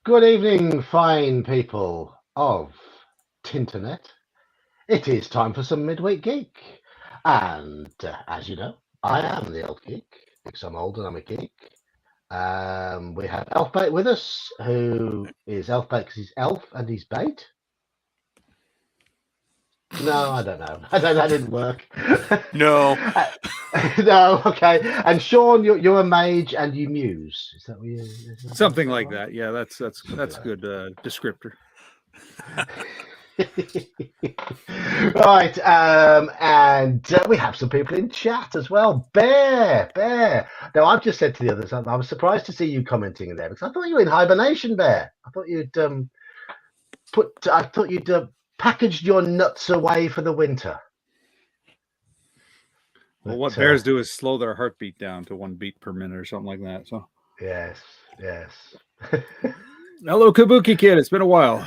Good evening, fine people of Tinternet. It is time for some Midweek Geek. And as you know, I am the old geek because I'm old and I'm a geek. We have Elfbait with us, who is Elfbait because he's elf and he's bait. No, I don't know. That didn't work. No. No, okay. And Sean, you're a mage and you muse. Is that what you? Something like that. Yeah, that's a Something good descriptor. Right, and we have some people in chat as well. Bear. Now, I've just said to the others, I was surprised to see you commenting in there because I thought you were in hibernation, Bear. I thought you'd packaged your nuts away for the winter. Well, what bears do is slow their heartbeat down to 1 beat per minute or something like that. So, yes. hello, Kabuki Kid. It's been a while.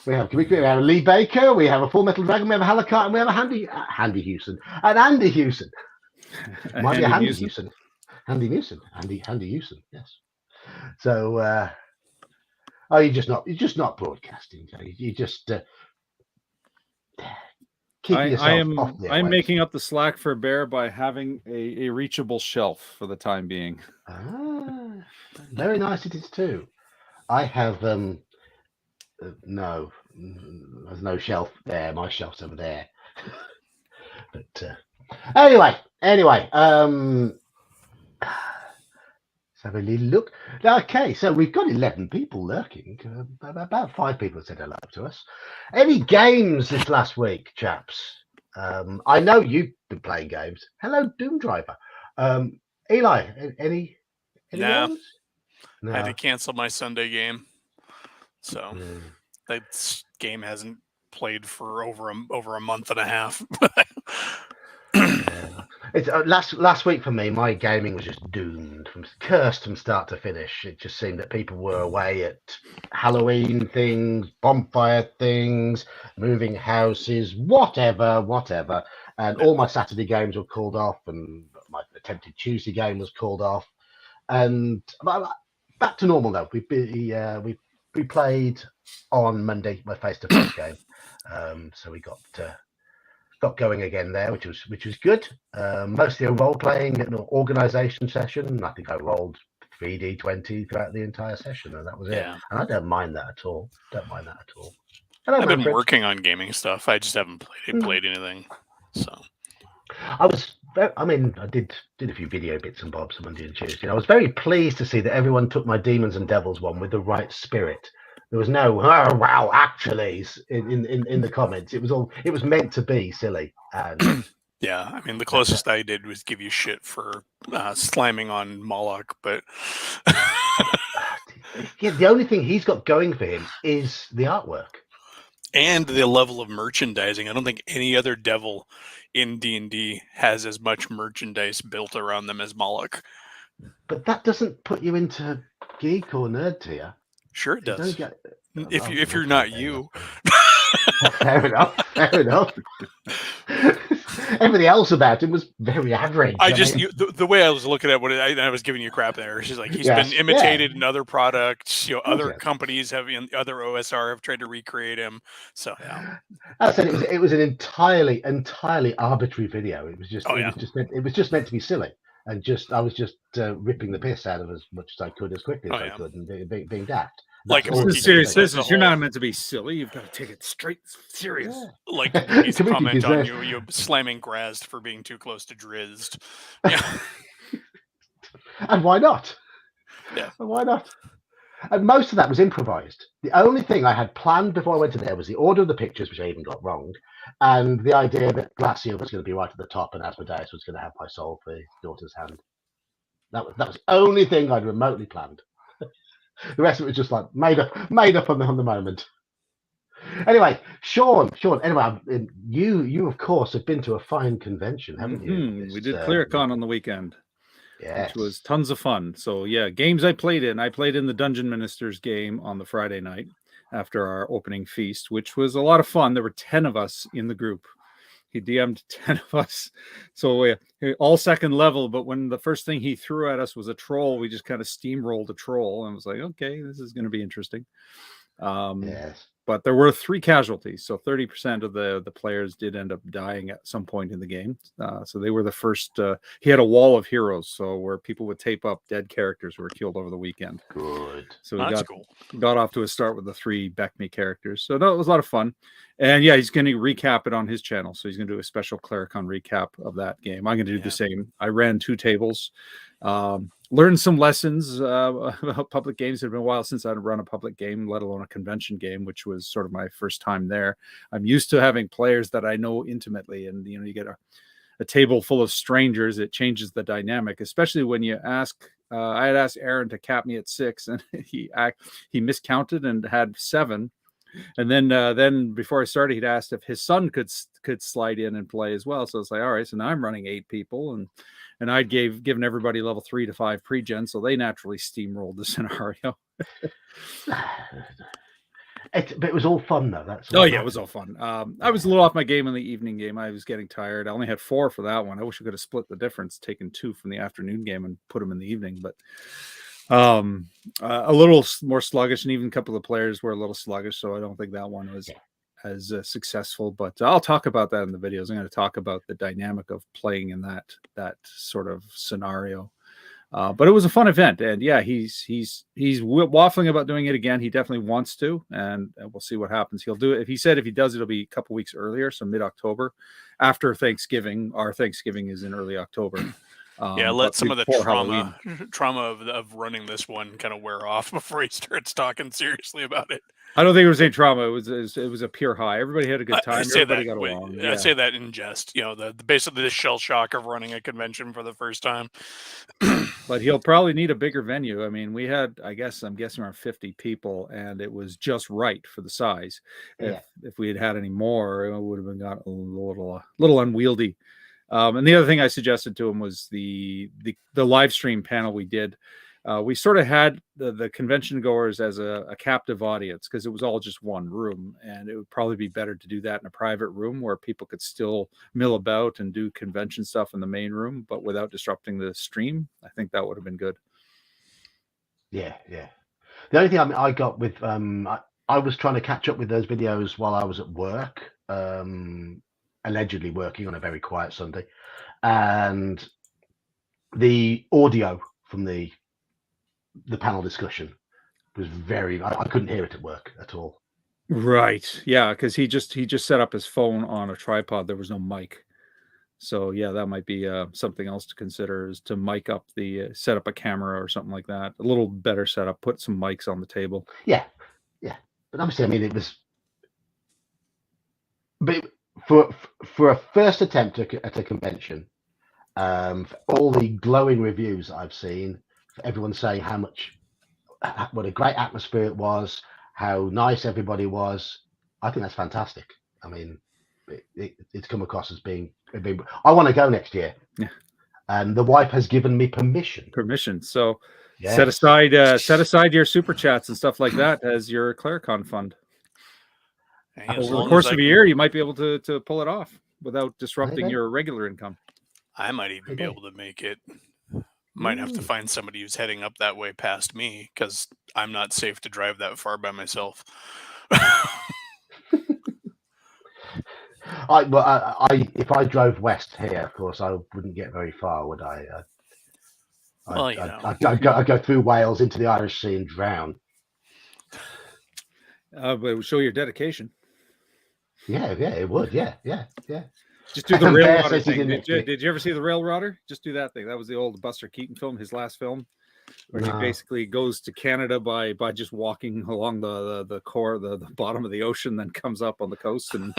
We have Lee Baker, we have a Full Metal Dragon, we have a Halakart, and we have a Handy Hewson, and Andy Hewson. Might be a Handy Hewson. Handy Hewson, yes. So, you're just not broadcasting. You just keeping yourself off the airwaves. I'm making up the slack for Bear by having a reachable shelf for the time being. Very nice it is too. I have no, there's no shelf there. My shelf's over there. But anyway, let's have a little look. Okay, so we've got 11 people lurking. About 5 people have said hello to us. Any games this last week, chaps? I know you've been playing games. Hello, Doom Driver. Eli, any games? No. I had to cancel my Sunday game. So that game hasn't played for over a month and a half. It's last week for me. My gaming was just doomed, cursed from start to finish. It just seemed that people were away at Halloween things, bonfire things, moving houses, whatever. And all my Saturday games were called off, and my attempted Tuesday game was called off. And back to normal though. We played on Monday my face-to-face game, so we got going again there, which was good. Mostly a role-playing and organisation session. I think I rolled 3d20 throughout the entire session, and that was it. And I don't mind that at all. Hello, I've been working on gaming stuff. I just haven't played anything. So I did a few video bits and bobs on Monday and Tuesday. I was very pleased to see that everyone took my Demons and Devils one with the right spirit. There was no wow actuallys in the comments. It was meant to be silly. And yeah, I mean the closest I did was give you shit for slamming on Moloch, but yeah, the only thing he's got going for him is the artwork and the level of merchandising. I don't think any other devil in D&D has as much merchandise built around them as Moloch. But that doesn't put you into geek or nerd tier. Sure it does. If you're not you. Fair enough. Everybody else about him was very average. The way I was looking at what I was giving you crap there. She's like, he's been imitated in other products. Other companies other OSR have tried to recreate him. So yeah. I said it was an entirely arbitrary video. It was just meant to be silly, and I was just ripping the piss out of as much as I could, as quickly as I could, and being daft. Like, this is serious business. You're not meant to be silly. You've got to take it straight serious. Yeah. Like his comment on you slamming Grazed for being too close to Drizzed. Yeah. And why not? Yeah. And why not? And most of that was improvised. The only thing I had planned before I went to there was the order of the pictures, which I even got wrong, and the idea that Glacier was going to be right at the top and Asmodeus was going to have my soul for his daughter's hand. That was the only thing I'd remotely planned. The rest of it was just like made up on the moment. Anyway, Sean. Anyway, you of course have been to a fine convention, haven't you? We did ClearCon on the weekend, which was tons of fun. So yeah, games I played in the Dungeon Ministers game on the Friday night after our opening feast, which was a lot of fun. There were 10 of us in the group, He DM'd 10 of us. So we all second level, but when the first thing he threw at us was a troll, we just kind of steamrolled a troll and was like, okay, this is going to be interesting. Yes. But there were 3 casualties, so 30% of the players did end up dying at some point in the game. So they were the first. He had a wall of heroes, so where people would tape up dead characters who were killed over the weekend. Good. So he got off to a start with the 3 Beckme characters. So that was a lot of fun. And yeah, he's going to recap it on his channel. So he's going to do a special Clericon recap of that game. I'm going to do the same. I ran 2 tables. Learned some lessons about public games. It had been a while since I'd run a public game, let alone a convention game, which was sort of my first time there. I'm used to having players that I know intimately, and you get a table full of strangers. It changes the dynamic, especially when you ask. I had asked Aaron to cap me at 6, and he miscounted and had 7. And then before I started, he'd asked if his son could slide in and play as well. So it's like, all right, so now I'm running 8 people, and I'd given everybody level 3 to 5 pre-gen, so they naturally steamrolled the scenario. But it was all fun though. It was all fun. I was a little off my game in the evening game. I was getting tired. I only had 4 for that one. I wish I could have split the difference, taken 2 from the afternoon game and put them in the evening. But a little more sluggish, and even a couple of the players were a little sluggish, so I don't think that one was as successful. But I'll talk about that in the videos. I'm going to talk about the dynamic of playing in that sort of scenario. But it was a fun event, and yeah, he's waffling about doing it again. He definitely wants to, and we'll see what happens. He'll do it. If he said if he does, it'll be a couple weeks earlier, so mid-October, after Thanksgiving. Our Thanksgiving is in early October. Let some of the trauma of running this one kind of wear off before he starts talking seriously about it. I don't think it was any trauma. It was a pure high. Everybody had a good time. Everybody got along. I say that in jest. Basically the shell shock of running a convention for the first time. But he'll probably need a bigger venue. I mean, we had, I'm guessing around 50 people, and it was just right for the size. Yeah. If we had any more, it would have been got a little unwieldy. And the other thing I suggested to him was the live stream panel we did. We sort of had the convention goers as a captive audience because it was all just one room, and it would probably be better to do that in a private room where people could still mill about and do convention stuff in the main room, but without disrupting the stream. I think that would have been good. Yeah. The only thing I got with I was trying to catch up with those videos while I was at work. Allegedly working on a very quiet Sunday, and the audio from the panel discussion was I couldn't hear it at work at all. Right. Yeah, because he just set up his phone on a tripod. There was no mic. So yeah, that might be something else to consider, is to mic up set up a camera or something like that. A little better setup. Put some mics on the table. Yeah. But obviously, I mean, it was. But for a first attempt at a convention, for all the glowing reviews I've seen, for everyone saying what a great atmosphere it was, how nice everybody was, I think that's fantastic. I mean, it's come across as being. I want to go next year. Yeah. And the wife has given me permission. So yes. set aside your super chats and stuff like that as your Clericon fund. Over the course of a year, you might be able to pull it off without disrupting your regular income. I might even be able to make it. Might have to find somebody who's heading up that way past me, because I'm not safe to drive that far by myself. If I drove west here, of course, I wouldn't get very far, would I? I'd go through Wales into the Irish Sea and drown. But it would show your dedication. Yeah, it would. Yeah. Just do the rail rodder thing. Did you ever see the rail rodder? Just do that thing. That was the old Buster Keaton film, his last film, where he basically goes to Canada by just walking along the core, the bottom of the ocean, then comes up on the coast. And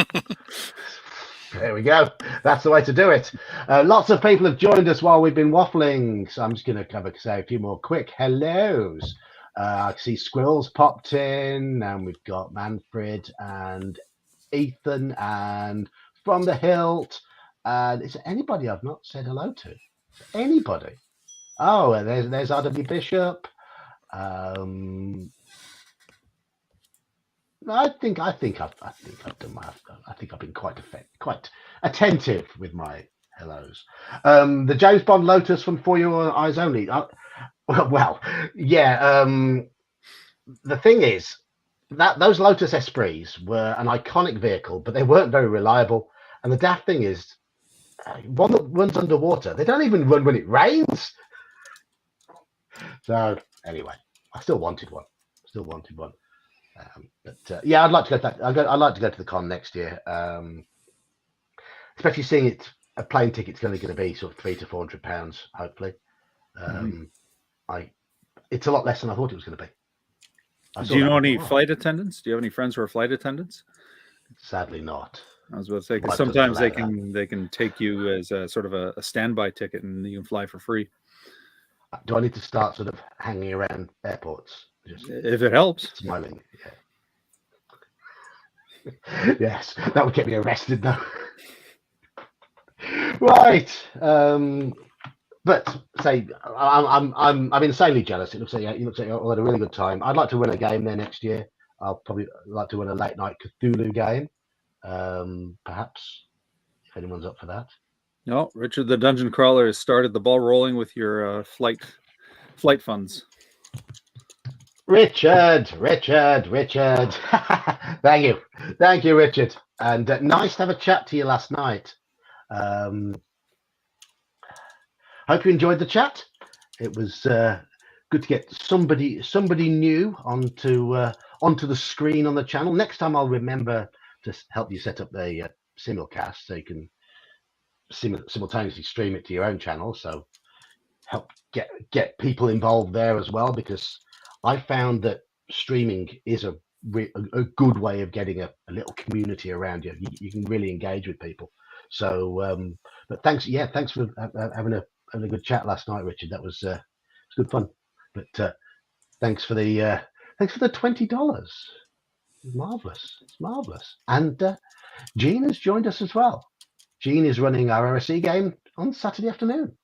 there we go. That's the way to do it. Lots of people have joined us while we've been waffling, so I'm just going to say a few more quick hellos. I see Squirrels popped in, and we've got Manfred and Ethan and From the Hilt. And is there anybody I've not said hello to? Anybody? Oh, there's RW Bishop. I think I've done my. I think I've been quite attentive with my hellos. The James Bond Lotus from For Your Eyes Only. Well, yeah. The thing is that those Lotus Esprits were an iconic vehicle, but they weren't very reliable. And the daft thing is, one that runs underwater, they don't even run when it rains. So anyway, I still wanted one. But yeah, I'd like to go to that. I'd like to go to the con next year, especially seeing it. A plane ticket's only going to be sort of £300 to £400, hopefully. It's a lot less than I thought it was going to be. Do you know any flight attendants? Do you have any friends who are flight attendants? Sadly, not. I was about to say, because sometimes they can take you as a sort of a standby ticket, and you can fly for free. Do I need to start sort of hanging around airports? If it helps. Smiling. Yeah. Yes, that would get me arrested, though. Right. But say I'm insanely jealous. It looks like you all had a really good time. I'd like to win a game there next year. I'll probably like to win a late night Cthulhu game. Perhaps if anyone's up for that. No, Richard the Dungeon Crawler has started the ball rolling with your flight funds. Richard. Thank you, Richard. And nice to have a chat to you last night. Hope you enjoyed the chat. It was good to get somebody new onto the screen on the channel. Next time I'll remember to help you set up the Simulcast so you can simultaneously stream it to your own channel. So help get people involved there as well, because I found that streaming is a good way of getting a little community around you. You can really engage with people. So, but thanks for having a good chat last night, Richard. That was good fun. But thanks for the $20. It's marvelous. And Gene has joined us as well. Gene is running our RSC game on Saturday afternoon.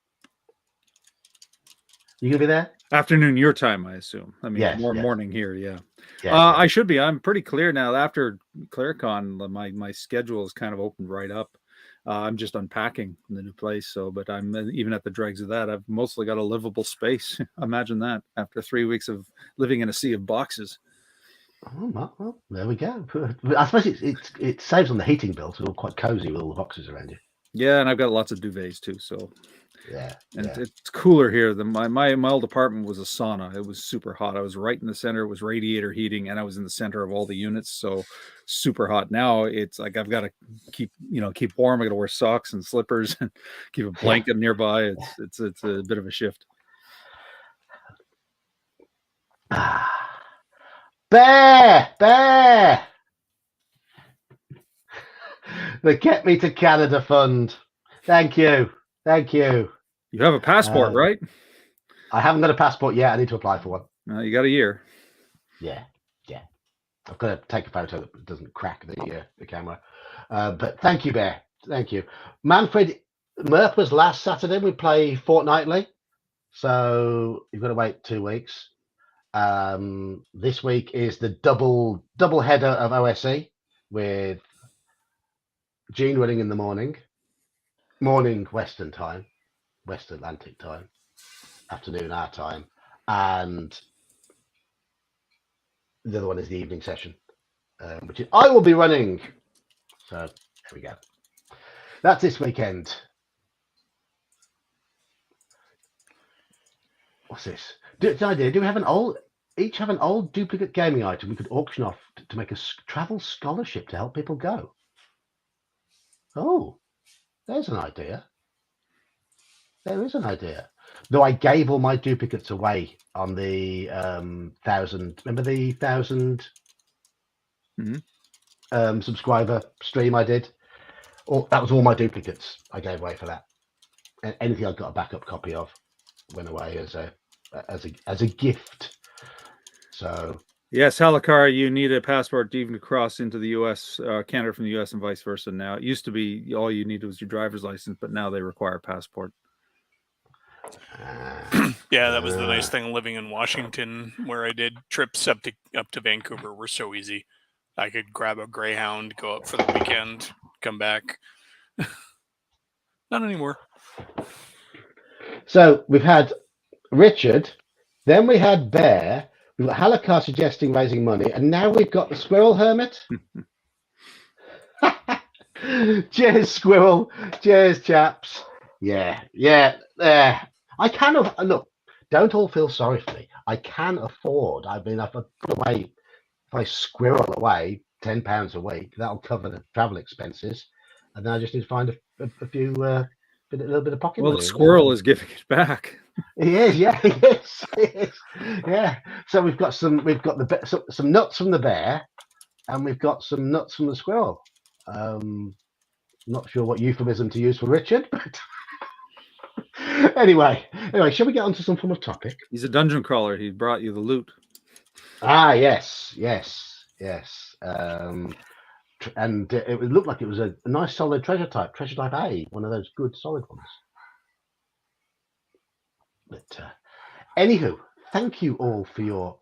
You gonna be there? Afternoon your time, I assume. I mean, yes. Morning here. Yeah. I should be. I'm pretty clear now. After ClearCon, my schedule is kind of opened right up. I'm just unpacking in the new place. But I'm even at the dregs of that. I've mostly got a livable space. Imagine that after 3 weeks of living in a sea of boxes. Oh, well, there we go. I suppose it saves on the heating bill, so it's all quite cozy with all the boxes around you. Yeah, and I've got lots of duvets too. So and it's cooler here than my old apartment was a sauna. It was super hot. I was right in the center. It was radiator heating, and I was in the center of all the units, so super hot. Now it's like I've got to keep warm. I got to wear socks and slippers and keep a blanket nearby. It's a bit of a shift. Bear! The Get Me to Canada Fund. Thank you. You have a passport, right? I haven't got a passport yet. I need to apply for one. You got a year. Yeah. I've got to take a photo that doesn't crack the camera. But thank you, Bear. Thank you. Manfred Murph was last Saturday. We play fortnightly. So you've got to wait 2 weeks. This week is the double header of OSE with Gene running in the morning Western time, West Atlantic time, afternoon our time, and the other one is the evening session, which I will be running. So there we go. That's this weekend. What's this? Do we have each have an old duplicate gaming item we could auction off to make a travel scholarship to help people go? Oh, there's an idea. There is an idea. Though I gave all my duplicates away on the 1,000. Remember the 1,000 subscriber stream I did? That was all my duplicates I gave away for that. And anything I got a backup copy of went away as a gift. So yes, Halakar, you need a passport to even cross into the U.S., Canada from the U.S. and vice versa. Now it used to be all you needed was your driver's license, but now they require a passport. Yeah, that was the nice thing living in Washington, where I did trips up to Vancouver were so easy. I could grab a Greyhound, go up for the weekend, come back. Not anymore. So we've had Richard, then we had Bear, we've got Halakar suggesting raising money, and now we've got the Squirrel Hermit. Cheers, Squirrel. Cheers, chaps. Yeah. I can look. Don't all feel sorry for me. I can afford. I mean, if I put away, if I squirrel away £10 a week, that'll cover the travel expenses, and then I just need to find a few, a little bit of pocket money. Well, the squirrel is giving it back. He is, yeah, he is, yeah. So we've got some nuts from the bear, and we've got some nuts from the squirrel. Not sure what euphemism to use for Richard, but anyway, shall we get onto some form of topic? He's a dungeon crawler. He brought you the loot. Yes. And it looked like it was a nice solid treasure type A, one of those good solid ones. But anywho, thank you all for your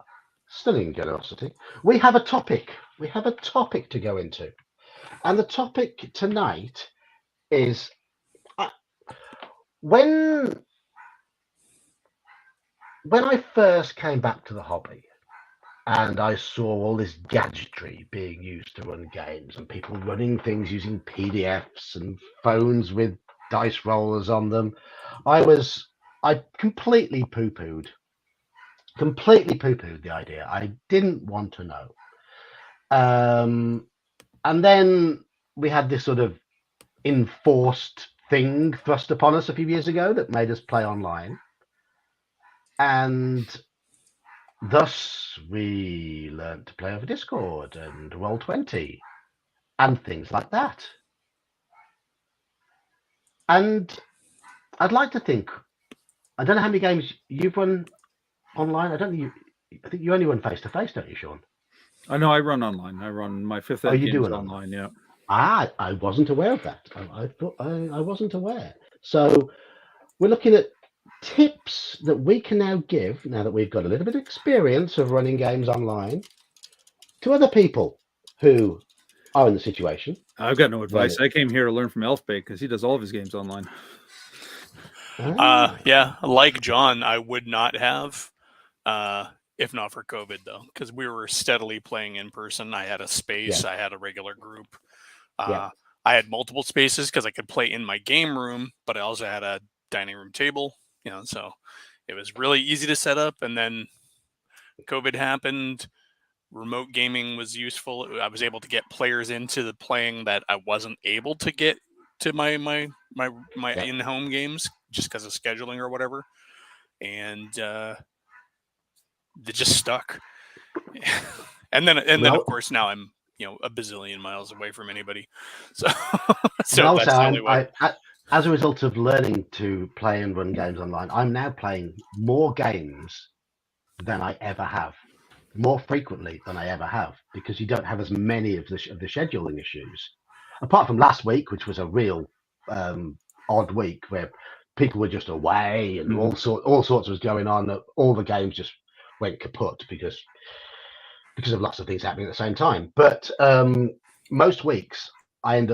stunning generosity. We have a topic to go into, and the topic tonight is when I first came back to the hobby and I saw all this gadgetry being used to run games and people running things using PDFs and phones with dice rollers on them, I completely poo-pooed the idea. I didn't want to know. And then we had this sort of enforced thing thrust upon us a few years ago that made us play online. And thus we learned to play over Discord and Roll20 and things like that. And I'd like to think, I don't know how many games you've run online. I think you only run face-to-face, don't you, Sean? I know I run online. I run my 5th ed games online, yeah. I wasn't aware of that. I thought I wasn't aware. So we're looking at tips that we can now give, now that we've got a little bit of experience of running games online, to other people who are in the situation. I've got no advice. I came here to learn from Elfbait because he does all of his games online. Yeah, like John, I would not have, if not for COVID, though, because we were steadily playing in person. I had a space. I had a regular group. I had multiple spaces because I could play in my game room, but I also had a dining room table, so it was really easy to set up. And then COVID happened. Remote gaming was useful. I was able to get players into the playing that I wasn't able to get to my in-home games just because of scheduling or whatever. And it just stuck. and then of course now I'm a bazillion miles away from anybody. So that's the only way. As a result of learning to play and run games online, I'm now playing more games than I ever have, more frequently than I ever have, because you don't have as many of the scheduling issues. Apart from last week, which was a real odd week where people were just away and all sorts was going on. All the games just went kaput because of lots of things happening at the same time. But most weeks I'm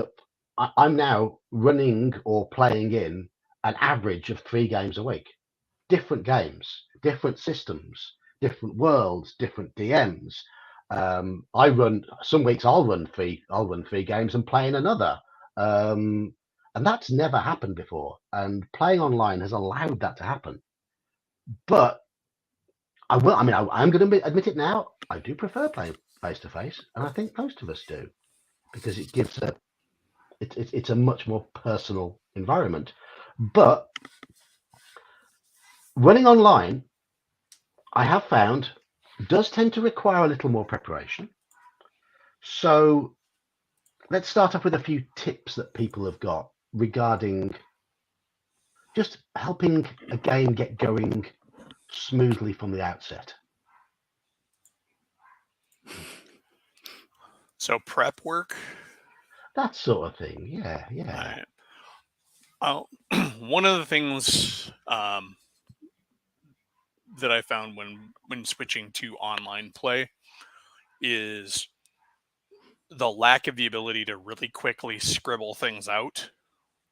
now running or playing in an average of 3 games a week. Different games, different systems, different worlds, different DMs. Some weeks I'll run 3 games and play in another. And that's never happened before. And playing online has allowed that to happen. But I'm going to admit it now. I do prefer playing face-to-face, and I think most of us do, because it gives it's a much more personal environment. But running online, I have found, does tend to require a little more preparation. So let's start off with a few tips that people have got regarding just helping a game get going smoothly from the outset. So prep work, that sort of thing. Yeah. Right. One of the things that I found when switching to online play is the lack of the ability to really quickly scribble things out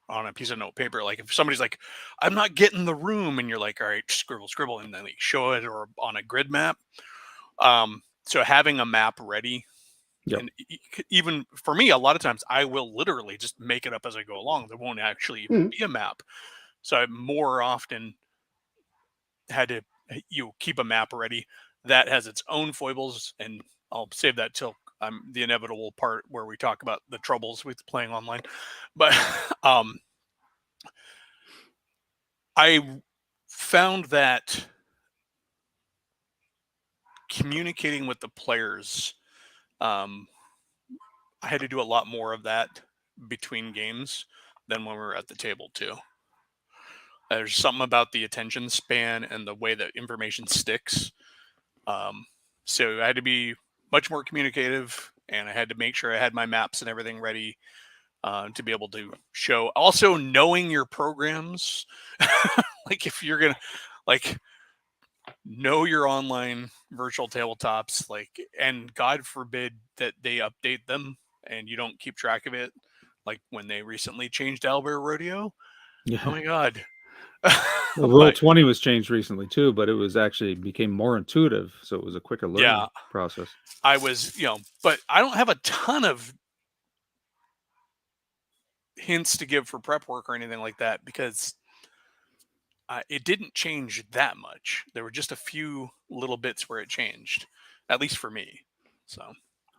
on a piece of note paper. Like if somebody's like, I'm not getting the room, and you're like, all right, scribble, and then they show it or on a grid map. So having a map ready, and even for me, a lot of times I will literally just make it up as I go along. There won't actually even be a map. So I more often had to keep a map ready. That has its own foibles, and I'll save that till the inevitable part where we talk about the troubles with playing online. But I found that communicating with the players, I had to do a lot more of that between games than when we were at the table too. There's something about the attention span and the way that information sticks. So I had to be much more communicative, and I had to make sure I had my maps and everything ready to be able to show. Also, knowing your programs, like if you're gonna know your online virtual tabletops, and God forbid that they update them and you don't keep track of it. Like when they recently changed Albert Rodeo. Yeah. Oh my God. Well, Roll20 was changed recently too, but it was actually became more intuitive, so it was a quicker learning process. I was, but I don't have a ton of hints to give for prep work or anything like that, because it didn't change that much. There were just a few little bits where it changed, at least for me. So,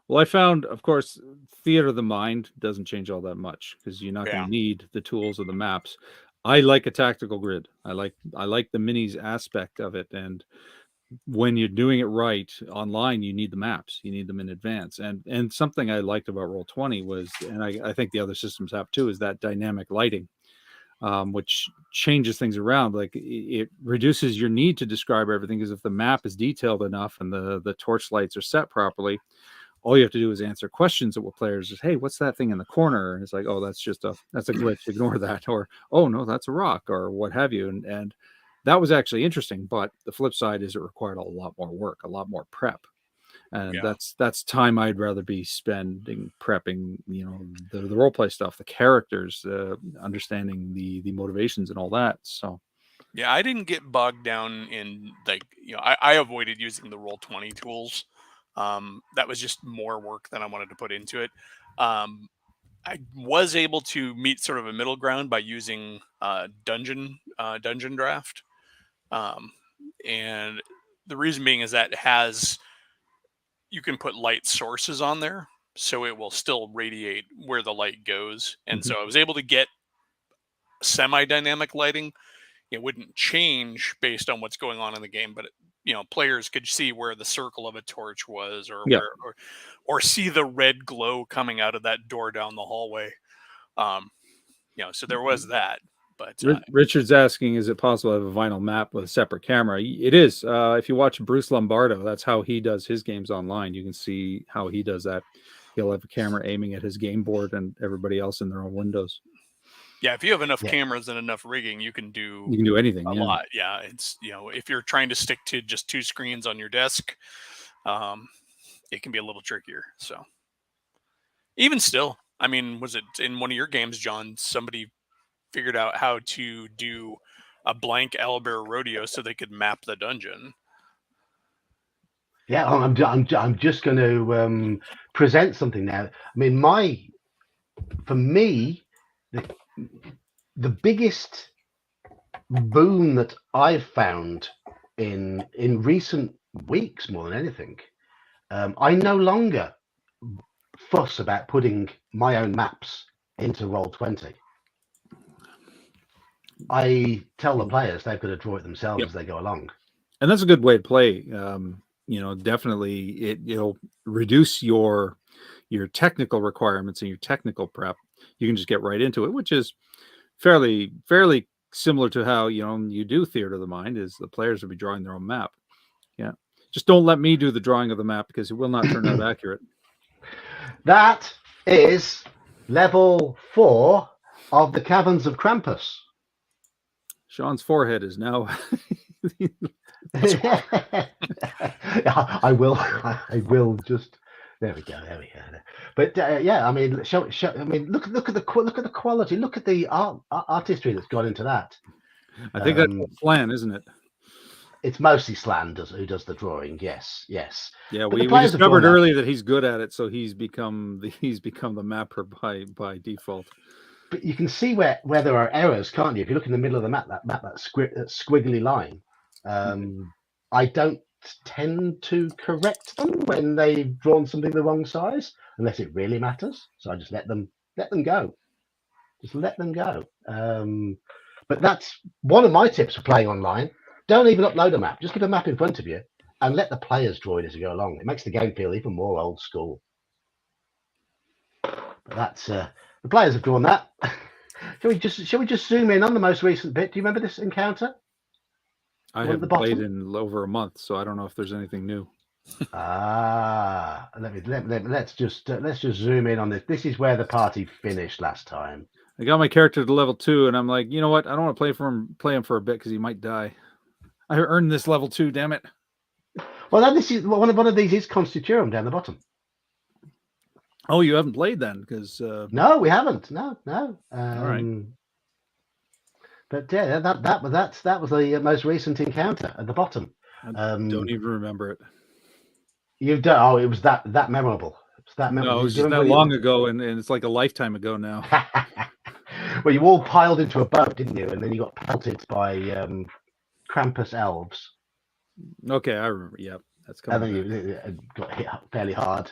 well, I found, of course, theater of the mind doesn't change all that much because you're not going to need the tools of the maps. I like a tactical grid. I like the minis aspect of it, and when you're doing it right online, you need the maps. You need them in advance. And something I liked about Roll20 was, and I think the other systems have too, is that dynamic lighting, which changes things around. Like it reduces your need to describe everything, because if the map is detailed enough and the torch lights are set properly, all you have to do is answer questions that players is, hey, what's that thing in the corner? And it's like, oh, that's a glitch. Ignore that. Or, oh no, that's a rock, or what have you. And that was actually interesting. But the flip side is it required a lot more work, a lot more prep. And that's time I'd rather be spending prepping, the role play stuff, the characters, understanding the motivations and all that. So yeah, I didn't get bogged down in I avoided using the Roll20 tools. That was just more work than I wanted to put into it. I was able to meet sort of a middle ground by using Dungeon Draft, and the reason being is that you can put light sources on there, so it will still radiate where the light goes, and so I was able to get semi-dynamic lighting. It wouldn't change based on what's going on in the game, but players could see where the circle of a torch was, or see the red glow coming out of that door down the hallway. So there was that. But Richard's asking, is it possible to have a vinyl map with a separate camera? It is. If you watch Bruce Lombardo, that's how he does his games online. You can see how he does that. He'll have a camera aiming at his game board and everybody else in their own windows. Yeah, if you have enough cameras and enough rigging, you can do anything. A lot. Yeah, it's if you're trying to stick to just two screens on your desk, it can be a little trickier. So even still, I mean, was it in one of your games, John? Somebody figured out how to do a blank owlbear rodeo so they could map the dungeon. Yeah, I'm just going to present something now. I mean, for me, the biggest boon that I've found in recent weeks, more than anything, I no longer fuss about putting my own maps into Roll20. I tell the players they've got to draw it themselves as they go along. And that's a good way to play. Definitely it'll reduce your technical requirements and your technical prep. You can just get right into it, which is fairly similar to how you do theater of the mind, is the players will be drawing their own map. Yeah. Just don't let me do the drawing of the map, because it will not turn out accurate. That is level 4 of the Caverns of Krampus. Sean's forehead is now. I will just There we go. But yeah, I mean, I mean, look at the quality. Look at the artistry that's gone into that. I think that's Flan, isn't it? It's mostly Slan who does the drawing. Yes. Yeah, But we discovered early that he's good at it, so he's become the mapper by default. But you can see where there are errors, can't you? If you look in the middle of the map, that squiggly line. I don't tend to correct them when they've drawn something the wrong size, unless it really matters. So I just let them go. Just let them go. But that's one of my tips for playing online. Don't even upload a map. Just keep a map in front of you and let the players draw it as you go along. It makes the game feel even more old school. But that's the players have drawn that. Shall we just zoom in on the most recent bit? Do you remember this encounter? I haven't played in over a month, so I don't know if there's anything new. Let's just zoom in on this. This is where the party finished last time. I got my character to level 2, and I'm like, you know what? I don't want to play him for a bit because he might die. I earned this level 2, damn it. Well, then this is one of these is Constiturum down the bottom. Oh, you haven't played then? Because no, we haven't. No. All right. But yeah, that was the most recent encounter at the bottom. I don't even remember it. You don't? Oh, it was that memorable. No, it was just that long ago, and it's like a lifetime ago now. Well, you all piled into a boat, didn't you? And then you got pelted by Krampus elves. Okay, I remember. Yeah, that's coming. And then you got hit fairly hard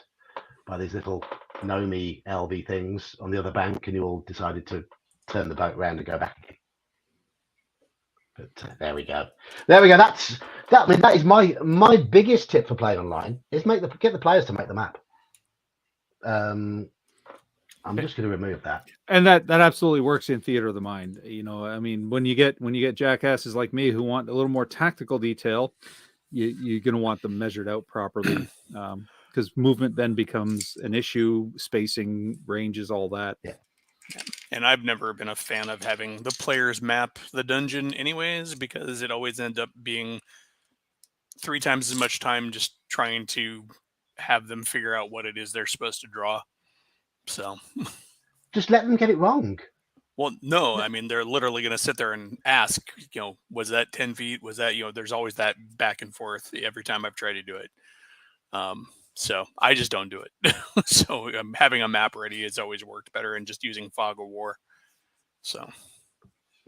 by these little gnomey elvy things on the other bank, and you all decided to turn the boat around and go back again. But there we go. That is my biggest tip for playing online is get the players to make the map. I'm just going to remove that. And that absolutely works in theater of the mind. You know, I mean, when you get jackasses like me who want a little more tactical detail, you're going to want them measured out properly, because movement then becomes an issue, spacing, ranges, all that. Yeah. And I've never been a fan of having the players map the dungeon anyways, because it always ends up being 3 times as much time just trying to have them figure out what it is they're supposed to draw. So just let them get it wrong. Well, no, I mean, they're literally going to sit there and ask, was that 10 feet? Was that, there's always that back and forth every time I've tried to do it. So I just don't do it. So having a map ready has always worked better, and just using Fog of War. So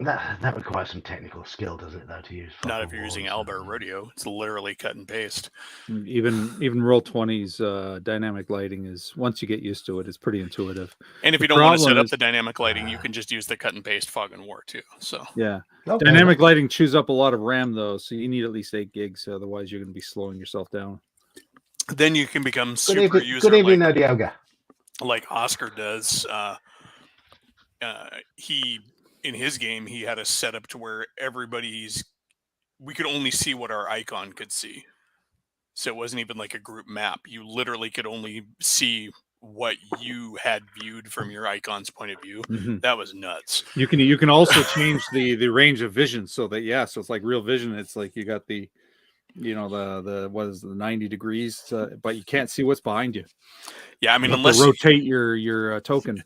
that requires some technical skill, doesn't it, though, to use? Not if you're using Owlbear Rodeo. It's literally cut and paste. Even Roll20's dynamic lighting is, once you get used to it, it's pretty intuitive. And if you don't want to set up the dynamic lighting, you can just use the cut and paste Fog and War too. So yeah, okay. Dynamic lighting chews up a lot of RAM though, so you need at least 8 gigs. Otherwise, you're going to be slowing yourself down. Then you can become super user. Good evening, Dioga. Like Oscar does. In his game, he had a setup to where we could only see what our icon could see. So it wasn't even like a group map. You literally could only see what you had viewed from your icon's point of view. Mm-hmm. That was nuts. You can also change the range of vision so that, so it's like real vision. It's like you got the 90 degrees, but you can't see what's behind you. Yeah, I mean, unless you rotate your token.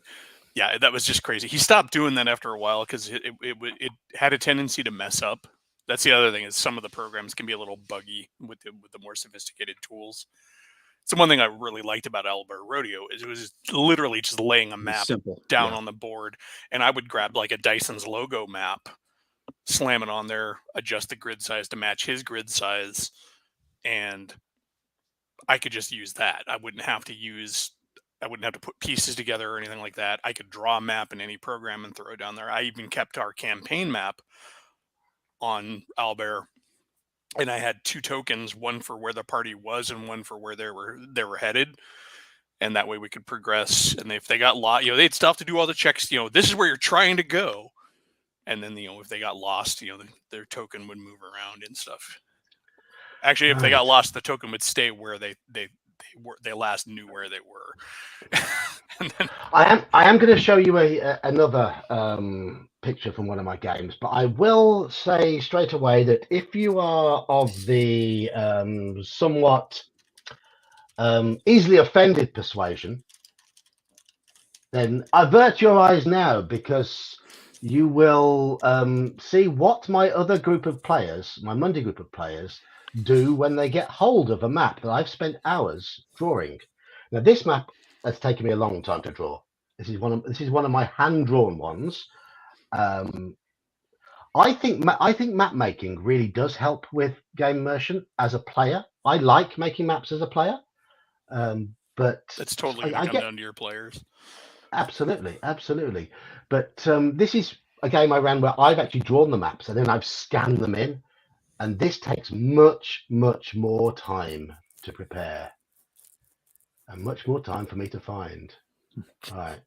Yeah, that was just crazy. He stopped doing that after a while because it had a tendency to mess up. That's the other thing, is some of the programs can be a little buggy with the more sophisticated tools. So one thing I really liked about Owlbear Rodeo is it was literally just laying a map down on the board, and I would grab like a Dyson's logo map, slam it on there, adjust the grid size to match his grid size, and I could just use that. I wouldn't have to put pieces together or anything like that. I could draw a map in any program and throw it down there. I even kept our campaign map on Owlbear, and I had 2 tokens, one for where the party was and one for where they were headed. And that way we could progress. And if they got lost, they'd still have to do all the checks. This is where you're trying to go. And then, if they got lost, their token would move around and stuff. Actually, if they got lost, the token would stay where they last knew where they were. And then, I am going to show you another picture from one of my games, but I will say straight away that if you are of the somewhat easily offended persuasion, then avert your eyes now, because you will see what my other group of players, my Monday group of players, do when they get hold of a map that I've spent hours drawing. Now, this map has taken me a long time to draw. This is one of my hand-drawn ones. I think map making really does help with game immersion as a player. I like making maps as a player, but It's totally going to come down to your players. Absolutely. But this is a game I ran where I've actually drawn the maps and then I've scanned them in, and this takes much more time to prepare and much more time for me to find. All right.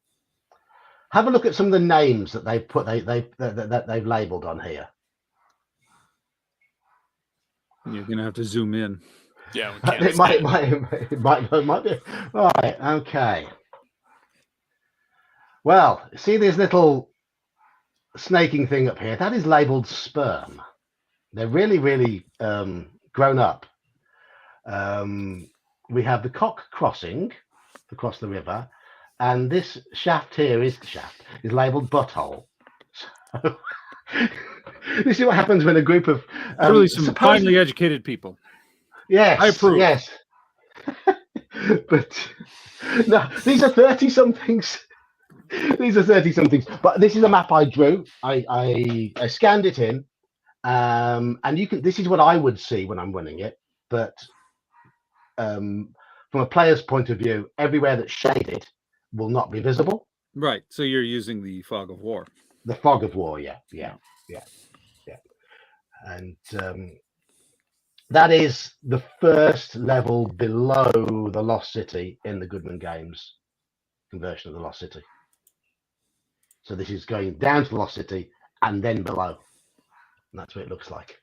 Have a look at some of the names that they've put that they've labeled on here. You're gonna have to zoom in. Yeah, we can't It might be. All right, okay. Well, see this little snaking thing up here? That is labeled sperm. They're really grown up. We have the cock crossing across the river, and this shaft here is labeled butthole. So this is what happens when a group of really some finely educated people. Yes, I approve. Yes, but no, these are 30-somethings. These are 30-somethings. But this is a map I drew. I scanned it in, and you can. This is what I would see when I'm running it. But from a player's point of view, everywhere that's shaded will not be visible. Right. So you're using the fog of war. The fog of war, yeah. And that is the first level below the Lost City in the Goodman Games conversion of the Lost City. So this is going down to the Lost City and then below. And that's what it looks like.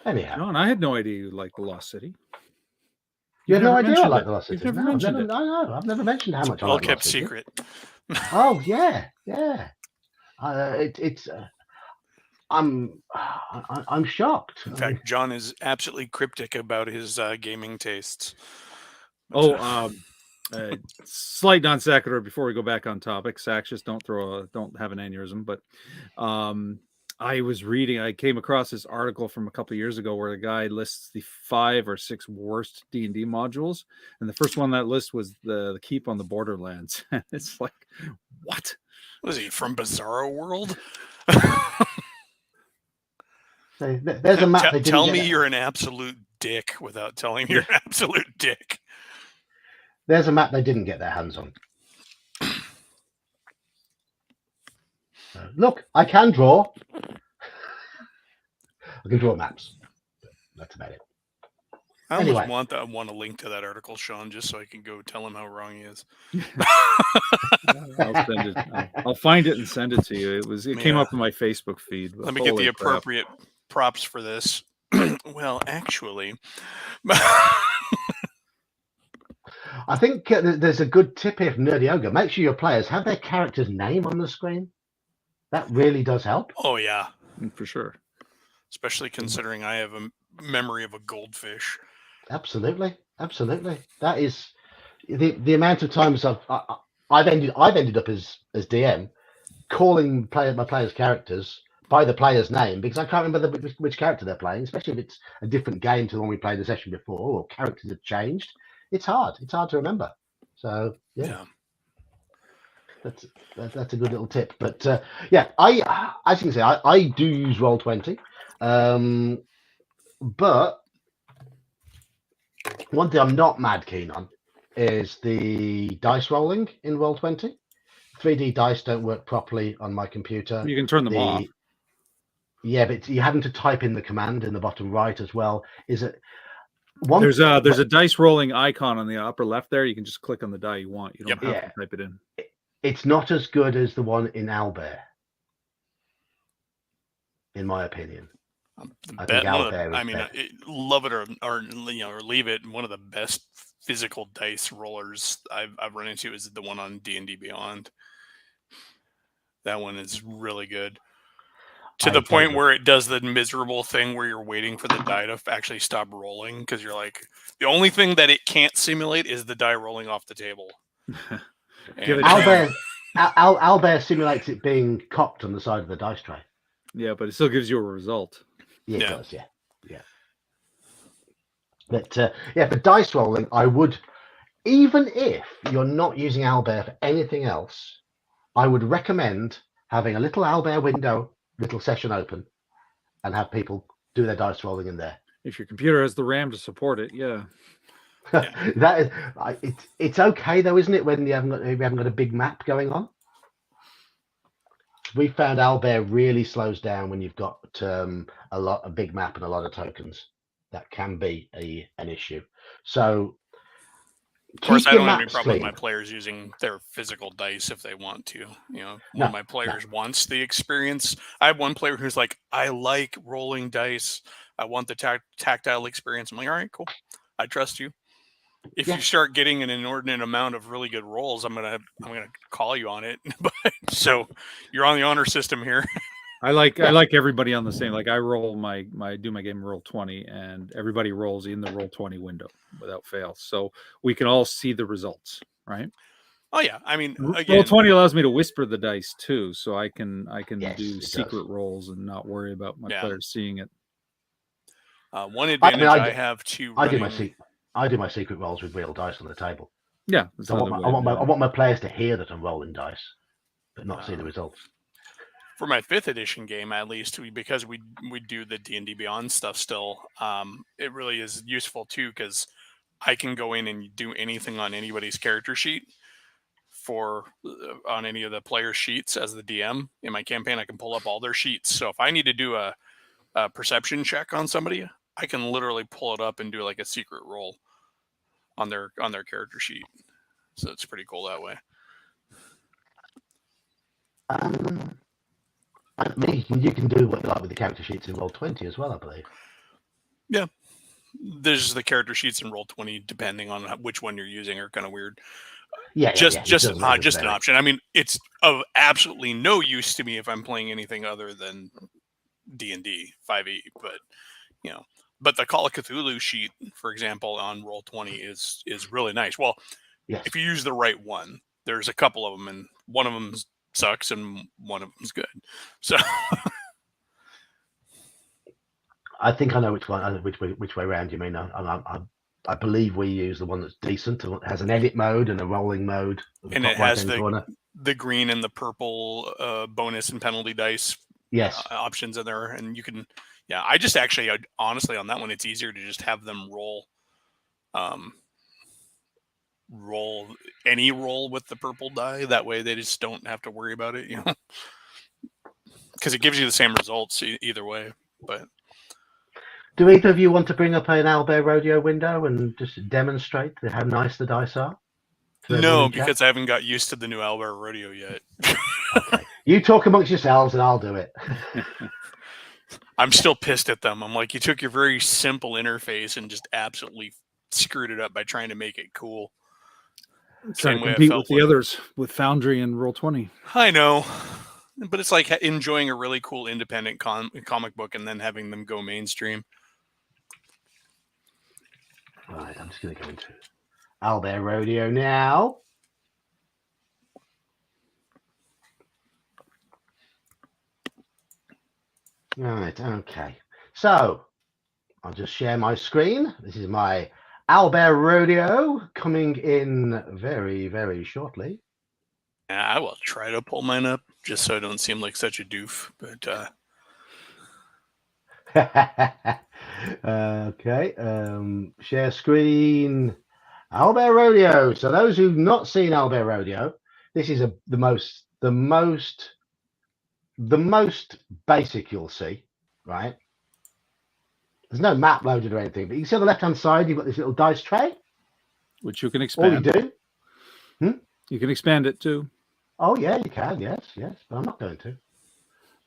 Anyhow. John, I had no idea you liked the Lost City. You had no idea I like the Lost City? You've never mentioned it. No, I've never mentioned how much I like the Lost City. Well kept secret. Oh, yeah. I'm shocked. In fact, John is absolutely cryptic about his gaming tastes. Slight non sequitur before we go back on topic. Sax, don't have an aneurysm. But I came across this article from a couple of years ago where the guy lists the 5 or 6 worst D&D modules, and the first one on that list was the Keep on the Borderlands. It's like, what? Was he from Bizarro World? So there's a map. Tell me you're an absolute dick without telling me you're an absolute dick. There's a map they didn't get their hands on. Look, I can draw. I can draw maps. That's about it. I almost want to link to that article, Sean, just so I can go tell him how wrong he is. I'll send it. I'll find it and send it to you. It came up in my Facebook feed. Let me get the appropriate props for this. Well, actually, I think there's a good tip here from Nerdy Ogre. Make sure your players have their character's name on the screen. That really does help. Oh yeah, for sure. Especially considering I have a memory of a goldfish. Absolutely. That is the amount of times I've ended up as DM calling my players' characters by the player's name because I can't remember which character they're playing, especially if it's a different game to the one we played the session before or characters have changed. It's hard to remember. So yeah. That's a good little tip. But I as you can see, I do use Roll20. But one thing I'm not mad keen on is the dice rolling in Roll20. 3D dice don't work properly on my computer. You can turn them off. Yeah, but you're having to type in the command in the bottom right as well. There's a dice rolling icon on the upper left there. You can just click on the die you want. You don't have to type it in. It's not as good as the one in Owlbear, in my opinion. Love it or leave it. One of the best physical dice rollers I've run into is the one on D&D Beyond. That one is really good. To the point where it does the miserable thing where you're waiting for the die to actually stop rolling because you're like, the only thing that it can't simulate is the die rolling off the table. Albert simulates it being cocked on the side of the dice tray. Yeah, but it still gives you a result. Yeah, it does. Yeah. But for dice rolling, I would, even if you're not using Albert for anything else, I would recommend having a little Albert window, little session open, and have people do their dice rolling in there. If your computer has the RAM to support it, yeah. That is, it's okay though, isn't it? When you haven't got a big map going on. We found Albert really slows down when you've got a big map and a lot of tokens. That can be an issue. So, of course, I don't have any problem with my players using their physical dice if they want to. One of my players wants the experience. I have one player who's like, I like rolling dice. I want the tactile experience. I'm like, all right, cool. I trust you. If you start getting an inordinate amount of really good rolls, I'm gonna call you on it. But so you're on the honor system here. I like everybody on the same. Like I roll my game roll 20, and everybody rolls in the roll 20 window without fail, so we can all see the results, right? Oh yeah, I mean, again, roll 20 allows me to whisper the dice too, so I can do secret rolls and not worry about my players seeing it. One advantage I have to I do my secret rolls with real dice on the table. Yeah, so I want my players to hear that I'm rolling dice, but not see the results. For my 5th edition game, at least, because we do the D&D Beyond stuff still, it really is useful too, because I can go in and do anything on anybody's character sheet on any of the player sheets as the DM in my campaign. I can pull up all their sheets. So if I need to do a perception check on somebody, I can literally pull it up and do like a secret roll on their character sheet. So it's pretty cool that way. You can do what you like with the character sheets in Roll20 as well, I believe. Yeah. There's the character sheets in Roll20, depending on which one you're using, are kind of weird. Just an option. I mean, it's of absolutely no use to me if I'm playing anything other than D&D 5e, but the Call of Cthulhu sheet, for example, on Roll20 is really nice. Well, if you use the right one, there's a couple of them, and one of them sucks and one of them's good. So I think I know which way around you mean. I believe we use the one that's decent. It has an edit mode and a rolling mode, and it has the green and the purple bonus and penalty dice options in there, and you can. Yeah, I just actually, honestly, on that one, it's easier to just have them roll any roll with the purple die. That way, they just don't have to worry about it, because it gives you the same results either way. But do either of you want to bring up an Albert Rodeo window and just demonstrate how nice the dice are? No, because I haven't got used to the new Albert Rodeo yet. Okay. You talk amongst yourselves, and I'll do it. I'm still pissed at them. I'm like, you took your very simple interface and just absolutely screwed it up by trying to make it cool. Trying to compete with the others, with Foundry and Roll20. I know, but it's like enjoying a really cool independent comic book and then having them go mainstream. All right, I'm just going to go into Albert Rodeo now. Right, okay. So, I'll just share my screen. This is my Albert Rodeo coming in very, very shortly. Yeah, I will try to pull mine up just so I don't seem like such a doof. But okay, share screen. Albert Rodeo. So those who've not seen Albert Rodeo, this is the most basic you'll see, right? There's no map loaded or anything, but you can see on the left-hand side, you've got this little dice tray, which you can expand. All you do, you can expand it too. Oh yeah, you can. Yes, but I'm not going to.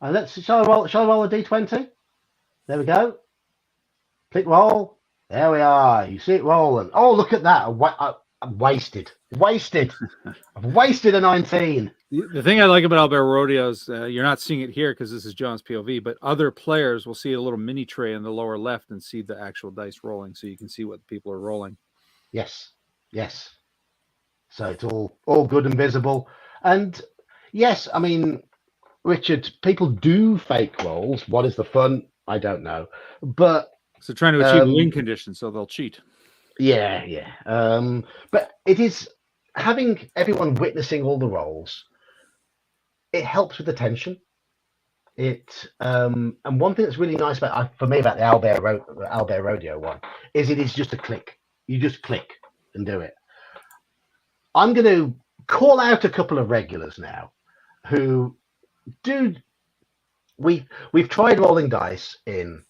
And shall I roll a d20? There we go. Click roll. There we are. You see it rolling. Oh, look at that. I've wasted. I've wasted a 19. The thing I like about Albert Rodeo is you're not seeing it here because this is John's POV, but other players will see a little mini tray in the lower left and see the actual dice rolling, so you can see what people are rolling. Yes. So it's all good and visible. And yes, I mean, Richard, people do fake rolls. What is the fun? I don't know. But so trying to achieve win conditions, so they'll cheat. Yeah. But it is having everyone witnessing all the rolls. It helps with the tension. And one thing that's really nice for me about the Albert Rodeo one is it is just a click. You just click and do it. I'm going to call out a couple of regulars now who do. We've tried rolling dice in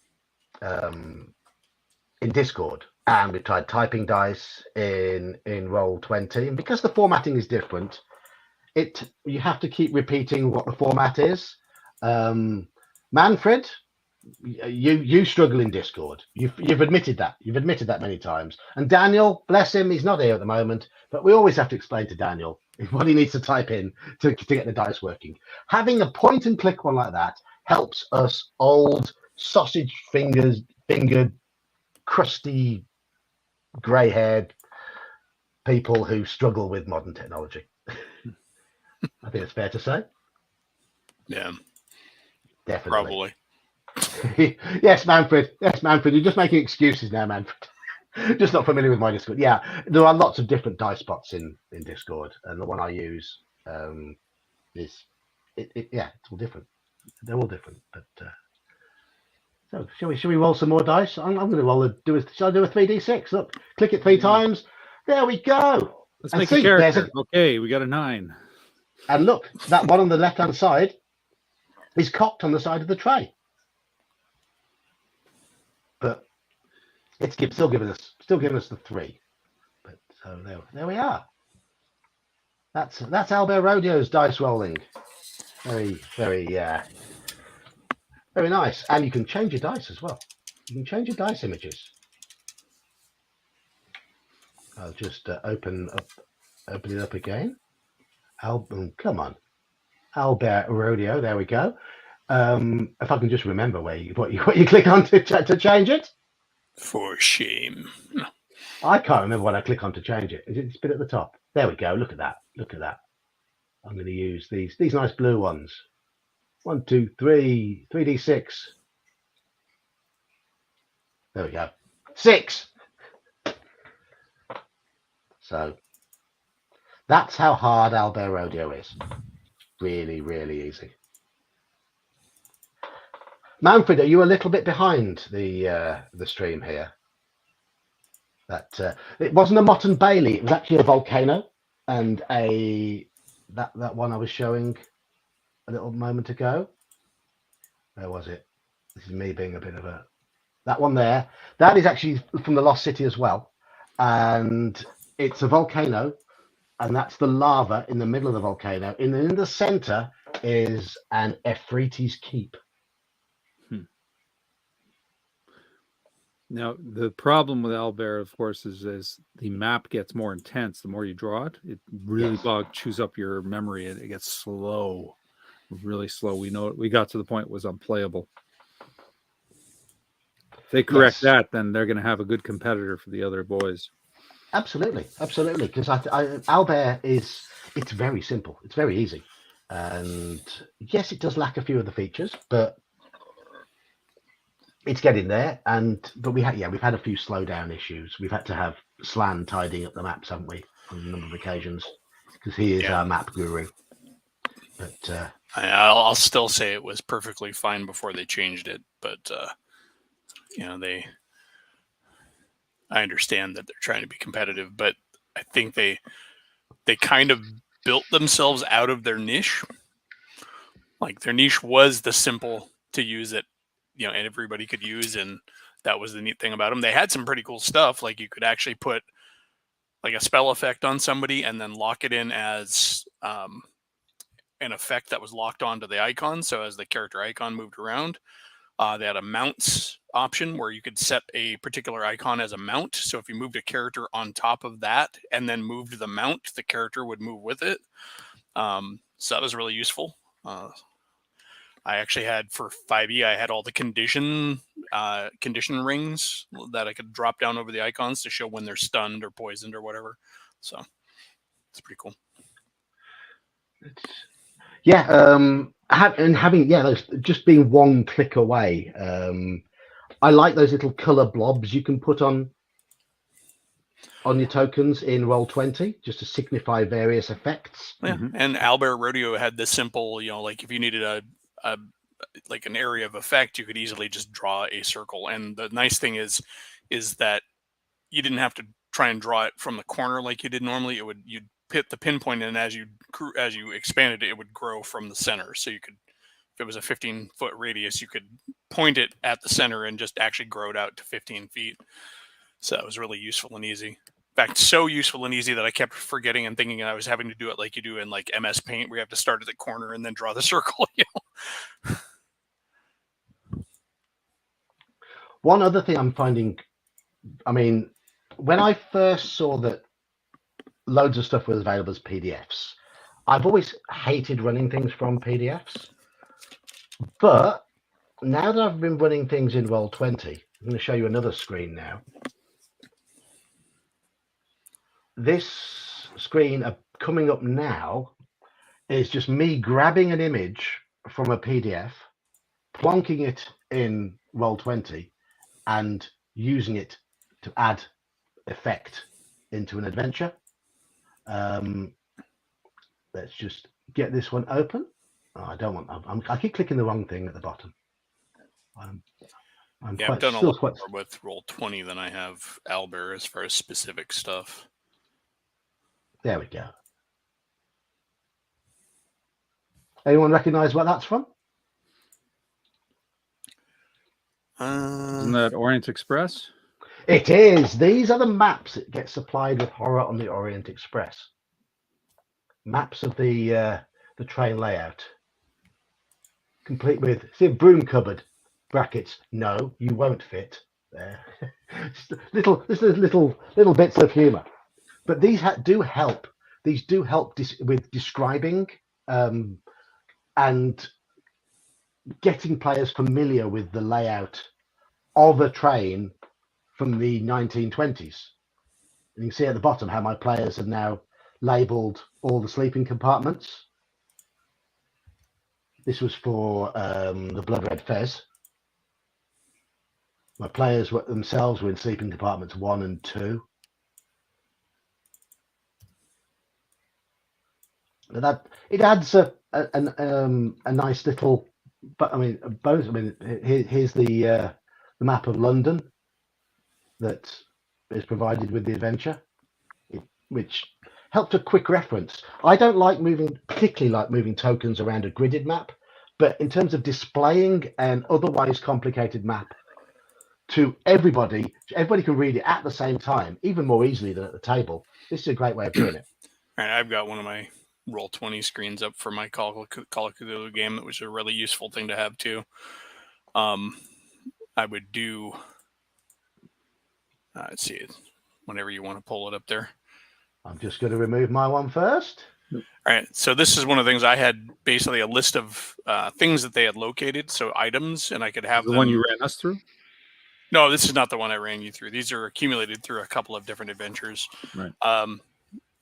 Discord, and we've tried typing dice in Roll20, and because the formatting is different, you have to keep repeating what the format is. Manfred, you struggle in Discord. You've admitted that. You've admitted that many times. And Daniel, bless him, he's not here at the moment, but we always have to explain to Daniel what he needs to type in to get the dice working. Having a point and click one like that helps us old sausage fingered, crusty, grey-haired people who struggle with modern technology. I think it's fair to say. Yeah, definitely. Probably. Yes, Manfred. You're just making excuses now, Manfred. Just not familiar with my Discord. Yeah, there are lots of different dice spots in Discord, and the one I use is it's all different. They're all different. But so shall we roll some more dice? I'm going to roll shall I do a 3d6? Look, click it 3 times. There we go. Let's make a character. Okay, we got a 9. And look, that one on the left-hand side is cocked on the side of the tray. But it's still giving us the 3. But so there we are. That's Albert Rodeo's dice rolling. Very, very very nice. And you can change your dice as well. You can change your dice images. I'll just open it up again. Come on, Albert Rodeo. There we go. If I can just remember what you click on to change it. For shame. I can't remember what I click on to change it. Is it bit at the top? There we go. Look at that. I'm going to use these nice blue ones. 1, 2, 3, 3d6. There we go. 6. So that's how hard Albert Rodeo is. Really, really easy. Manfred, are you a little bit behind the stream here? That it wasn't a Mott and Bailey. It was actually a volcano, and that one I was showing a little moment ago. Where was it? This is me being a bit of that one there. That is actually from the Lost City as well, and it's a volcano, and that's the lava in the middle of the volcano. In the center is an Euphrates keep. Now, the problem with Albert, of course, is the map gets more intense. The more you draw it, it really chews up your memory, and it gets slow, really slow. We know we got to the point it was unplayable. If they correct that, then they're going to have a good competitor for the other boys. Absolutely. Because Albert it's very simple. It's very easy. And yes, it does lack a few of the features, but it's getting there. But we've had a few slowdown issues. We've had to have Slan tidying up the maps, haven't we, on a number of occasions, because he is our map guru. But I'll still say it was perfectly fine before they changed it. But I understand that they're trying to be competitive, but I think they kind of built themselves out of their niche. Like their niche was the simple to use it, and everybody could use, and that was the neat thing about them. They had some pretty cool stuff, like you could actually put like a spell effect on somebody and then lock it in as an effect that was locked onto the icon. So as the character icon moved around, they had a mounts option where you could set a particular icon as a mount. So if you moved a character on top of that and then moved the mount, the character would move with it. So that was really useful. I actually had for 5e, I had all the condition rings that I could drop down over the icons to show when they're stunned or poisoned or whatever. So it's pretty cool. Having those just being one click away. I like those little color blobs you can put on your tokens in Roll20 just to signify various effects. Yeah, and Albert Rodeo had this simple, like if you needed a like an area of effect, you could easily just draw a circle. And the nice thing is that you didn't have to try and draw it from the corner like you did normally. You'd hit the pinpoint, and as you expanded it, it would grow from the center. So you could, if it was a 15-foot radius, you could point it at the center and just actually grow it out to 15 feet. So it was really useful and easy. In fact, so useful and easy that I kept forgetting and thinking I was having to do it like you do in like MS Paint, where you have to start at the corner and then draw the circle. One other thing I'm finding, when I first saw that loads of stuff was available as PDFs, I've always hated running things from PDFs. But now that I've been running things in Roll20, I'm going to show you another screen now. This screen coming up now is just me grabbing an image from a PDF, plonking it in Roll20, and using it to add effect into an adventure. Let's just get this one open. Oh, I don't want. I keep clicking the wrong thing at the bottom. I've done a lot more with Roll20 than I have Albert as far as specific stuff. There we go. Anyone recognize what that's from? Isn't that Orient Express? It is. These are the maps that get supplied with horror on the Orient Express. Maps of the train layout, complete with broom cupboard brackets. No, you won't fit there. little bits of humour, but these do help. These do help with describing and getting players familiar with the layout of a train from the 1920s. And you can see at the bottom how my players have now labelled all the sleeping compartments. This was for the Blood Red Fez. My players themselves were in sleeping compartments 1 and 2. That it adds a nice little. But here's the map of London that is provided with the adventure, which helped a quick reference. I don't particularly like moving tokens around a gridded map, but in terms of displaying an otherwise complicated map to everybody can read it at the same time, even more easily than at the table. This is a great way of doing it. All right, I've got one of my Roll20 screens up for my Call of Cthulhu game. That was a really useful thing to have too. I would do, let's see, whenever you want to pull it up there. I'm just going to remove my one first. All right, so this is one of the things I had, basically a list of things that they had located, so items, and I could have the one you ran us through? No, this is not the one I ran you through. These are accumulated through a couple of different adventures. Right.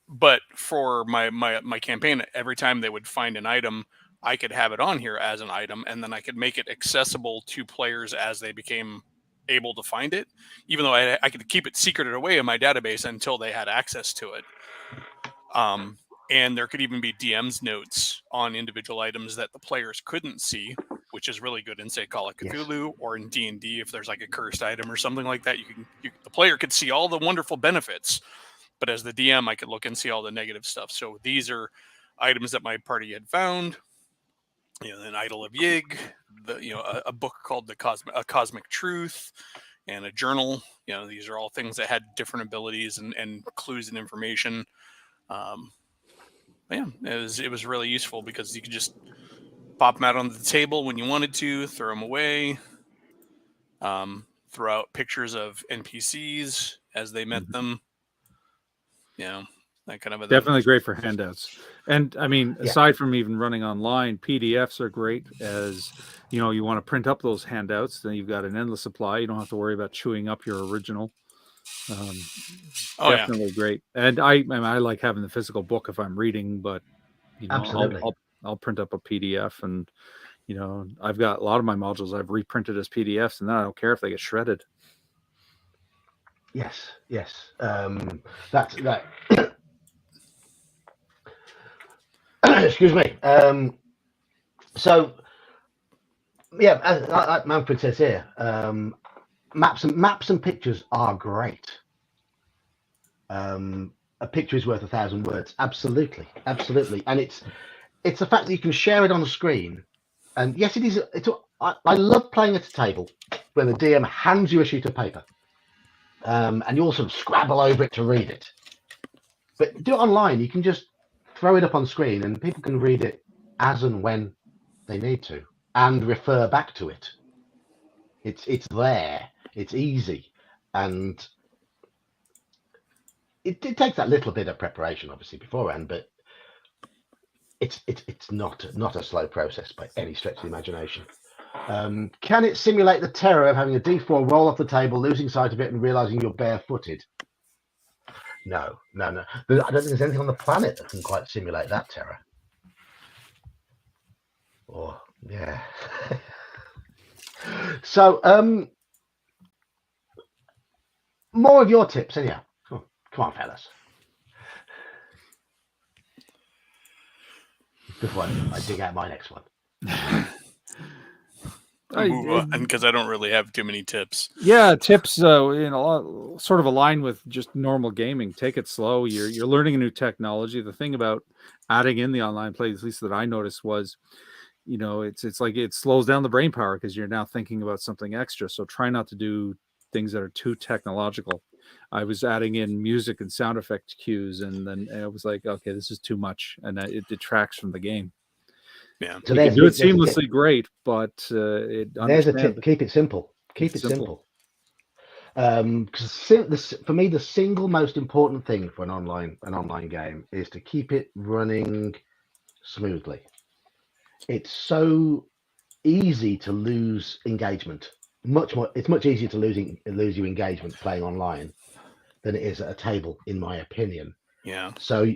But for my campaign, every time they would find an item, I could have it on here as an item, and then I could make it accessible to players as they became able to find it, even though I could keep it secreted away in my database until they had access to it. And there could even be DM's notes on individual items that the players couldn't see, which is really good in, say, Call of Cthulhu or in D&D. If there's like a cursed item or something like that, the player could see all the wonderful benefits, but as the DM, I could look and see all the negative stuff. So these are items that my party had found. An Idol of Yig, a book called A Cosmic Truth, and a journal. These are all things that had different abilities and clues and information. It was really useful because you could just pop them out on the table when you wanted to, throw them away, throw out pictures of NPCs as they met them. that kind of a Definitely thing. great for handouts. And I mean, aside from even running online, PDFs are great as, you want to print up those handouts, then you've got an endless supply. You don't have to worry about chewing up your original. Definitely great. And I like having the physical book if I'm reading, but Absolutely. I'll print up a PDF, and I've got a lot of my modules I've reprinted as PDFs, and then I don't care if they get shredded. Yes. That's that. Excuse me. So yeah, as Manfred says here, maps and pictures are great. A picture is worth 1,000 words. Absolutely, and it's the fact that you can share it on the screen. And yes, it is. I love playing at a table where the DM hands you a sheet of paper, and you all sort of scrabble over it to read it. But do it online. You can just throw it up on screen, and people can read it as and when they need to, and refer back to it. It's there. It's easy, and it takes that little bit of preparation, obviously, beforehand, but it's not a slow process by any stretch of the imagination. Can it simulate the terror of having a D4 roll off the table, losing sight of it, and realizing you're barefooted? No. I don't think there's anything on the planet that can quite simulate that terror. Yeah. So, more of your tips, anyhow. Come on, fellas. Before I dig out my next one. Move on, because I don't really have too many tips. Yeah, tips, sort of align with just normal gaming. Take it slow. You're learning a new technology. The thing about adding in the online play, at least that I noticed, was, it's like it slows down the brain power because you're now thinking about something extra. So try not to do things that are too technological. I was adding in music and sound effect cues, and then I was like, okay, this is too much, and it detracts from the game. Yeah, so you can do it seamlessly, great, but there's a tip: keep it simple. Keep it simple. Because for me, the single most important thing for an online game is to keep it running smoothly. It's so easy to lose engagement. It's much easier to lose your engagement playing online than it is at a table, in my opinion. Yeah. So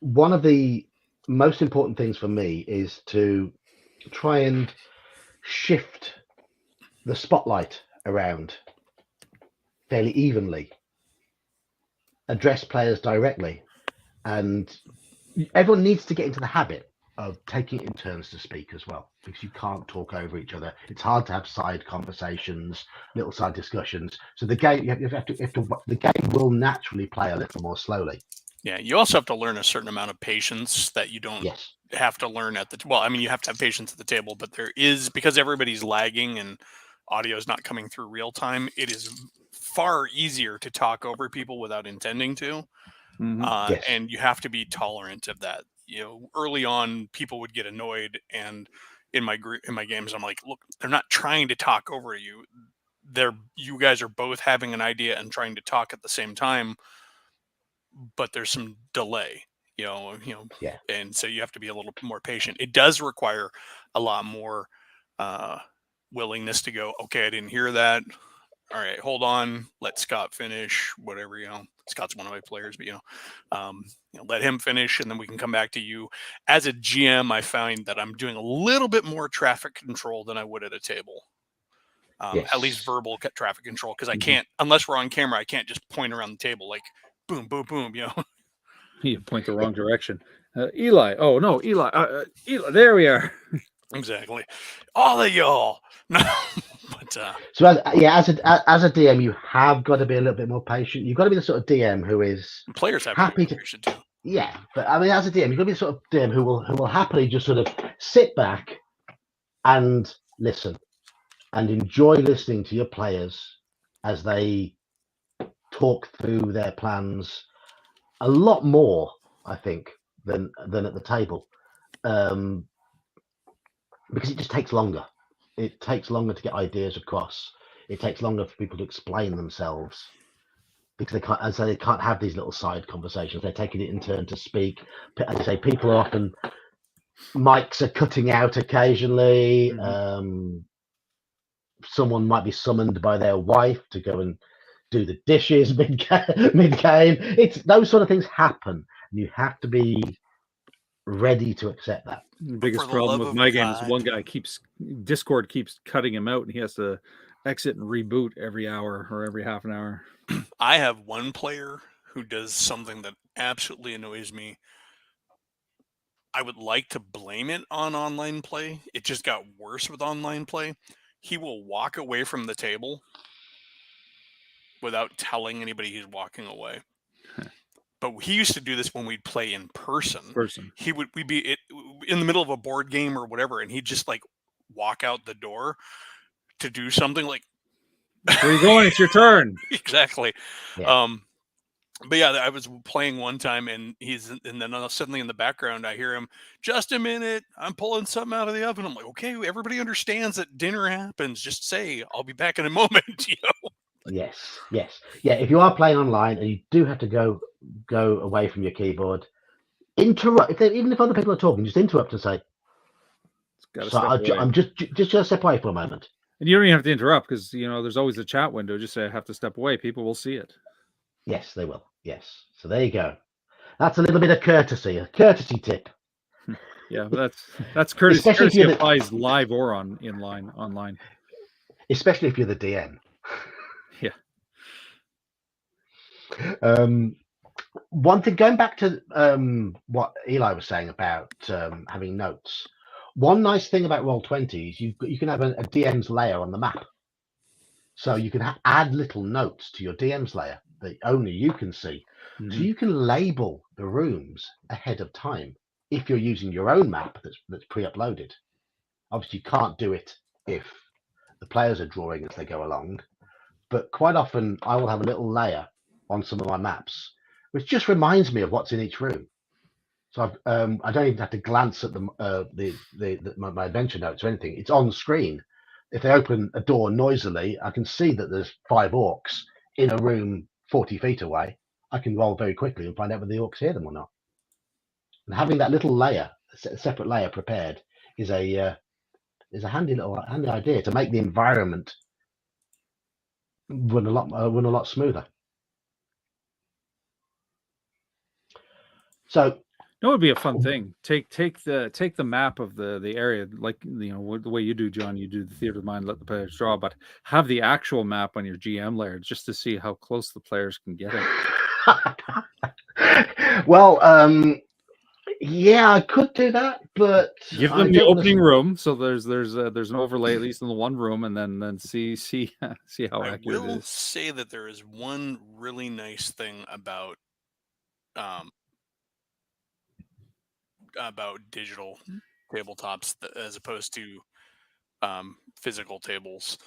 one of the most important things for me is to try and shift the spotlight around fairly evenly, address players directly, and everyone needs to get into the habit of taking it in turns to speak as well, because you can't talk over each other. It's hard to have side conversations, little side discussions. So the game, the game will naturally play a little more slowly. Yeah, you also have to learn a certain amount of patience that you don't have to learn at the. Well, I mean, you have to have patience at the table, but there is, because everybody's lagging and audio is not coming through real time. It is far easier to talk over people without intending to, and you have to be tolerant of that. Early on, people would get annoyed, and in my games, I'm like, look, they're not trying to talk over you. You guys are both having an idea and trying to talk at the same time, but there's some delay, and so you have to be a little more patient. It does require a lot more willingness to go, okay, I didn't hear that. All right, hold on, let Scott finish, whatever, Scott's one of my players, but let him finish, and then we can come back to you. As a GM, I find that I'm doing a little bit more traffic control than I would at a table. At least verbal traffic control, because I can't, unless we're on camera, I can't just point around the table like boom, boom, boom, You point the wrong direction. Eli. Oh, no, Eli. Eli, there we are. Exactly. All of y'all. No, but so as a DM, you have got to be a little bit more patient. You've got to be the sort of DM who is players have happy to be patient too. Yeah, but I mean, as a DM, you've got to be the sort of DM who will happily just sort of sit back and listen and enjoy listening to your players as they talk through their plans a lot more, I think, than at the table, because it just takes longer. It takes longer to get ideas across. It takes longer for people to explain themselves. because they can't, as they can't have these little side conversations. They're taking it in turn to speak. As I say, people are often mics are cutting out occasionally. Someone might be summoned by their wife to go and do the dishes mid game. It's those sort of things happen. And you have to be ready to accept that. The biggest problem with my game is one guy Discord keeps cutting him out, and he has to exit and reboot every hour or every half an hour. I have one player who does something that absolutely annoys me. I would like to blame it on online play. It just got worse with online play. He will walk away from the table without telling anybody he's walking away. But he used to do this when we'd play in person. We'd be in the middle of a board game or whatever, and he'd just like walk out the door to do something like, "Where are you going? It's your turn." Exactly. Yeah. But yeah, I was playing one time, and then suddenly in the background, I hear him, "Just a minute, I'm pulling something out of the oven." I'm like, okay, everybody understands that dinner happens. Just say, "I'll be back in a moment." You know? Yes. Yeah, if you are playing online and you do have to go away from your keyboard, interrupt. Even if other people are talking, just interrupt and say, I'm just going to step away for a moment. And you don't even have to interrupt, because there's always a chat window. Just say, "I have to step away." People will see it. Yes, they will. Yes. So there you go. That's a little bit of courtesy, a courtesy tip. Yeah, but that's courtesy. Courtesy applies live or online. Especially if you're the DM. Yeah. One thing, going back to what Eli was saying about having notes. One nice thing about Roll20 is you can have a DM's layer on the map, so you can add little notes to your DM's layer that only you can see. So you can label the rooms ahead of time if you're using your own map that's pre-uploaded. Obviously, you can't do it if the players are drawing as they go along, but quite often I will have a little layer on some of my maps, which just reminds me of what's in each room. So I don't even have to glance at my adventure notes or anything. It's on screen. If they open a door noisily, I can see that there's 5 orcs in a room 40 feet away. I can roll very quickly and find out whether the orcs hear them or not. And having that little layer, a separate layer prepared, is a handy idea to make the environment run a lot smoother. So it would be a fun thing. Take the map of the area, like the way you do, John. You do the theater of mind, let the players draw, but have the actual map on your GM layer just to see how close the players can get it. Well, yeah, I could do that, but give them the opening room, so there's an overlay at least in the one room, and then see how accurate it is. I will say that there is one really nice thing about digital tabletops as opposed to physical tables.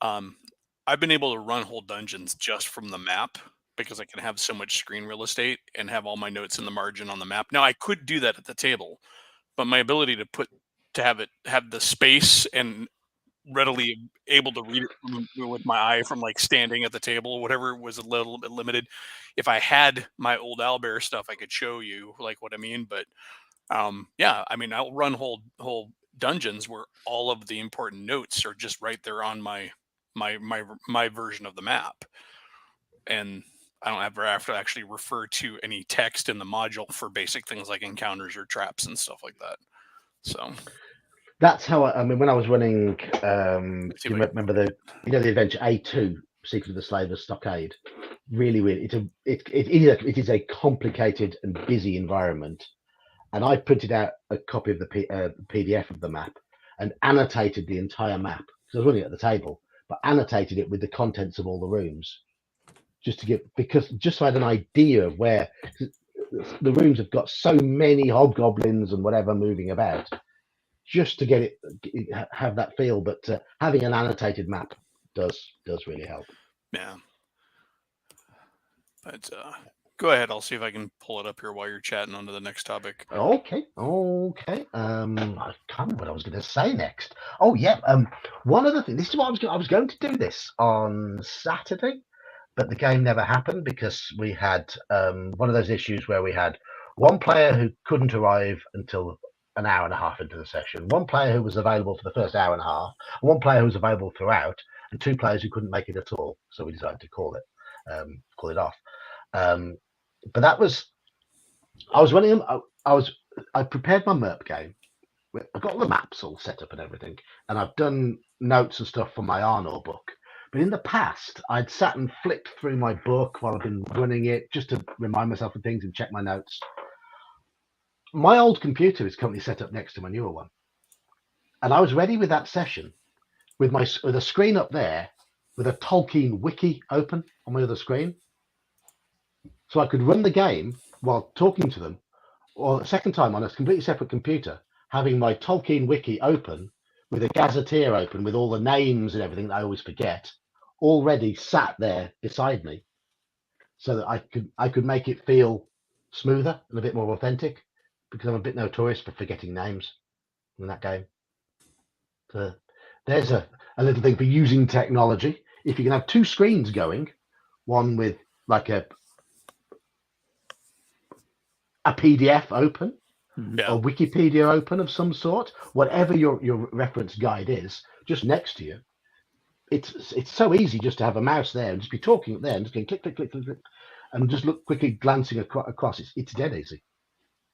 I've been able to run whole dungeons just from the map because I can have so much screen real estate and have all my notes in the margin on the map. Now I could do that at the table, but my ability to have the space and readily able to read it with my eye from like standing at the table or whatever was a little bit limited. If I had my old owlbear stuff, I could show you like what I mean, but yeah, I mean, I'll run whole dungeons where all of the important notes are just right there on my version of the map, and I don't ever have to actually refer to any text in the module for basic things like encounters or traps and stuff like that. So that's how I mean when I was running. Do you remember the adventure A2 Secret of the Slaver's Stockade? Really, it is a complicated and busy environment. And I printed out a copy of the PDF of the map and annotated the entire map because I was running at the table, but annotated it with the contents of all the rooms, just so I had an idea of where the rooms have got so many hobgoblins and whatever moving about, just to get it have that feel. But having an annotated map does really help. Yeah, but. Go ahead. I'll see if I can pull it up here while you're chatting on to the next topic. Okay. I can't remember what I was going to say next. Oh, yeah. One other thing. This is what I was going to do this on Saturday, but the game never happened because we had one of those issues where we had one player who couldn't arrive until an hour and a half into the session, one player who was available for the first hour and a half, one player who was available throughout, and two players who couldn't make it at all. So we decided to call it off. But that was, I was running. I prepared my MERP game. I've got all the maps all set up and everything, and I've done notes and stuff for my Arnor book. But in the past, I'd sat and flipped through my book while I've been running it just to remind myself of things and check my notes. My old computer is currently set up next to my newer one, and I was ready with that session with a screen up there with a Tolkien wiki open on my other screen, so I could run the game while talking to them, or the second time on a completely separate computer, having my Tolkien wiki open with a gazetteer open with all the names and everything that I always forget already sat there beside me, so that I could make it feel smoother and a bit more authentic, because I'm a bit notorious for forgetting names in that game. So there's a little thing for using technology. If you can have two screens going, one with like a PDF open, or Wikipedia open of some sort, whatever your reference guide is, just next to you. It's so easy just to have a mouse there and just be talking there and just going click, click, click, click, click, and just look quickly glancing across. It's dead easy.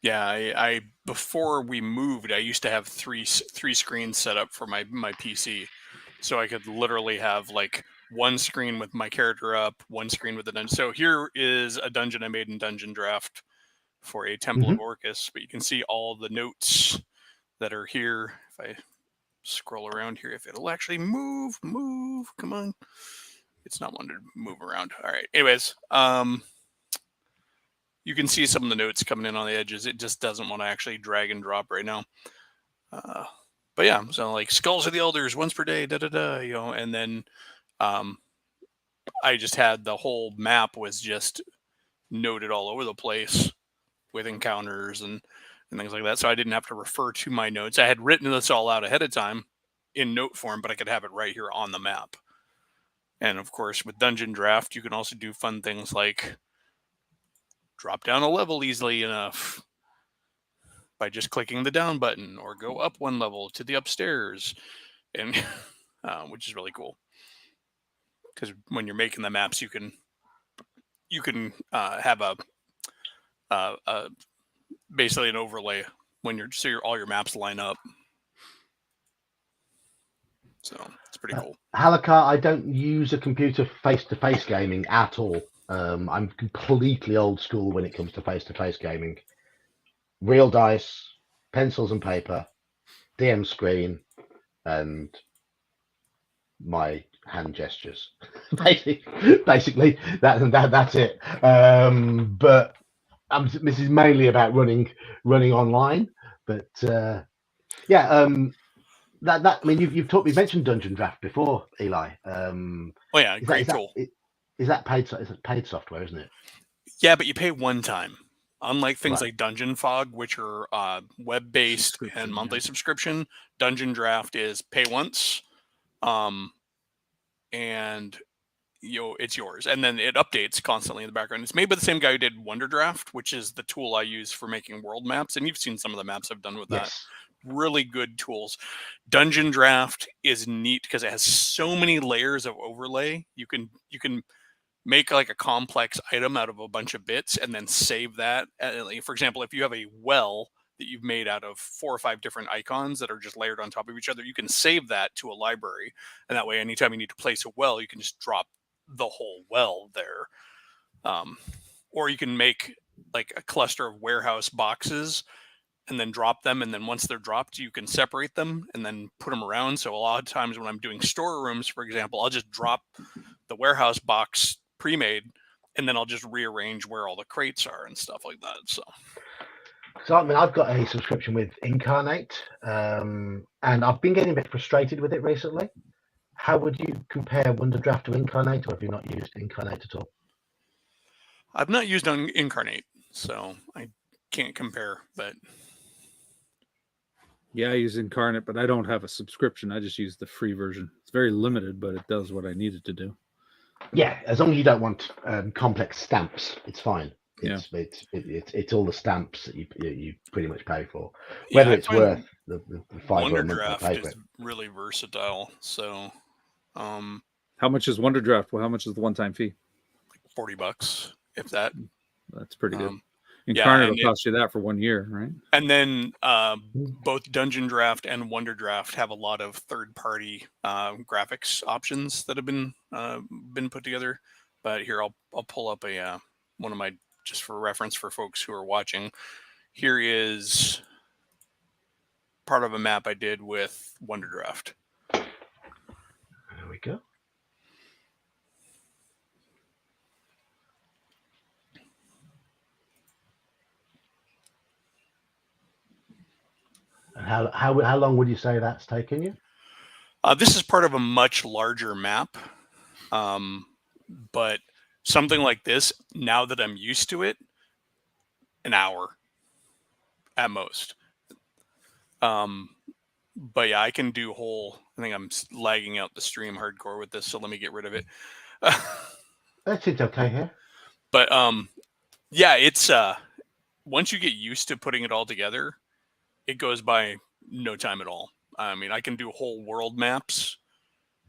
Yeah, I before we moved, I used to have three screens set up for my PC, so I could literally have like one screen with my character up, one screen with the dungeon. So here is a dungeon I made in Dungeon Draft for a Temple of Orcus, but you can see all the notes that are here. If I scroll around here, if it'll actually move, come on. It's not wanting to move around. All right. Anyways, you can see some of the notes coming in on the edges. It just doesn't want to actually drag and drop right now. But yeah, so like Skulls of the Elders once per day, and then I just had the whole map was just noted all over the place with encounters and things like that. So I didn't have to refer to my notes. I had written this all out ahead of time in note form, but I could have it right here on the map. And of course, with Dungeon Draft, you can also do fun things like drop down a level easily enough by just clicking the down button, or go up one level to the upstairs, and which is really cool. Because when you're making the maps, you can have a basically an overlay when all your maps line up. So it's pretty cool. Halakar, I don't use a computer face-to-face gaming at all. I'm completely old school when it comes to face-to-face gaming. Real dice, pencils and paper, DM screen, and my hand gestures. Basically, that's it. But this is mainly about running online. But yeah, that I mean, you've mentioned Dungeon Draft before, Eli. Great tool. Is that paid? Is it paid software, isn't it? Yeah, but you pay one time. Unlike things like Dungeon Fog, which are web-based and monthly subscription, Dungeon Draft is pay once, and it's yours, and then it updates constantly in the background. It's made by the same guy who did Wonder Draft, which is the tool I use for making world maps, and you've seen some of the maps I've done with that. Really good tools. Dungeon Draft is neat because it has so many layers of overlay. You can make like a complex item out of a bunch of bits and then save that. For example, if you have a well that you've made out of 4 or 5 different icons that are just layered on top of each other, you can save that to a library, and that way anytime you need to place a well, you can just drop the whole well there. Or you can make like a cluster of warehouse boxes and then drop them, and then once they're dropped, you can separate them and then put them around. So a lot of times when I'm doing storerooms, for example, I'll just drop the warehouse box pre-made, and then I'll just rearrange where all the crates are and stuff like that. So I mean, I've got a subscription with Incarnate, and I've been getting a bit frustrated with it recently. How would you compare Wonder Draft to Incarnate, or have you not used Incarnate at all? I've not used Incarnate, so I can't compare, but yeah, I use Incarnate, but I don't have a subscription. I just use the free version. It's very limited, but it does what I need it to do. Yeah, as long as you don't want complex stamps, it's fine. It's all the stamps that you pretty much pay for, whether it's worth the $5 a month I pay for it. Is really versatile. So, how much is Wonder Draft? Well, how much is the one-time fee? Like $40, if that. That's pretty good. Incarnate will cost you that for 1 year, right? And then both Dungeon Draft and Wonder Draft have a lot of third-party graphics options that have been put together. But here, I'll pull up one of my, just for reference for folks who are watching. Here is part of a map I did with Wonder Draft. There we go. And how long would you say that's taken you? This is part of a much larger map, but something like this, now that I'm used to it, an hour at most. But yeah, I can do whole. I think I'm lagging out the stream hardcore with this, so let me get rid of it. That's okay here. But yeah, it's once you get used to putting it all together, it goes by no time at all. I mean, I can do whole world maps.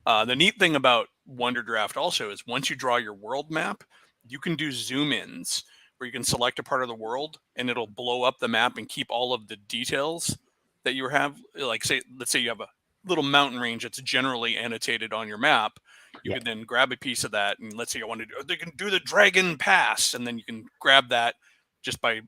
The neat thing about Wonder Draft also is once you draw your world map, you can do zoom ins where you can select a part of the world and it'll blow up the map and keep all of the details that you have. Like, let's say you have a little mountain range that's generally annotated on your map. You can then grab a piece of that, and let's say I want to they can do the Dragon Pass, and then you can grab that just by,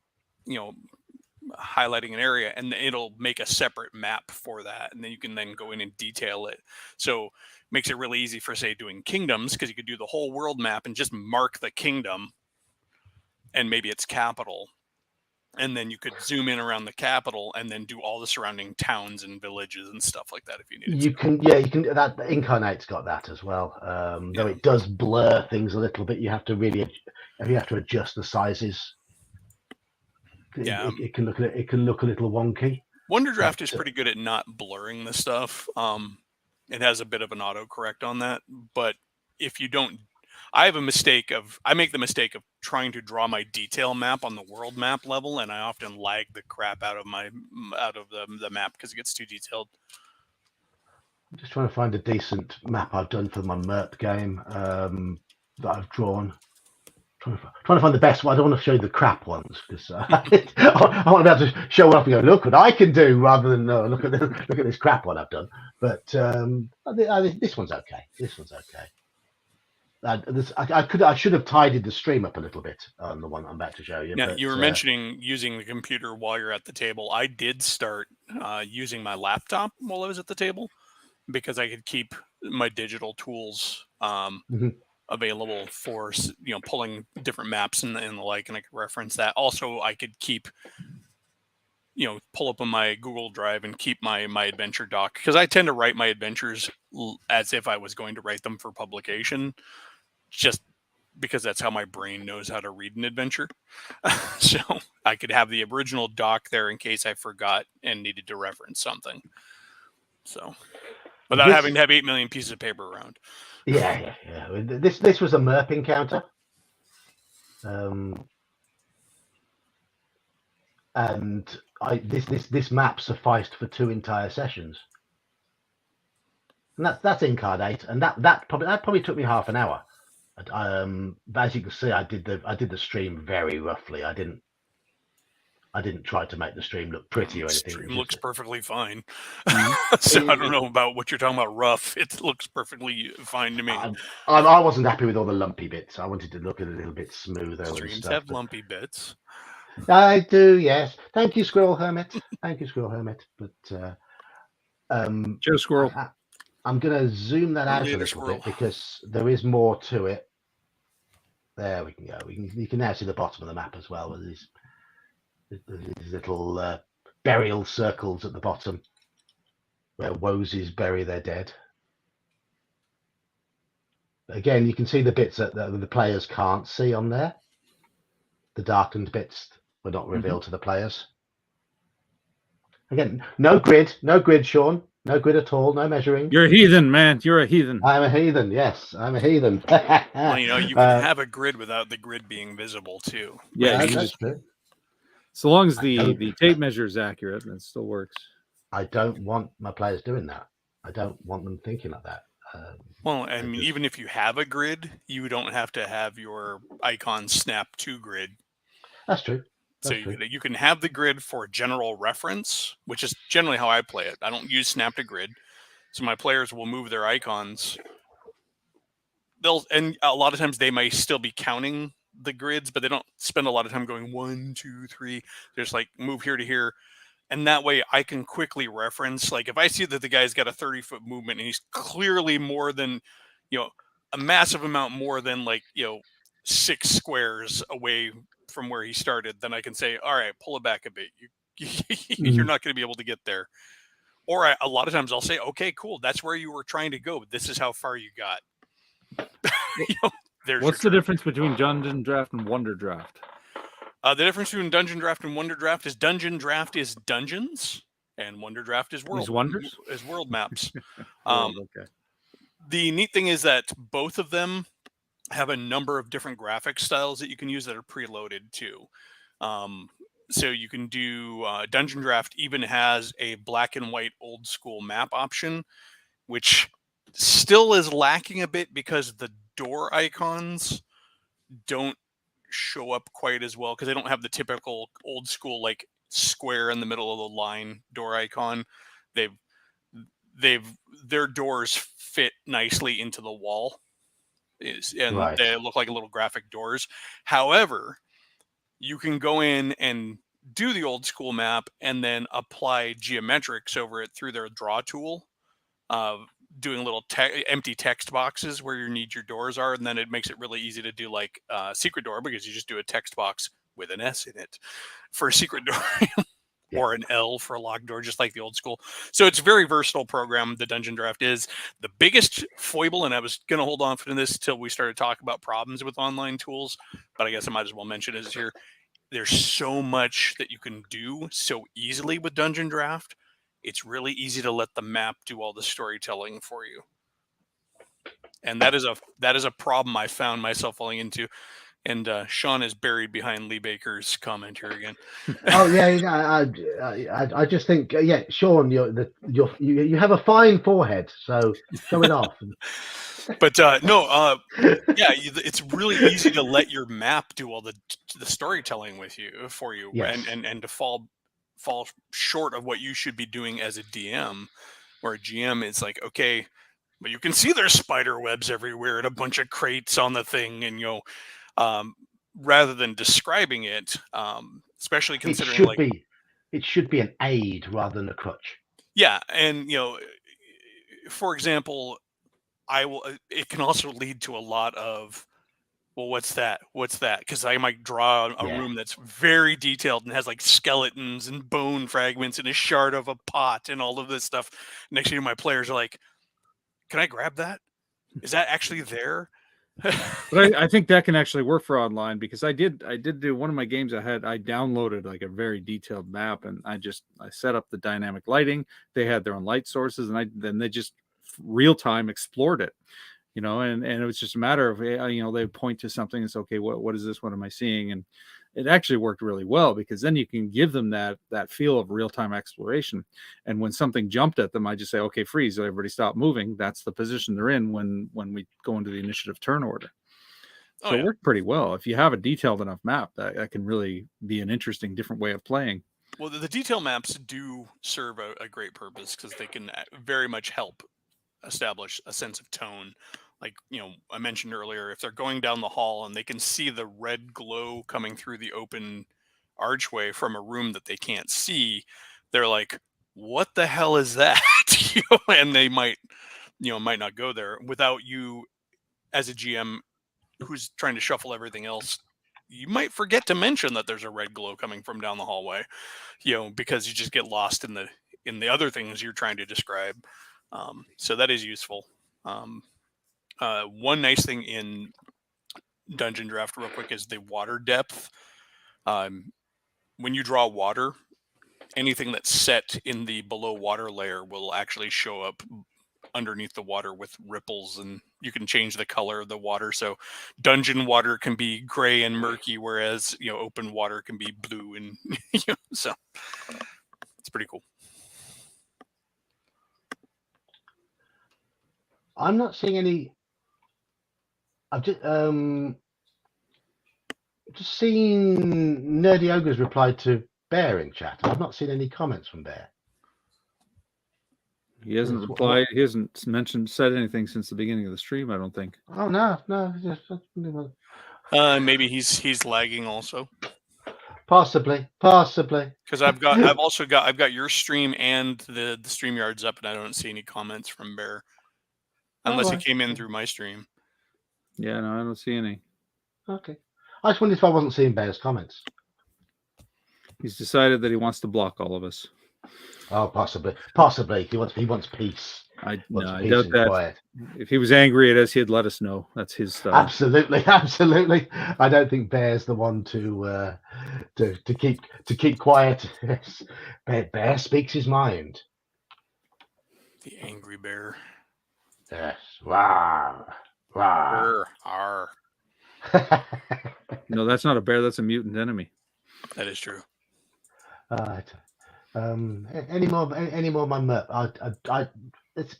highlighting an area, and it'll make a separate map for that, and then you can then go in and detail it. So it makes it really easy for, say, doing kingdoms, because you could do the whole world map and just mark the kingdom and maybe its capital, and then you could zoom in around the capital and then do all the surrounding towns and villages and stuff like that if you need. You can that Incarnate's got that as well. Though it does blur things a little bit, you have to adjust the sizes. Yeah, it can look a little wonky. Wonder Draft is pretty good at not blurring the stuff. It has a bit of an autocorrect on that, but if you don't, I make the mistake of trying to draw my detail map on the world map level, and I often lag the crap out of the map because it gets too detailed. I'm just trying to find a decent map I've done for my MERP game that I've drawn. Trying to find the best one. I don't want to show you the crap ones because I want to be able to show up and go, look what I can do, rather than look at this crap one I've done. But this one's okay. This one's okay. I should have tidied the stream up a little bit on the one I'm about to show you. Now, you were mentioning using the computer while you're at the table. I did start using my laptop while I was at the table because I could keep my digital tools available for pulling different maps and the like, and I could reference that. Also, I could keep pull up on my Google Drive and keep my adventure doc, because I tend to write my adventures as if I was going to write them for publication, just because that's how my brain knows how to read an adventure. So I could have the original doc there in case I forgot and needed to reference something. So without having to have 8 million pieces of paper around. Yeah. This was a MERP encounter. And this map sufficed for 2 entire sessions. And that's Incarnate, and that probably took me half an hour. But as you can see, I did the stream very roughly. I didn't try to make the stream look pretty or anything. The stream looks perfectly fine. So I don't know about what you're talking about rough. It looks perfectly fine to me. I wasn't happy with all the lumpy bits. I wanted to look a little bit smoother. Streams have lumpy bits. I do, yes. Thank you, Squirrel Hermit. Thank you, Squirrel Hermit. But Joe Squirrel. I'm going to zoom that out a little bit because there is more to it. There we can go. You can now see the bottom of the map as well, with these little burial circles at the bottom where Wosies bury their dead. Again, you can see the bits that the players can't see on there. The darkened bits were not revealed to the players. Again, no grid, Sean. No grid at all. No measuring. You're a heathen, man. You're a heathen. I'm a heathen. Yes, I'm a heathen. Well, you can have a grid without the grid being visible too. Yeah, that's just, true. so long as the tape measure is accurate, then it still works. I don't want my players doing that. I don't want them thinking like that. Well, I mean, even if you have a grid, you don't have to have your icon snap to grid. That's true. So you can have the grid for general reference, which is generally how I play it. I don't use snap to grid, so my players will move their icons. And a lot of times they may still be counting the grids, but they don't spend a lot of time going 1, 2, 3. They're just like move here to here, and that way I can quickly reference. Like if I see that the guy's got a 30-foot movement and he's clearly more than, a massive amount more than 6 squares away from where he started, then I can say, all right, pull it back a bit. You're not going to be able to get there. Or a lot of times I'll say, okay, cool. That's where you were trying to go. But this is how far you got. What's the difference between Dungeon Draft and Wonder Draft? The difference between Dungeon Draft and Wonder Draft is Dungeon Draft is dungeons and Wonder Draft is world maps. Okay. The neat thing is that both of them have a number of different graphic styles that you can use that are preloaded too. So you can do Dungeon Draft even has a black and white old school map option, which still is lacking a bit because the door icons don't show up quite as well because they don't have the typical old school like square in the middle of the line door icon. Their doors fit nicely into the wall, and they look like little graphic doors. However, you can go in and do the old school map and then apply geometrics over it through their draw tool, doing little empty text boxes where you need your doors are, and then it makes it really easy to do like secret door because you just do a text box with an S in it for a secret door. Or an L for a locked door, just like the old school. So it's a very versatile program. The Dungeon Draft is the biggest foible, and I was going to hold on for this until we started talking about problems with online tools, but I guess I might as well mention it here. There's so much that you can do so easily with Dungeon Draft. It's really easy to let the map do all the storytelling for you. And that is a problem I found myself falling into. And Sean is buried behind Lee Baker's comment here again. Oh yeah, I just think Sean, you have a fine forehead, so show it off. But it's really easy to let your map do all the storytelling for you, yes. and to fall short of what you should be doing as a DM, or a GM. It's like, okay, but you can see there's spider webs everywhere and a bunch of crates on the thing, and rather than describing it, especially considering it should be an aid rather than a crutch. Yeah, and for example, it can also lead to a lot of, well, what's that? Because I might draw a room that's very detailed and has like skeletons and bone fragments and a shard of a pot and all of this stuff. Next thing my players are like, can I grab that? Is that actually there? But I think that can actually work for online, because I did do one of my games. I downloaded like a very detailed map, and I set up the dynamic lighting. They had their own light sources, and then they just real time explored it, and it was just a matter of they point to something and say, okay, what is this? What am I seeing? And it actually worked really well, because then you can give them that feel of real-time exploration. And when something jumped at them, I just say, okay, freeze, everybody stop moving. That's the position they're in when we go into the initiative turn order. So it worked pretty well. If you have a detailed enough map, that can really be an interesting, different way of playing. Well, the detail maps do serve a great purpose, because they can very much help establish a sense of tone. Like, I mentioned earlier, if they're going down the hall and they can see the red glow coming through the open archway from a room that they can't see, they're like, what the hell is that? And they might not go there. Without you as a GM who's trying to shuffle everything else, you might forget to mention that there's a red glow coming from down the hallway, because you just get lost in the other things you're trying to describe. So that is useful. One nice thing in Dungeon Draft, real quick, is the water depth. When you draw water, anything that's set in the below water layer will actually show up underneath the water with ripples, and you can change the color of the water. So dungeon water can be gray and murky, whereas open water can be blue, and so it's pretty cool. I'm not seeing any. I've just seen Nerdy Ogre's reply to Bear in chat. I've not seen any comments from Bear. He hasn't replied. He hasn't said anything since the beginning of the stream, I don't think. Oh no. Maybe he's lagging also. Possibly. Because I've got your stream and the StreamYard's up, and I don't see any comments from Bear, unless he came in through my stream. Yeah, no, I don't see any. Okay. I just wondered if I wasn't seeing Bear's comments. He's decided that he wants to block all of us. Oh, possibly. He wants peace. I doubt that. Quiet. If he was angry at us, he'd let us know. That's his style. Absolutely. I don't think Bear's the one to keep quiet. Bear speaks his mind. The angry bear. Yes. Rawr. Arr. No, that's not a bear. That's a mutant enemy. That is true. Any more of my merp? Let's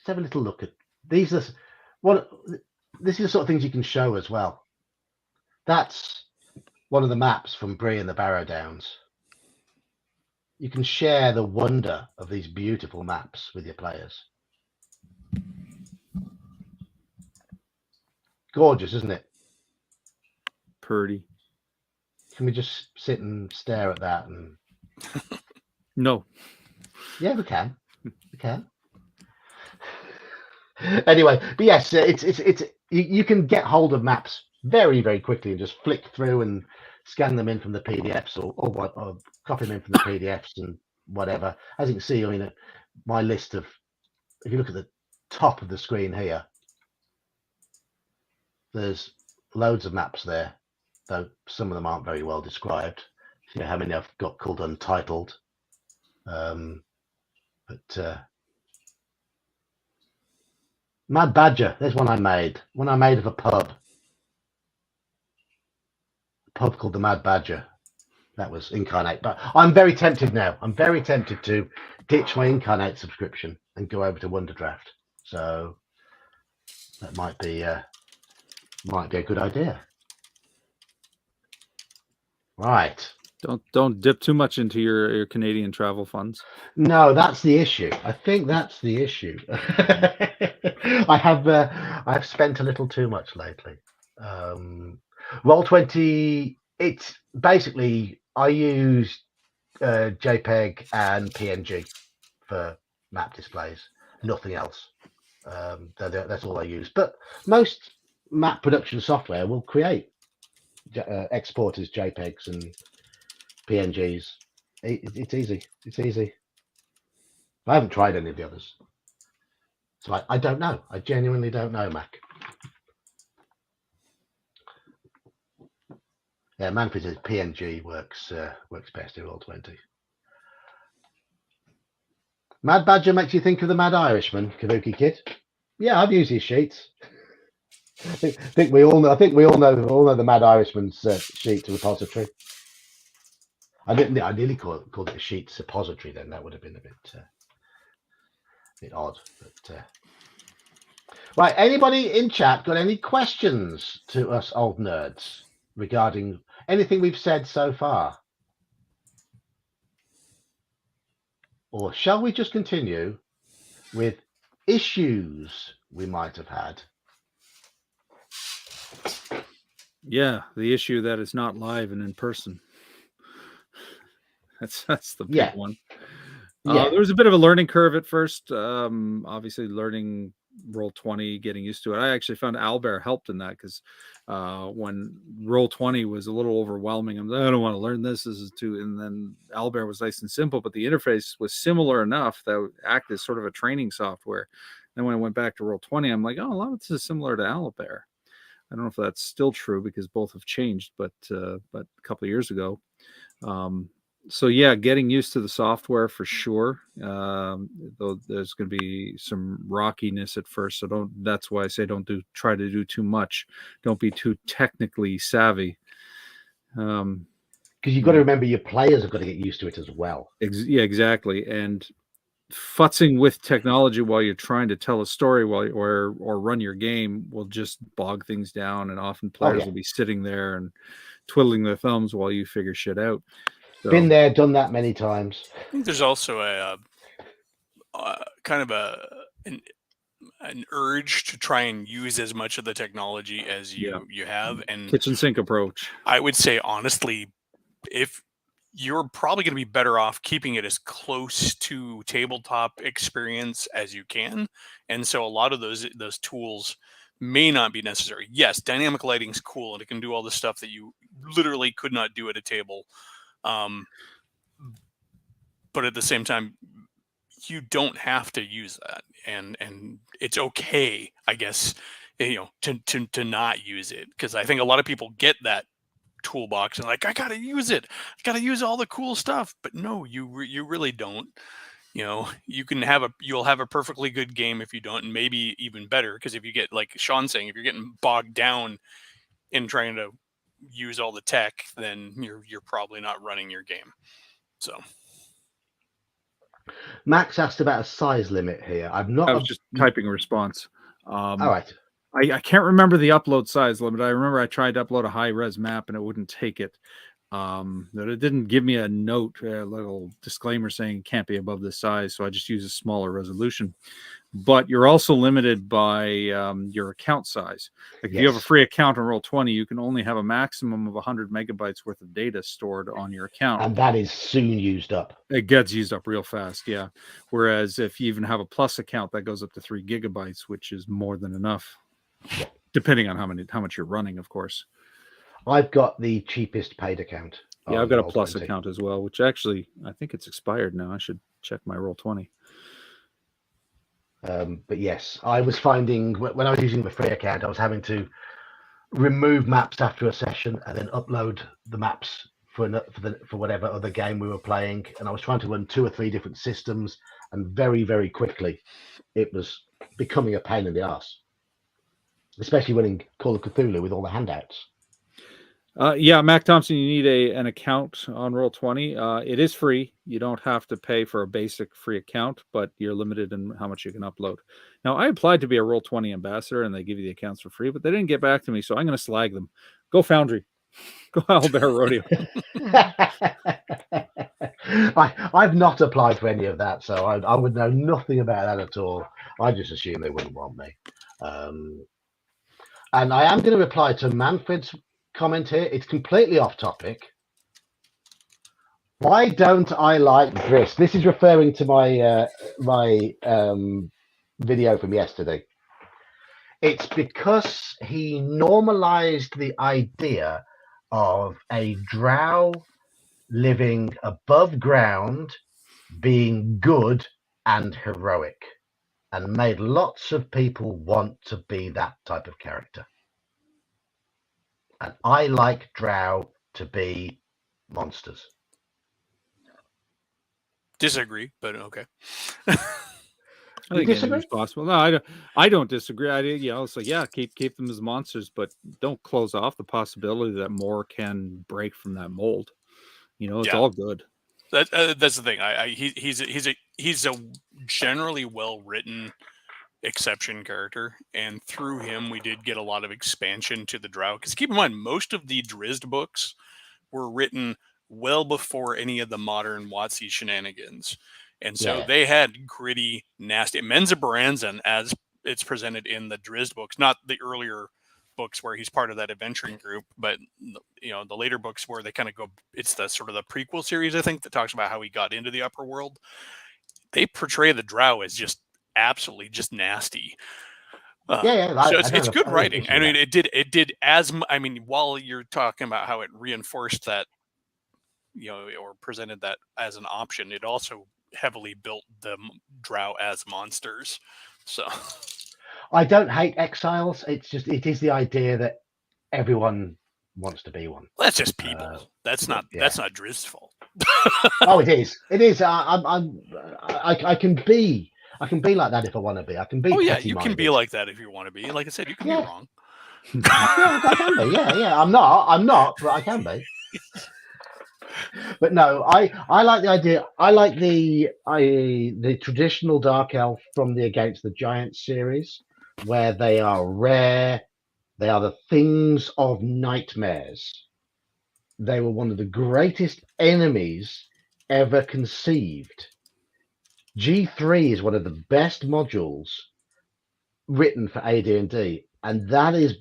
have a little look at these. This is the sort of things you can show as well. That's one of the maps from Bree and the Barrow Downs. You can share the wonder of these beautiful maps with your players. Gorgeous, isn't it? Purdy. Can we just sit and stare at that? And no. Yeah, we can. Anyway, but yes, it's you can get hold of maps very, very quickly and just flick through and scan them in from the PDFs or copy them in from the PDFs and whatever. As you can see, my list of, if you look at the top of the screen here, there's loads of maps there, though some of them aren't very well described. You know how many I've got called untitled. Mad Badger, there's one I made. One I made of a pub. A pub called the Mad Badger. That was Incarnate. But I'm very tempted now. I'm very tempted to ditch my Incarnate subscription and go over to Wonderdraft. So that might be a good idea. Right. Don't dip too much into your Canadian travel funds. No, that's the issue. I think that's the issue. I have spent a little too much lately. Roll20. It's basically I use JPEG and PNG for map displays. Nothing else. That's all I use. But most map production software will create export as JPEGs and PNGs. It's easy. It's easy. I haven't tried any of the others, so I don't know. I genuinely don't know, Mac. Yeah, Manfred says PNG works best in Roll20. Mad Badger makes you think of the Mad Irishman, Kabuki Kid. Yeah, I've used his sheets. I think we all know the Mad Irishman's sheet repository. I nearly called it a sheet suppository. Then that would have been a bit odd. But right, anybody in chat got any questions to us old nerds regarding anything we've said so far, or shall we just continue with issues we might have had? Yeah, the issue that it's not live and in person. That's the big one. There was a bit of a learning curve at first. Obviously, learning Roll20, getting used to it. I actually found Albert helped in that because when Roll20 was a little overwhelming, I don't want to learn this. This is too. And then Albert was nice and simple, but the interface was similar enough that it acted as sort of a training software. Then when I went back to Roll20, I'm like, oh, a lot of this is similar to Albert. I don't know if that's still true because both have changed, but a couple of years ago. So yeah, getting used to the software for sure. Though there's going to be some rockiness at first, so that's why I say don't try to do too much. Don't be too technically savvy. Because you've got to remember your players have got to get used to it as well. Yeah, exactly. And futzing with technology while you're trying to tell a story or run your game will just bog things down, and often players will be sitting there and twiddling their thumbs while you figure shit out. So, been there, done that many times. I think there's also a kind of an urge to try and use as much of the technology as you have, and kitchen sink approach. I would say honestly, if you're probably going to be better off keeping it as close to tabletop experience as you can, and so a lot of those tools may not be necessary. Yes, dynamic lighting's cool and it can do all the stuff that you literally could not do at a table, but at the same time, you don't have to use that, and it's okay, I guess, to not use it, because I think a lot of people get that toolbox and like, I gotta use it, I gotta use all the cool stuff, but no, you really don't. You'll have a perfectly good game if you don't, and maybe even better, because if you get, like Sean's saying, if you're getting bogged down in trying to use all the tech, then you're probably not running your game. So Max asked about a size limit here. I was just typing a response. All right. I can't remember the upload size limit. I remember I tried to upload a high-res map and it wouldn't take it. That it didn't give me a note, a little disclaimer saying it can't be above this size, so I just use a smaller resolution. But you're also limited by your account size. Like if you have a free account on Roll20, you can only have a maximum of 100 megabytes worth of data stored on your account. And that is soon used up. It gets used up real fast, yeah. Whereas if you even have a plus account, that goes up to 3 gigabytes, which is more than enough, depending on how much you're running, of course. I've got the cheapest paid account. Yeah, I've got a plus account as well, which actually, I think it's expired now. I should check my Roll20. But yes, I was finding when I was using the free account, I was having to remove maps after a session and then upload the maps for whatever other game we were playing. And I was trying to run 2 or 3 different systems, and very, very quickly it was becoming a pain in the ass, especially running Call of Cthulhu with all the handouts. Yeah, Mac Thompson, you need an account on Roll20. It is free. You don't have to pay for a basic free account, but you're limited in how much you can upload. Now, I applied to be a Roll20 ambassador, and they give you the accounts for free, but they didn't get back to me, so I'm going to slag them. Go Foundry. Go Owlbear Rodeo. I've not applied for any of that, so I would know nothing about that at all. I just assume they wouldn't want me. And I am going to reply to Manfred's comment here. It's completely off topic. Why don't I like this? This is referring to my video from yesterday. It's because he normalized the idea of a drow living above ground, being good and heroic, and made lots of people want to be that type of character. And I like drow to be monsters. Disagree, but okay. I think it's possible. No, I don't disagree. It's like, yeah, keep them as monsters, but don't close off the possibility that more can break from that mold. It's all good. That's the thing. He's a generally well written exception character, and through him we did get a lot of expansion to the drow. Because keep in mind, most of the Drizzt books were written well before any of the modern WotC shenanigans. And so they had gritty, nasty Menza Baranzan as it's presented in the Drizzt books, not the earlier books where he's part of that adventuring group, but the later books where they kind of go, it's the sort of the prequel series, I think, that talks about how he got into the upper world. They portray the drow as just absolutely just nasty. So it's good writing. I mean, it did while you're talking about how it reinforced that, or presented that as an option, it also heavily built the drow as monsters. So I don't hate exiles. It is the idea that everyone wants to be one. Well, that's just people. That's not Drizzt's fault. Oh, it is. It is. I can be. I can be like that if I want to be. I can be. Oh yeah, petty you can be like that if you want to be. Like I said, you can be wrong. Yeah, I can be. Yeah. I'm not, but I can be. But no, I like the idea. I like the traditional Dark Elf from the Against the Giants series, where they are rare. They are the things of nightmares. They were one of the greatest enemies ever conceived. G3 is one of the best modules written for AD&D, and that is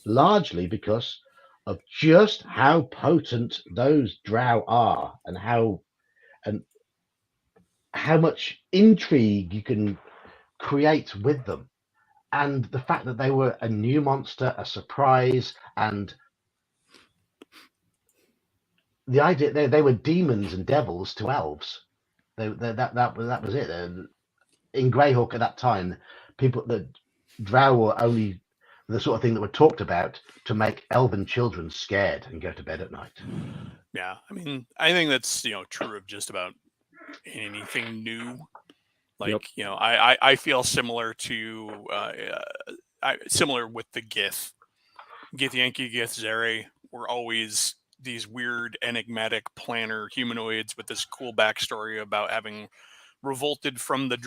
largely because of just how potent those drow are, and how much intrigue you can create with them, and the fact that they were a new monster, a surprise, and the idea they were demons and devils to elves. That was it. In Greyhawk at that time, the drow were only the sort of thing that were talked about to make elven children scared and go to bed at night. Yeah, I mean, I think that's true of just about anything new. Like I feel similar to similar with the Gith Yankee, Gith Zere were always these weird enigmatic planner humanoids with this cool backstory about having revolted from the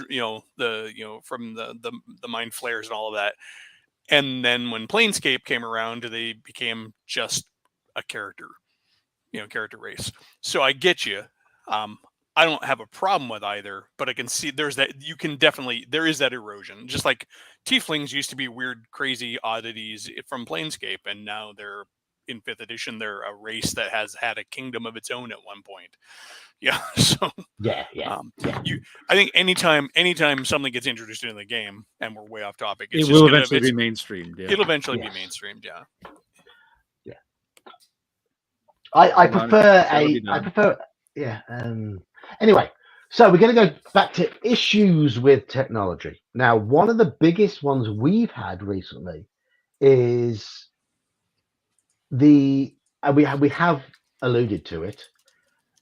from the mind flayers and all of that. And then when Planescape came around, they became just a character race. So I get you. I don't have a problem with either, but I can see there is that erosion. Just like tieflings used to be weird, crazy oddities from Planescape, and now they're in 5th edition. They're a race that has had a kingdom of its own at one point. Yeah. So I think anytime something gets introduced into the game, and we're way off topic, it will eventually be mainstreamed. Yeah. It'll eventually be mainstreamed. Yeah. Yeah. I prefer. Yeah. Anyway, so we're going to go back to issues with technology. Now, one of the biggest ones we've had recently is we have alluded to it,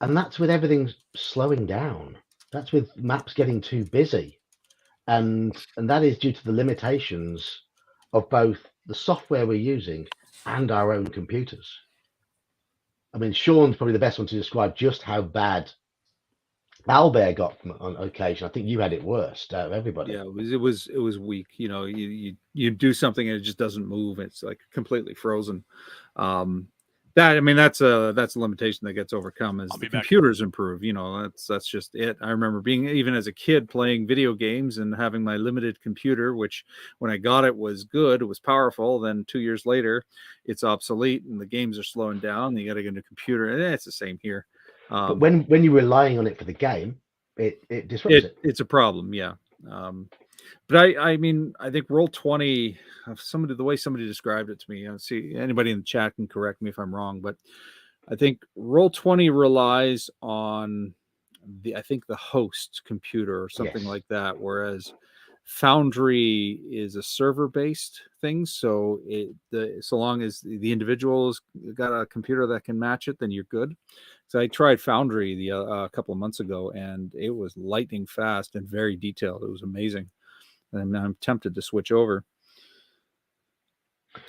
and that's with everything slowing down. That's with maps getting too busy, and that is due to the limitations of both the software we're using and our own computers. I mean, Sean's probably the best one to describe just how bad Albert got on occasion. I think you had it worst out of everybody. Yeah, it was weak. You do something and it just doesn't move. It's like completely frozen. That's a limitation that gets overcome as the computers improve. That's just it. I remember being, even as a kid, playing video games and having my limited computer, which when I got it was good, it was powerful. Then 2 years later, it's obsolete and the games are slowing down. You got to get a new computer, and it's the same here. But when you're relying on it for the game, it disrupts it. It's a problem, yeah. But I think Roll20, the way somebody described it to me, see anybody in the chat can correct me if I'm wrong, but I think Roll20 relies on the host computer or something like that, whereas Foundry is a server-based thing. So so long as the individual's got a computer that can match it, then you're good. So I tried Foundry a couple of months ago, and it was lightning fast and very detailed. It was amazing, and I'm tempted to switch over.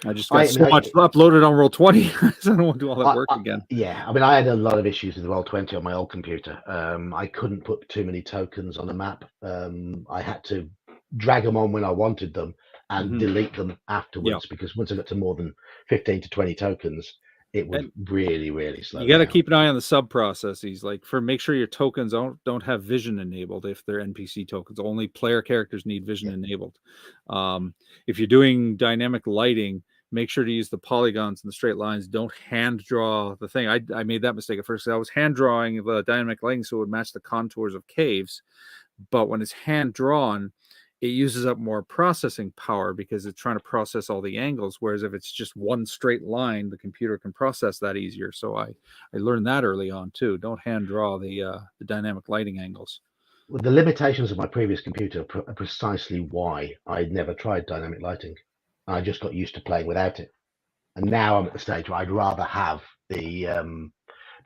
I just got so much uploaded on Roll20, so I don't want to do all that work again. Yeah, I mean, I had a lot of issues with Roll20 on my old computer. I couldn't put too many tokens on a map. I had to drag them on when I wanted them and delete them afterwards, because once I got to more than 15 to 20 tokens, it was really, really slow. You got to keep an eye on the sub processes, make sure your tokens don't have vision enabled. If they're NPC tokens, only player characters need vision enabled. If you're doing dynamic lighting, make sure to use the polygons and the straight lines. Don't hand draw the thing. I made that mistake at first. I was hand drawing the dynamic lighting so it would match the contours of caves, but when it's hand drawn, it uses up more processing power because it's trying to process all the angles. Whereas if it's just one straight line, the computer can process that easier. So I learned that early on too. Don't hand draw the dynamic lighting angles. Well, the limitations of my previous computer are precisely why I'd never tried dynamic lighting. I just got used to playing without it. And now I'm at the stage where I'd rather have the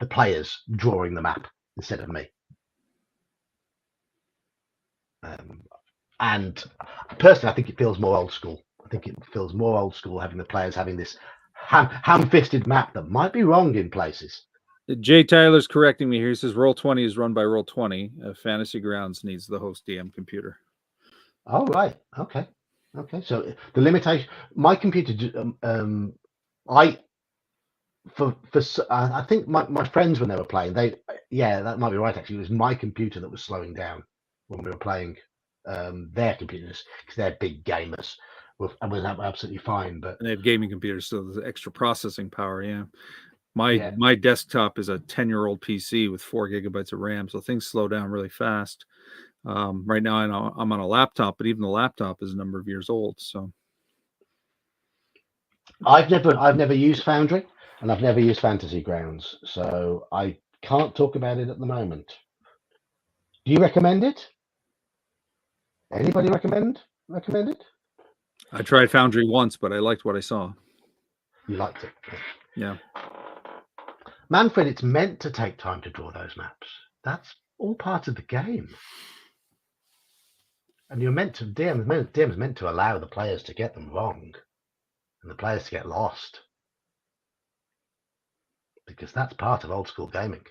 the players drawing the map instead of me. And personally, I think it feels more old school. I think it feels more old school having the players having this ham-fisted map that might be wrong in places. Jay Tyler's correcting me here. He says Roll20 is run by Roll20. Fantasy Grounds needs the host DM computer. Oh, right. Okay. So the limitation, my computer, I think my friends, when they were playing, that might be right. Actually, it was my computer that was slowing down when we were playing their computers, because they're big gamers, and was absolutely fine. But and they have gaming computers, so there's extra processing power. Yeah. My desktop is a 10-year-old PC with 4 gigabytes of RAM, so things slow down really fast. Right now, I'm on a laptop, but even the laptop is a number of years old. So I've never used Foundry, and I've never used Fantasy Grounds, so I can't talk about it at the moment. Do you recommend it? Anybody recommend it? I tried Foundry once, but I liked what I saw. You liked it? Yeah. Manfred, it's meant to take time to draw those maps. That's all part of the game. And you're meant to, DM's meant to allow the players to get them wrong and the players to get lost. Because that's part of old school gaming.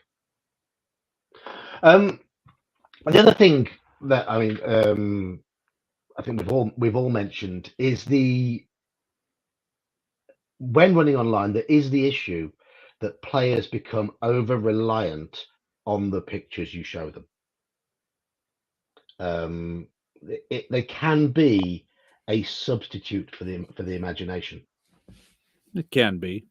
The other thing that I think we've all mentioned is when running online, there is the issue that players become over reliant on the pictures you show them. They can be a substitute for the imagination. It can be.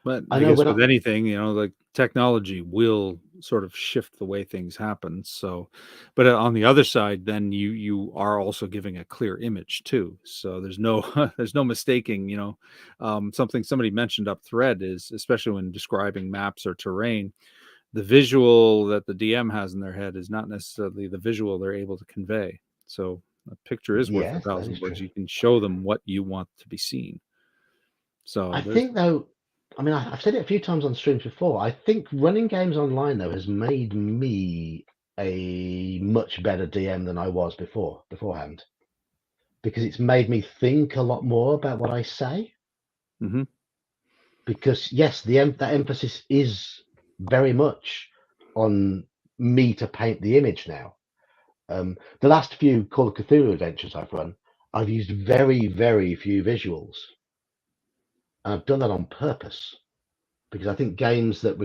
But I guess with anything, the technology will sort of shift the way things happen. So, but on the other side, then you are also giving a clear image too. So there's no mistaking. Something somebody mentioned up thread is, especially when describing maps or terrain, the visual that the DM has in their head is not necessarily the visual they're able to convey. So a picture is worth 1,000 words. True. You can show them what you want to be seen. So I think, though, I've said it a few times on streams before. I think running games online, though, has made me a much better DM than I was beforehand, because it's made me think a lot more about what I say. Mm-hmm. Because yes, that emphasis is very much on me to paint the image now. The last few Call of Cthulhu adventures I've run, I've used very, very few visuals. And I've done that on purpose, because I think games that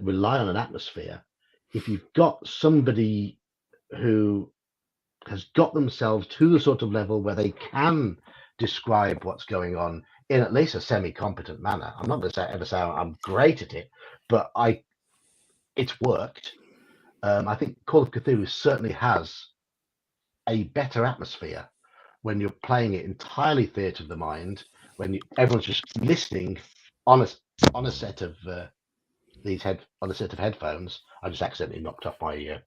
rely on an atmosphere, if you've got somebody who has got themselves to the sort of level where they can describe what's going on in at least a semi-competent manner. I'm not going to ever say I'm great at it, but it's worked. I think Call of Cthulhu certainly has a better atmosphere when you're playing it entirely theatre of the mind, when everyone's just listening on a set of headphones. I just accidentally knocked off my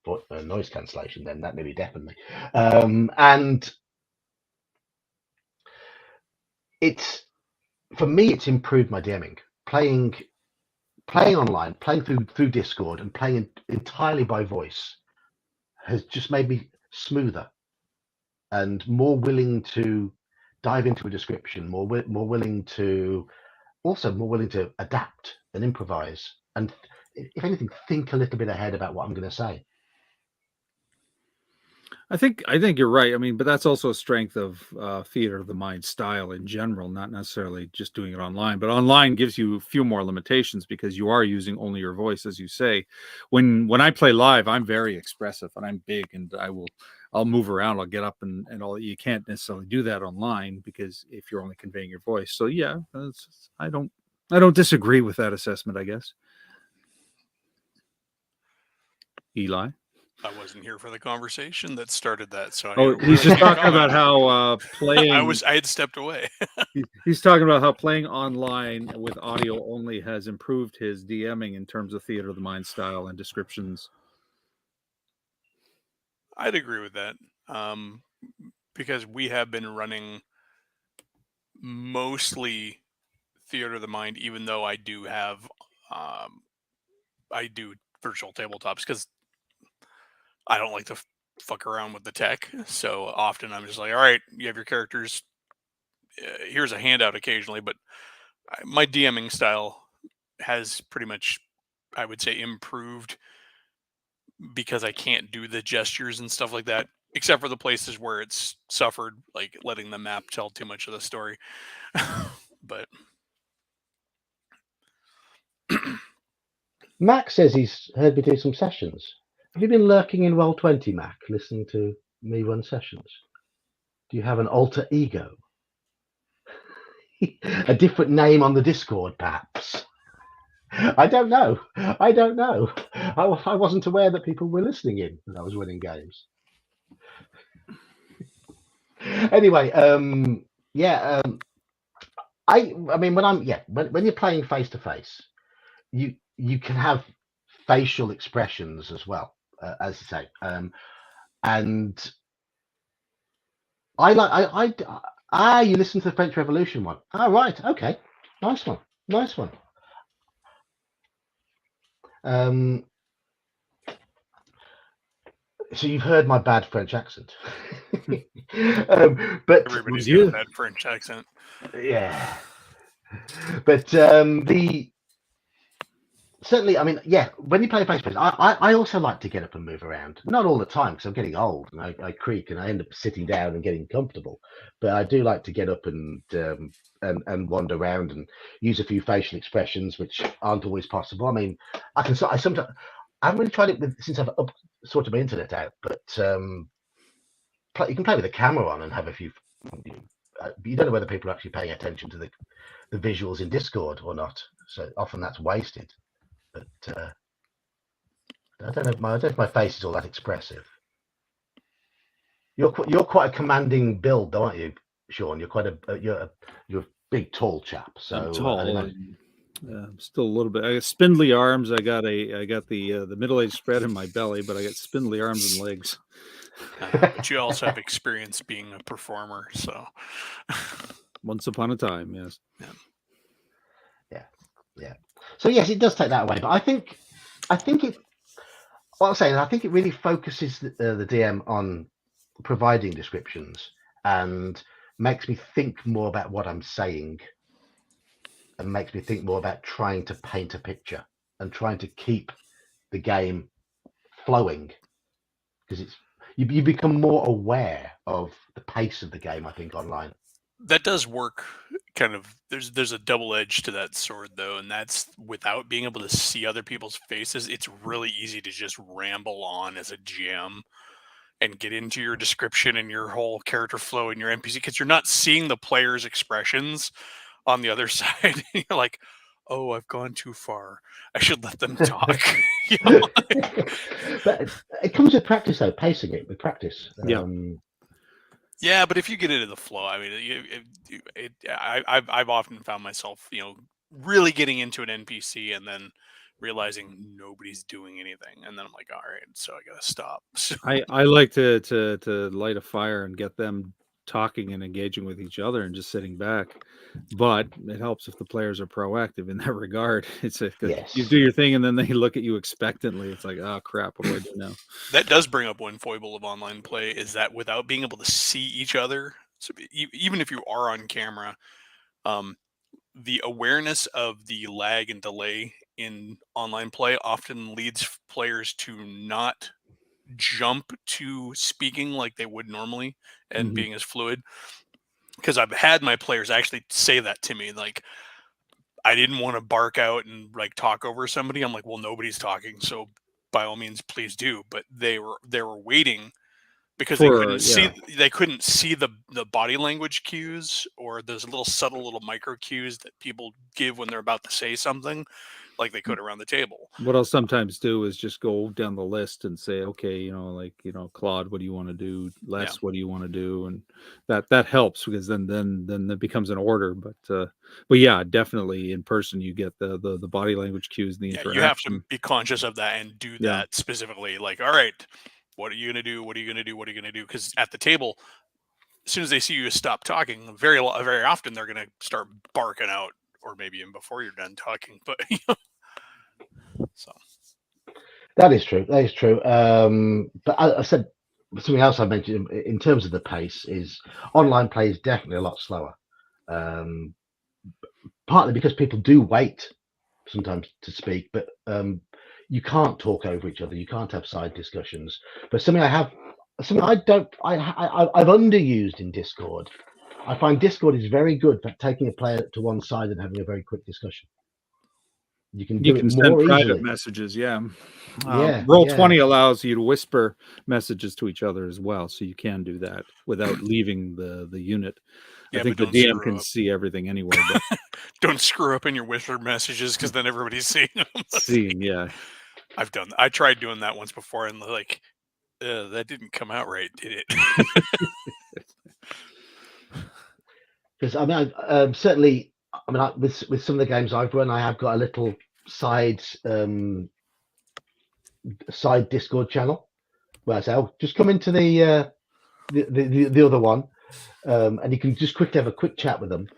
noise cancellation. Then that nearly deafened me. And for me, it's improved my DMing. Playing online, playing through Discord, and playing entirely by voice has just made me smoother and more willing to dive into a description, more willing to adapt and improvise, and if anything, think a little bit ahead about what I'm going to say. I think you're right. But that's also a strength of theater of the mind style in general, not necessarily just doing it online. But online gives you a few more limitations because you are using only your voice, as you say. When I play live, I'm very expressive and I'm big, and I'll move around, I'll get up and all. You can't necessarily do that online because if you're only conveying your voice. So yeah, I don't disagree with that assessment, I guess. Eli? I wasn't here for the conversation that started that, so he's just talking about how playing. I had stepped away. He's talking about how playing online with audio only has improved his DMing in terms of theater of the mind style and descriptions. I'd agree with that, because we have been running mostly theater of the mind, even though I do have, I do virtual tabletops because I don't like to fuck around with the tech. So often I'm just like, all right, you have your characters. Here's a handout occasionally, but my DMing style has pretty much, I would say, improved because I can't do the gestures and stuff like that, except for the places where it's suffered, like letting the map tell too much of the story. But Mac says he's heard me do some sessions. Have you been lurking in Roll20, Mac, listening to me run sessions? Do you have an alter ego? A different name on the Discord, perhaps? I don't know. I don't know. I wasn't aware that people were listening in when I was running games. Anyway, I mean, when you're playing face to face, you can have facial expressions as well, as I say, and you listen to the French Revolution one. Ah, right, okay, nice one. So you've heard my bad French accent, but everybody's got a bad French accent. Yeah, but certainly, I mean, yeah, when you play face to face, I also like to get up and move around. Not all the time because I'm getting old and I creak and I end up sitting down and getting comfortable. But I do like to get up and wander around and use a few facial expressions, which aren't always possible. I mean, I sometimes I haven't really tried it since I've sorted my internet out, but you can play with the camera on and have a few. You don't know whether people are actually paying attention to the visuals in Discord or not. So often that's wasted. But I don't know if my face is all that expressive. You're quite a commanding build, though, aren't you, Sean? You're quite you're a big, tall chap. So I'm tall. I'm still a little bit. I got spindly arms. I got the middle-aged spread in my belly, but I got spindly arms and legs. But you also have experience being a performer, so once upon a time, yes. Yeah. So yes, it does take that away, but I think it. What I'm saying, I think it really focuses the DM on providing descriptions and makes me think more about what I'm saying, and makes me think more about trying to paint a picture and trying to keep the game flowing, because you become more aware of the pace of the game, I think, online. That does work. Kind of, there's a double edge to that sword, though, and that's without being able to see other people's faces. It's really easy to just ramble on as a GM and get into your description and your whole character flow and your NPC, because you're not seeing the player's expressions on the other side. You're like, oh, I've gone too far. I should let them talk. But it comes with practice, though. Pacing it with practice. Yeah. Yeah, but if you get into the flow, I mean, I've often found myself, really getting into an NPC and then realizing nobody's doing anything, and then I'm like, all right, so I gotta stop. I like to light a fire and get them talking and engaging with each other and just sitting back, but it helps if the players are proactive in that regard. It's you do your thing and then they look at you expectantly. It's like, oh crap, what do I do now? That does bring up one foible of online play, is that without being able to see each other, so even if you are on camera, the awareness of the lag and delay in online play often leads players to not jump to speaking like they would normally and being as fluid. Because I've had my players actually say that to me, like, I didn't want to bark out and like talk over somebody. I'm like, well, nobody's talking, so by all means, please do. But they were waiting because they couldn't see the body language cues, or those little micro cues that people give when they're about to say something, like they could around the table. What I'll sometimes do is just go down the list and say, okay, Claude, what do you want to do? Les, what do you want to do? And that helps, because then it becomes an order. But yeah, definitely in person you get the body language cues, the interaction. You have to be conscious of that and do that specifically. Like, all right, what are you gonna do? What are you gonna do? What are you gonna do? Because at the table, as soon as they see you stop talking, very often they're gonna start barking out or maybe even before you're done talking. But so that is true. That is true. But I said something else I mentioned in terms of the pace is online play is definitely a lot slower. Partly because people do wait sometimes to speak, but you can't talk over each other. You can't have side discussions. But something I've underused in Discord. I find Discord is very good for taking a player to one side and having a very quick discussion. You can do it send more private easily. messages. Yeah. Yeah. Roll20 allows you to whisper messages to each other as well, so you can do that without leaving the unit. Yeah, I think the DM can see everything anyway. But don't screw up in your whisper messages, because then everybody's seeing them. Yeah. I tried doing that once before, and like, that didn't come out right, did it? Because I mean, certainly, I mean, with some of the games I've run, I have got a little side Discord channel where I say, "Oh, just come into the other one," and you can just quickly have a quick chat with them,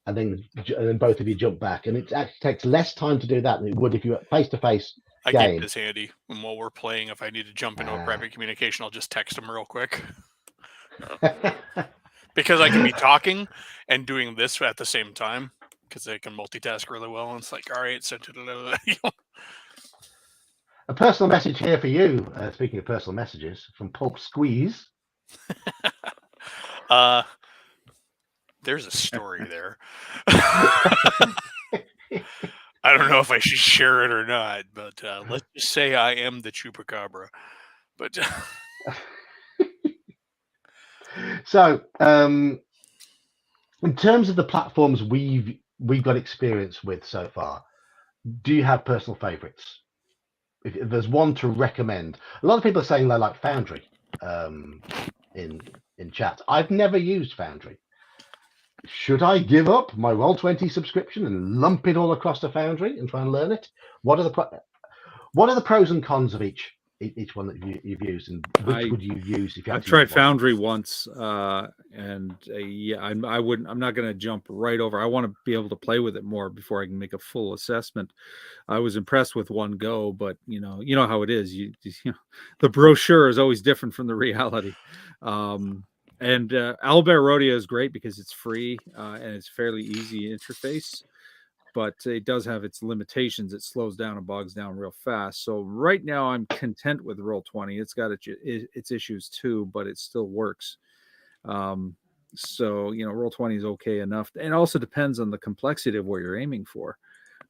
and then both of you jump back, and it actually takes less time to do that than it would if you were face to face. I keep this handy, and while we're playing, if I need to jump into a private communication, I'll just text them real quick. Because I can be talking and doing this at the same time, because they can multitask really well. And it's like, all right, so a personal message here for you. Speaking of personal messages, from Pulp Squeeze. There's a story there. I don't know if I should share it or not, but let's just say I am the chupacabra. But so, in terms of the platforms we've got experience with so far, do you have personal favorites? If there's one to recommend, a lot of people are saying they like Foundry in chat. I've never used Foundry. Should I give up my Roll20 subscription and lump it all across to Foundry and try and learn it? What are the pros and cons of each one that you've used, and which would you use if you had I've to tried use one? Foundry once, and yeah, I wouldn't. I'm not going to jump right over. I want to be able to play with it more before I can make a full assessment. I was impressed with one go, but you know how it is. You know, the brochure is always different from the reality. And Owlbear Rodeo is great because it's free and it's fairly easy interface, but it does have its limitations. It slows down and bogs down real fast. So right now I'm content with Roll20. It's got its issues too, but it still works. So, you know, Roll20 is okay enough. And it also depends on the complexity of what you're aiming for.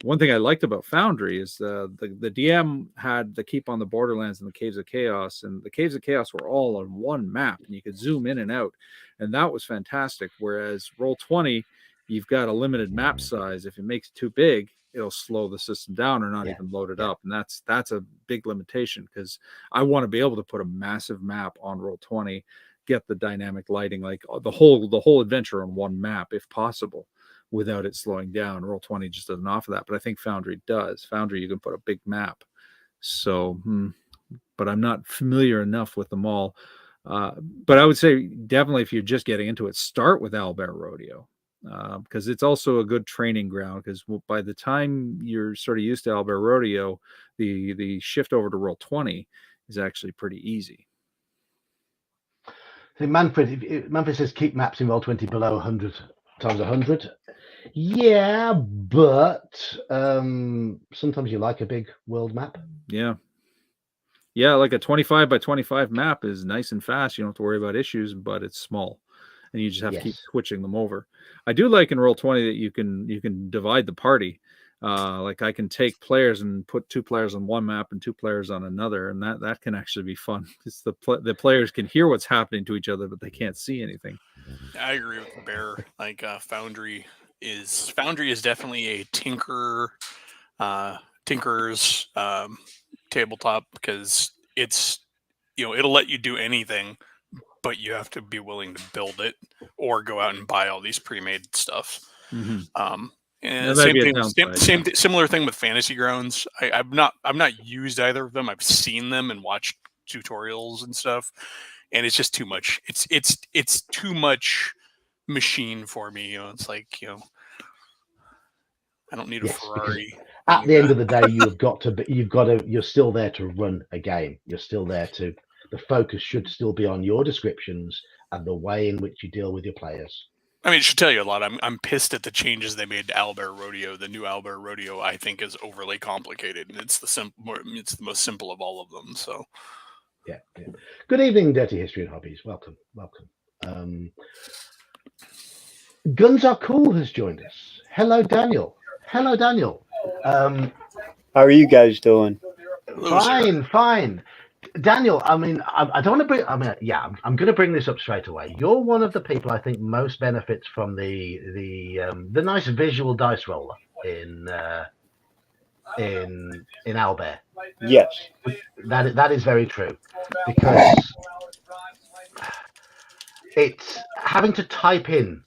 One thing I liked about Foundry is the DM had the Keep on the Borderlands and the Caves of Chaos, and the Caves of Chaos were all on one map, and you could zoom in and out, and that was fantastic. Whereas Roll20, you've got a limited map size. If it makes it too big, it'll slow the system down or not even load it up, and that's a big limitation, because I want to be able to put a massive map on Roll20, get the dynamic lighting, like the whole adventure on one map if possible, without it slowing down. Roll20 just doesn't offer that, but I think Foundry does. Foundry, you can put a big map. So, but I'm not familiar enough with them all. But I would say definitely, if you're just getting into it, start with Owlbear Rodeo, because it's also a good training ground, because by the time you're sort of used to Owlbear Rodeo, the shift over to Roll20 is actually pretty easy. So Manfred says keep maps in Roll20 below 100 times 100. Yeah, but sometimes you like a big world map. Yeah, like a 25 by 25 map is nice and fast. You don't have to worry about issues, but it's small, and you just have to keep switching them over. I do like in Roll20 that you can divide the party. Like I can take players and put 2 players on one map and 2 players on another, and that can actually be fun. It's the players can hear what's happening to each other, but they can't see anything. I agree with Bear. Like Foundry is definitely a tinkerer's tabletop, because it's, you know, it'll let you do anything, but you have to be willing to build it or go out and buy all these pre-made stuff. Mm-hmm. And similar thing with Fantasy Grounds. I've not used either of them. I've seen them and watched tutorials and stuff, and it's just too much. It's too much machine for me. You know, it's like, you know, I don't need a Ferrari. At the end of the day, you're still there to run a game. You're still there to. The focus should still be on your descriptions and the way in which you deal with your players. I mean, it should tell you a lot. I'm pissed at the changes they made to Owlbear Rodeo. The new Owlbear Rodeo, I think, is overly complicated, and it's the most simple of all of them. So, yeah. Good evening, Dirty History and Hobbies. Welcome. Guns Are Cool has joined us. Hello, Daniel. How are you guys doing? Fine. Daniel, I mean, I don't want to bring. I mean, yeah, I'm going to bring this up straight away. You're one of the people I think most benefits from the nice visual dice roller in Owlbear. Yes, that is very true, because it's having to type in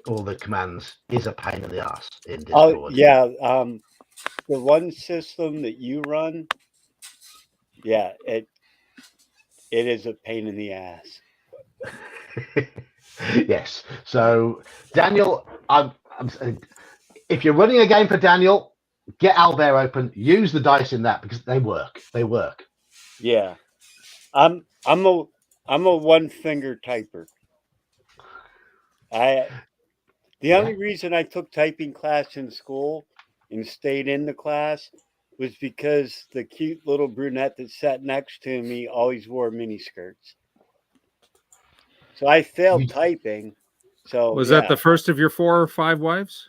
all the commands is a pain in the ass in Discord. Oh yeah, the one system that you run, yeah, it is a pain in the ass. Yes. So Daniel, if you're running a game for Daniel, get Owlbear open. Use the dice in that because they work. Yeah, I'm a one finger typer. The only reason I took typing class in school and stayed in the class was because the cute little brunette that sat next to me always wore mini skirts. So I failed typing. So was that the first of your 4 or 5 wives?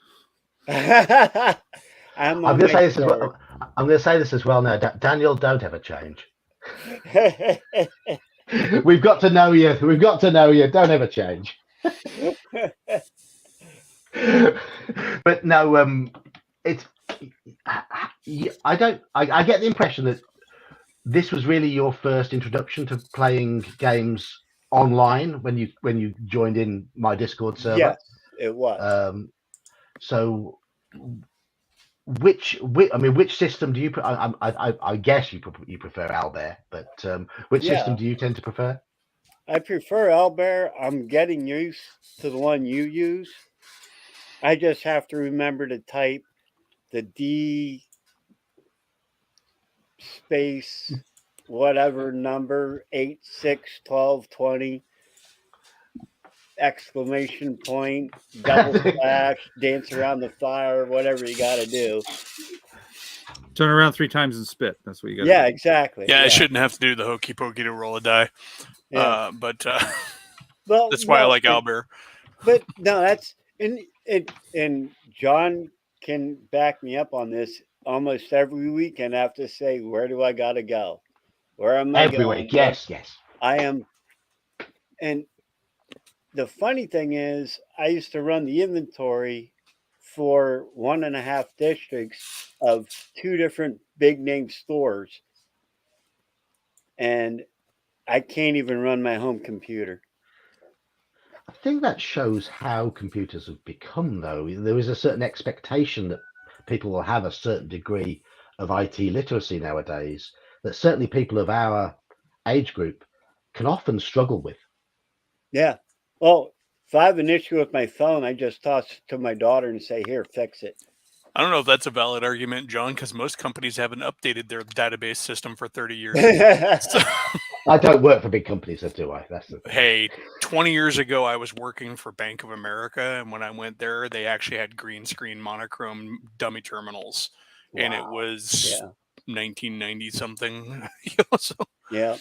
I'm going to say this as well. I'm going to say this as well now. Daniel, don't ever change. We've got to know you. Don't ever change. But no, it's. I get the impression that this was really your first introduction to playing games online when you joined in my Discord server. Yes, it was. So, which system do you? I guess you prefer Owlbear, but which system do you tend to prefer? I prefer Owlbear. I'm getting used to the one you use. I just have to remember to type the D space whatever number 8, 6, 12, 20 exclamation point, double slash, dance around the fire, whatever you got to do. Turn around 3 times and spit. That's what you got. Yeah, exactly. Yeah, I shouldn't have to do the hokey pokey to roll a die. Yeah. But well, that's why I like Owlbear. But no, that's and John can back me up on this. Almost every weekend, I have to say, where do I gotta go? Where am I every going? week? Yes. I am. And the funny thing is, I used to run the inventory for 1.5 districts of 2 different big name stores, and I can't even run my home computer. I think that shows how computers have become, though. There is a certain expectation that people will have a certain degree of IT literacy nowadays that certainly people of our age group can often struggle with. Yeah. Well, if I have an issue with my phone, I just toss it to my daughter and say, here, fix it. I don't know if that's a valid argument, John, because most companies haven't updated their database system for 30 years. So, I don't work for big companies, do I? That's the thing. Hey, 20 years ago, I was working for Bank of America, and when I went there, they actually had green screen monochrome dummy terminals, and it was 1990 something. So. Yeah.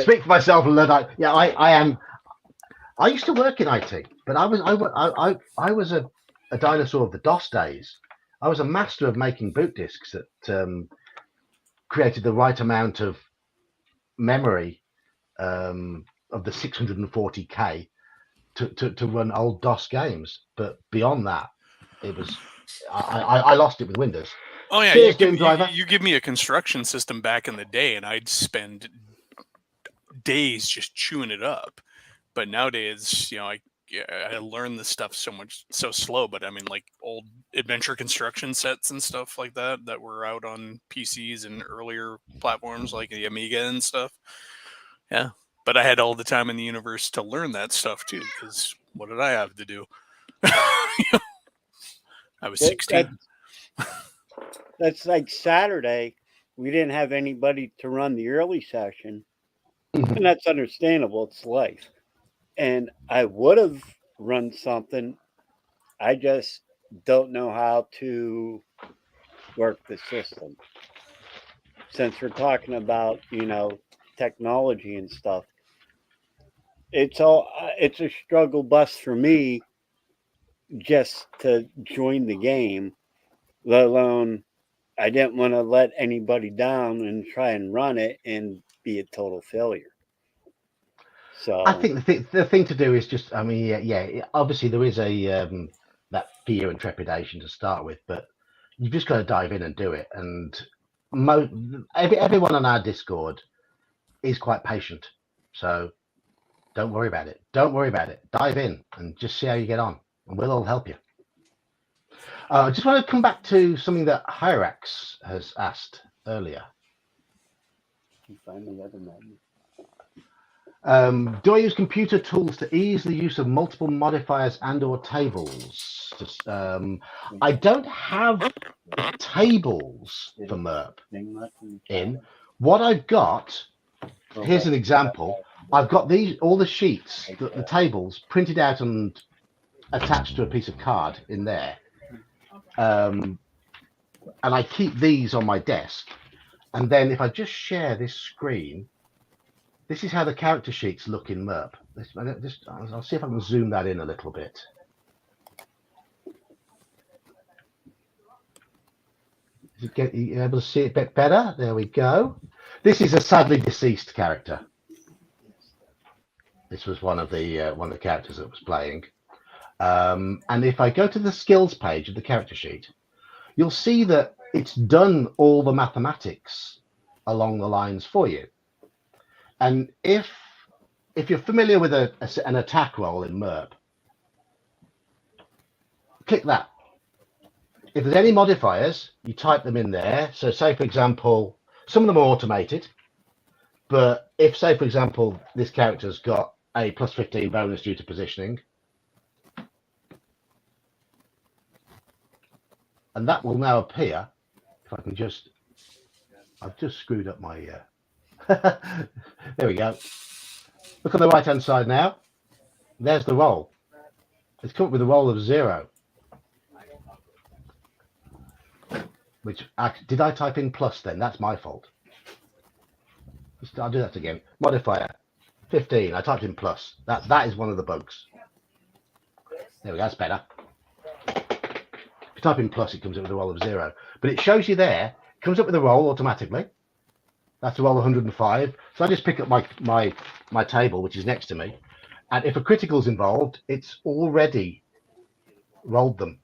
Speak for myself, Luddite. Yeah, I am. I used to work in IT, but I was a dinosaur of the DOS days. I was a master of making boot disks that created the right amount of memory of the 640K to run old DOS games. But beyond that, it was I lost it with Windows. Oh yeah, Cheers, you give me a construction system back in the day, and I'd spend days just chewing it up. But nowadays, I learn this stuff so slow. But I mean, like old adventure construction sets and stuff like that were out on PCs and earlier platforms like the Amiga and stuff. Yeah, but I had all the time in the universe to learn that stuff too. Because what did I have to do? I was 16. That's like Saturday. We didn't have anybody to run the early session, and that's understandable. It's life. And I would have run something. I just don't know how to work the system. Since we're talking about, technology and stuff, it's a struggle bus for me just to join the game, let alone I didn't want to let anybody down and try and run it and be a total failure. So I think the thing to do is just, I mean, yeah, obviously there is a that fear and trepidation to start with, but you've just got to dive in and do it. And everyone on our Discord is quite patient, so don't worry about it. Don't worry about it. Dive in and just see how you get on, and we'll all help you. I just want to come back to something that Hyrax has asked earlier. Do I use computer tools to ease the use of multiple modifiers and/or tables? I don't have tables for MERP in. What I've got, here's an example. I've got all the sheets, the tables printed out and attached to a piece of card in there. And I keep these on my desk. And then if I just share this screen, this is how the character sheets look in MERP. I'll see if I can zoom that in a little bit. Are you able to see it a bit better? There we go. This is a sadly deceased character. This was one of the characters that was playing. And if I go to the skills page of the character sheet, you'll see that it's done all the mathematics along the lines for you. And if you're familiar with an attack roll in MERP, click that. If there's any modifiers, you type them in there. So say, for example, some of them are automated, but if, say, for example, this character's got a plus 15 bonus due to positioning, and that will now appear. If I can just, I've just screwed up my, there we go. Look on the right-hand side now. There's the roll. It's come up with a roll of 0. Which, did I type in plus then? That's my fault. I'll do that again. Modifier, 15. I typed in plus. That is one of the bugs. There we go, that's better. If you type in plus, it comes up with a roll of 0. But it shows you there, it comes up with a roll automatically. That's a roll of 105. So I just pick up my table, which is next to me. And if a critical's involved, it's already rolled them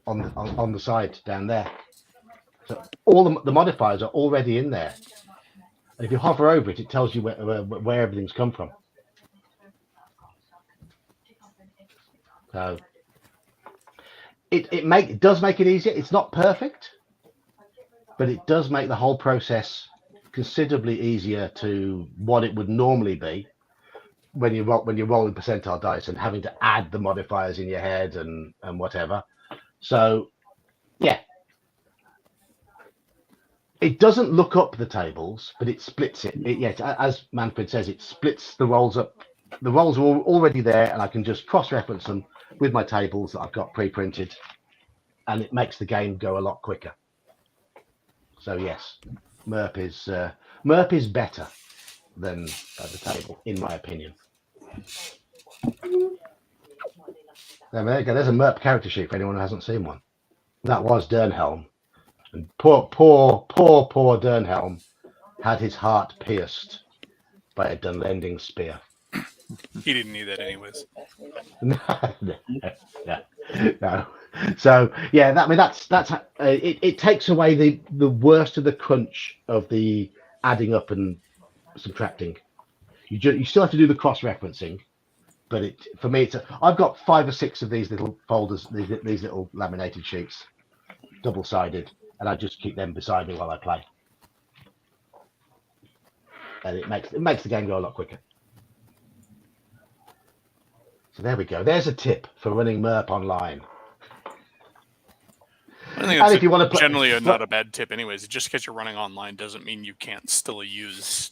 on the side down there. So all the modifiers are already in there. And if you hover over it, it tells you where everything's come from. So it does make it easier. It's not perfect, but it does make the whole process considerably easier to what it would normally be when you're rolling percentile dice and having to add the modifiers in your head and whatever. So yeah, it doesn't look up the tables, but it splits it. As Manfred says, it splits the rolls up. The rolls are already there, and I can just cross-reference them with my tables that I've got pre-printed, and it makes the game go a lot quicker. So yes, MERP is better than the table, in my opinion. There you go. There's a MERP character sheet for anyone who hasn't seen one. That was Dernhelm. And poor Dernhelm had his heart pierced by a Dunlending spear. He didn't need that anyways. No. So yeah, that's it takes away the worst of the crunch of the adding up and subtracting. You still have to do the cross-referencing, but for me I've got 5 or 6 of these little folders, these little laminated sheets, double-sided, and I just keep them beside me while I play, and it makes the game go a lot quicker. So there we go. There's a tip for running MERP online. I think And it's if you want to put generally not a bad tip anyways. Just because you're running online doesn't mean you can't still use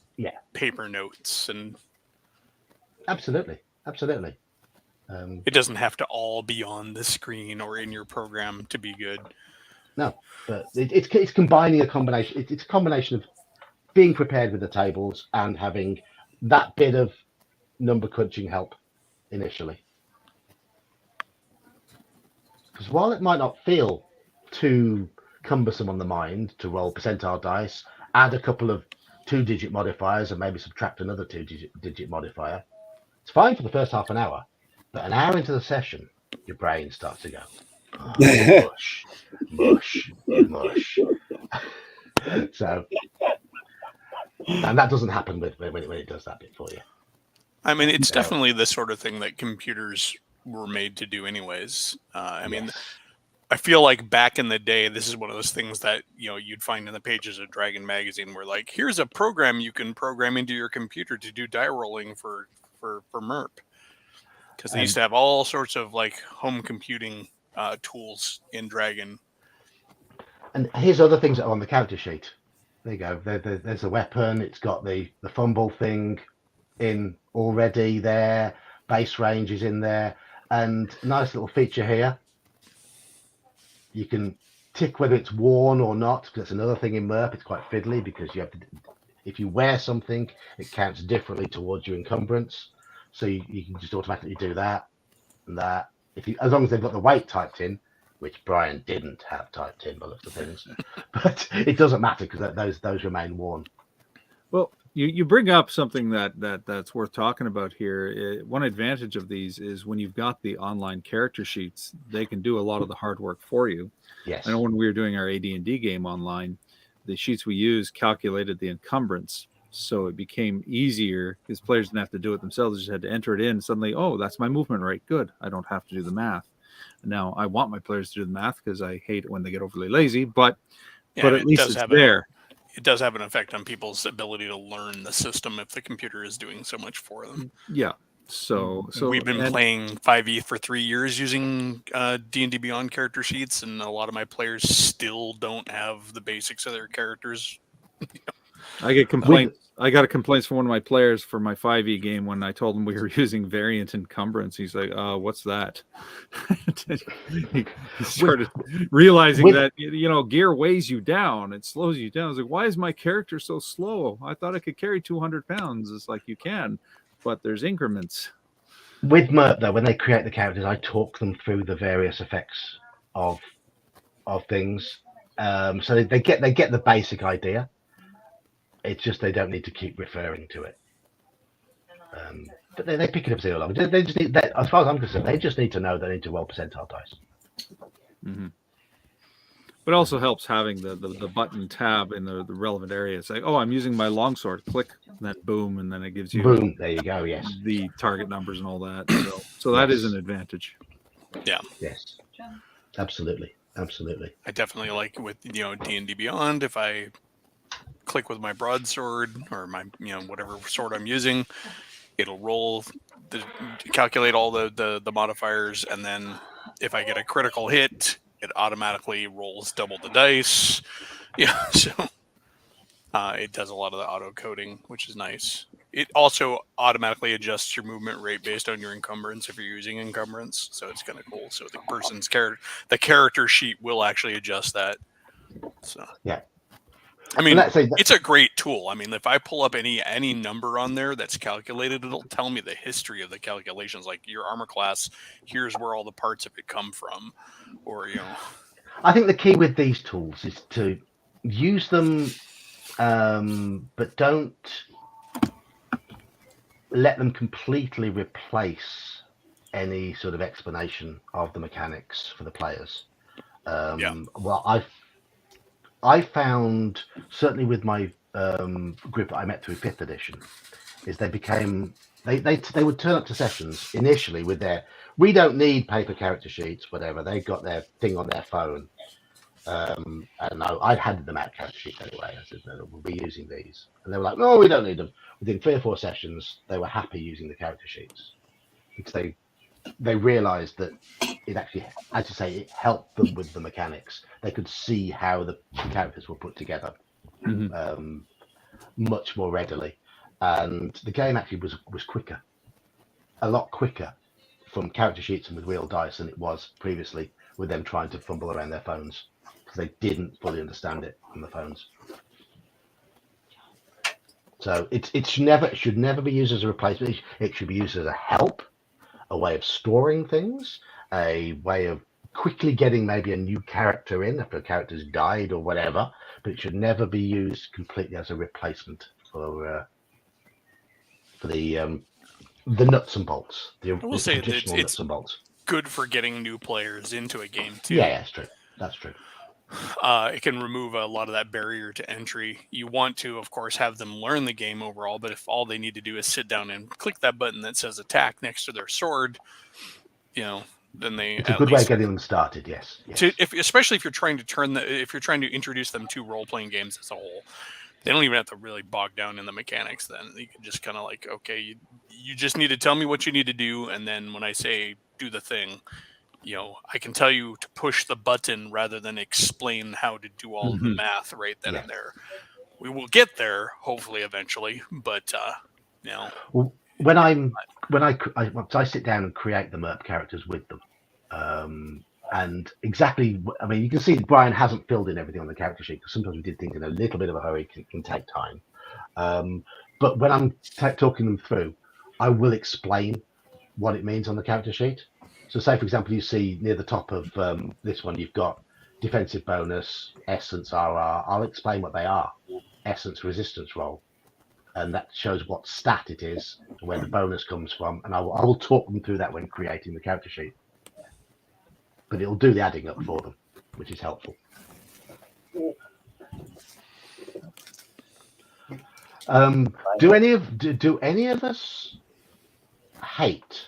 paper notes. And absolutely. It doesn't have to all be on the screen or in your program to be good. No, but it's combining a combination. It's a combination of being prepared with the tables and having that bit of number crunching help initially. Because while it might not feel too cumbersome on the mind to roll percentile dice, add a couple of 2-digit modifiers and maybe subtract another 2-digit modifier, it's fine for the first half an hour. But an hour into the session, your brain starts to go, oh, mush. So, and that doesn't happen when it does that bit for you. I mean, it's definitely the sort of thing that computers were made to do anyways. I mean, I feel like back in the day, this is one of those things that, you'd find in the pages of Dragon Magazine where like, here's a program you can program into your computer to do die rolling for MERP. Because they used to have all sorts of like home computing tools in Dragon. And here's other things that are on the character sheet. There you go. There's a weapon. It's got the fumble thing in already there. Base range is in there. And nice little feature here. You can tick whether it's worn or not. Because that's another thing in MERP. It's quite fiddly because you have to. If you wear something, it counts differently towards your encumbrance. So you can just automatically do that and that. As long as they've got the weight typed in, which Brian didn't have typed in by the looks of things, but it doesn't matter because those remain worn. Well, you bring up something that's worth talking about here. One advantage of these is when you've got the online character sheets, they can do a lot of the hard work for you. Yes. I know when we were doing our AD&D game online, the sheets we used calculated the encumbrance. So it became easier because players didn't have to do it themselves. They just had to enter it in. Suddenly, oh, that's my movement rate. Good. I don't have to do the math. Now, I want my players to do the math because I hate it when they get overly lazy, but at least it's there. It does have an effect on people's ability to learn the system if the computer is doing so much for them. Yeah. So we've been playing 5e for 3 years using D&D Beyond character sheets, and a lot of my players still don't have the basics of their characters. I get complaints. I got a complaint from one of my players for my 5e game when I told him we were using variant encumbrance. He's like, what's that? he started realizing that, gear weighs you down. It slows you down. I was like, why is my character so slow? I thought I could carry 200 pounds. It's like, you can, but there's increments. With MERP, though, when they create the characters, I talk them through the various effects of things. So they get the basic idea. It's just they don't need to keep referring to it. But they pick it up zero level. They just need that, as far as I'm concerned, they just need to know they need to roll percentile dice. Mm-hmm. But it also helps having the button tab in the relevant area. It's like, oh, I'm using my longsword. Click, and then boom, and then it gives you boom. There you go. Yes. The target numbers and all that. So that is an advantage. Yeah. Yes. Absolutely. I definitely like with D&D Beyond. If I click with my broadsword or my whatever sword I'm using, it'll calculate all the modifiers, and then if I get a critical hit, it automatically rolls double the dice. So it does a lot of the auto coding, which is nice. It also automatically adjusts your movement rate based on your encumbrance if you're using encumbrance, so it's kind of cool. So the character sheet will actually adjust that. So yeah. I mean, it's a great tool. I mean, if I pull up any number on there that's calculated, it'll tell me the history of the calculations. Like your armor class, here's where all the parts of it come from, or I think the key with these tools is to use them, but don't let them completely replace any sort of explanation of the mechanics for the players. Well, I found, certainly with my group that I met through 5th edition, is they would turn up to sessions initially with we don't need paper character sheets, whatever. They got their thing on their phone. And I'd handed them out character sheets anyway. I said, no, we'll be using these. And they were like, no, we don't need them. Within 3 or 4 sessions, they were happy using the character sheets because they realized that it actually, as you say, it helped them with the mechanics. They could see how the characters were put together much more readily, and the game actually was quicker, a lot quicker from character sheets and with real dice than it was previously with them trying to fumble around their phones because they didn't fully understand it on the phones. So it should never be used as a replacement. It should be used as a help, a way of storing things, a way of quickly getting maybe a new character in after a character's died or whatever. But it should never be used completely as a replacement for the nuts and bolts. I will say that traditional nuts it's and bolts. good for getting new players into a game too. Yeah, that's true. That's true. It can remove a lot of that barrier to entry. You want to, of course, have them learn the game overall, but if all they need to do is sit down and click that button that says attack next to their sword, then they it's a good way of getting them started. Yes. Especially if you're trying to introduce them to role-playing games as a whole. They don't even have to really bog down in the mechanics. Then you can just kind of like, okay, you just need to tell me what you need to do, and then when I say do the thing, I can tell you to push the button rather than explain how to do all of the math right then and there. We will get there, hopefully, eventually. But well, when I sit down and create the MERP characters with them, and exactly, I mean, you can see Brian hasn't filled in everything on the character sheet because sometimes we did things in a little bit of a hurry. Can take time. But when I'm talking them through, I will explain what it means on the character sheet. So say, for example, you see near the top of this one, you've got defensive bonus, essence, RR. I'll explain what they are. Essence, resistance roll. And that shows what stat it is, where the bonus comes from. And I will talk them through that when creating the character sheet. But it'll do the adding up for them, which is helpful. Do any of us hate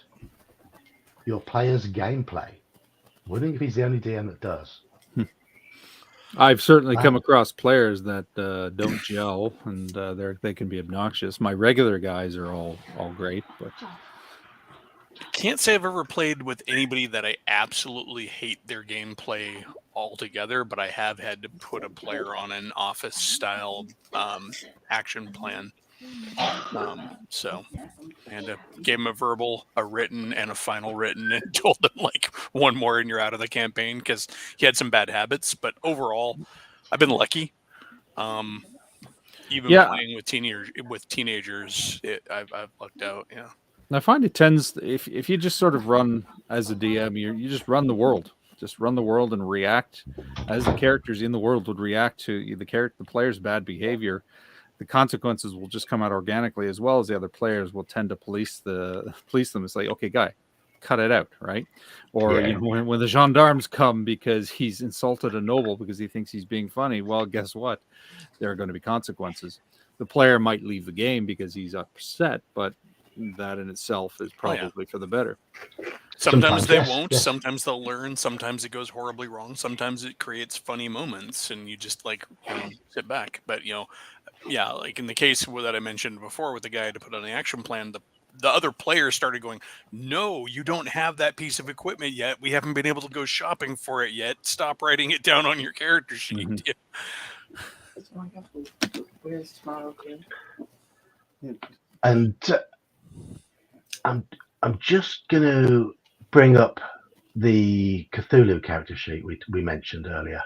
your player's gameplay? Wondering if he's the only DM that does. I've certainly come across players that don't gel, and they can be obnoxious. My regular guys are all great, but can't say I've ever played with anybody that I absolutely hate their gameplay altogether. But I have had to put a player on an office style action plan. So and gave him a verbal, a written, and a final written, and told him like one more and you're out of the campaign because he had some bad habits. But overall, I've been lucky. Even playing with teenagers, I've lucked out. Yeah. I find it tends if you just sort of run as a DM, you just run the world. Just run the world and react as the characters in the world would react to the player's bad behavior. The consequences will just come out organically, as well as the other players will tend to police them. It's like, okay, guy, cut it out, right? Or when the gendarmes come because he's insulted a noble because he thinks he's being funny, well, guess what? There are going to be consequences. The player might leave the game because he's upset, but that in itself is probably for the better. Sometimes they won't. Yes. Sometimes they'll learn. Sometimes it goes horribly wrong. Sometimes it creates funny moments, and you just sit back. But like in the case that I mentioned before with the guy to put on the action plan, the other players started going, "No, you don't have that piece of equipment yet. We haven't been able to go shopping for it yet. Stop writing it down on your character sheet." Where's tomorrow? And I'm just going to bring up the Cthulhu character sheet we mentioned earlier.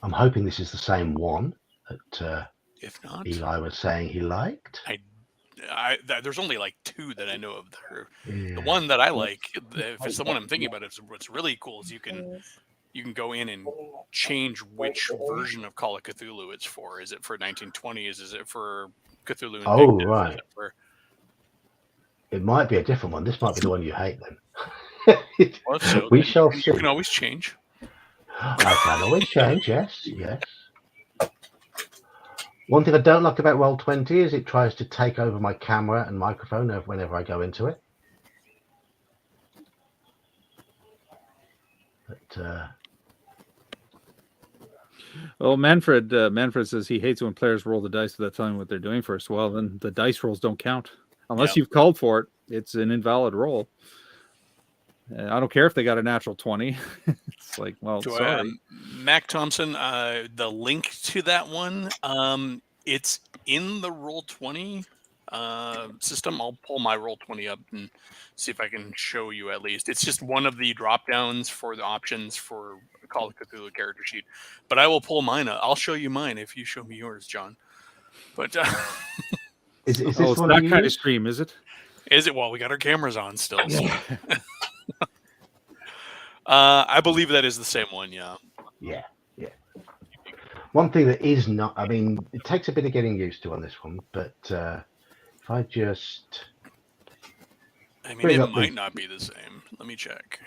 I'm hoping this is the same one that if not, Eli was saying he liked. There's only like two that I know of. The one that I like, if it's the one I'm thinking about, what's really cool is you can go in and change which version of Call of Cthulhu it's for. Is it for 1920s? Is it for Cthulhu? Oh, right. It might be a different one. This might be the one you hate then. We shall see. You can always change. I can always change, yes. One thing I don't like about Roll20 is it tries to take over my camera and microphone whenever I go into it. But, well, Manfred says he hates when players roll the dice without telling what they're doing first. Well, then the dice rolls don't count. Unless you've called for it, it's an invalid roll. I don't care if they got a natural 20. It's like, well, sorry. Mac Thompson, the link to that one, it's in the Roll20 system. I'll pull my Roll20 up and see if I can show you at least. It's just one of the drop downs for the options for Call of Cthulhu character sheet. But I will pull mine up. I'll show you mine if you show me yours, John. But is this it's one that you kind of use? stream, is it? Is it? Well, we got our cameras on still. So. I believe that is the same one. Yeah. Yeah. One thing that is not, I mean, it takes a bit of getting used to on this one, but if I just... I mean, it might not be the same. Let me check.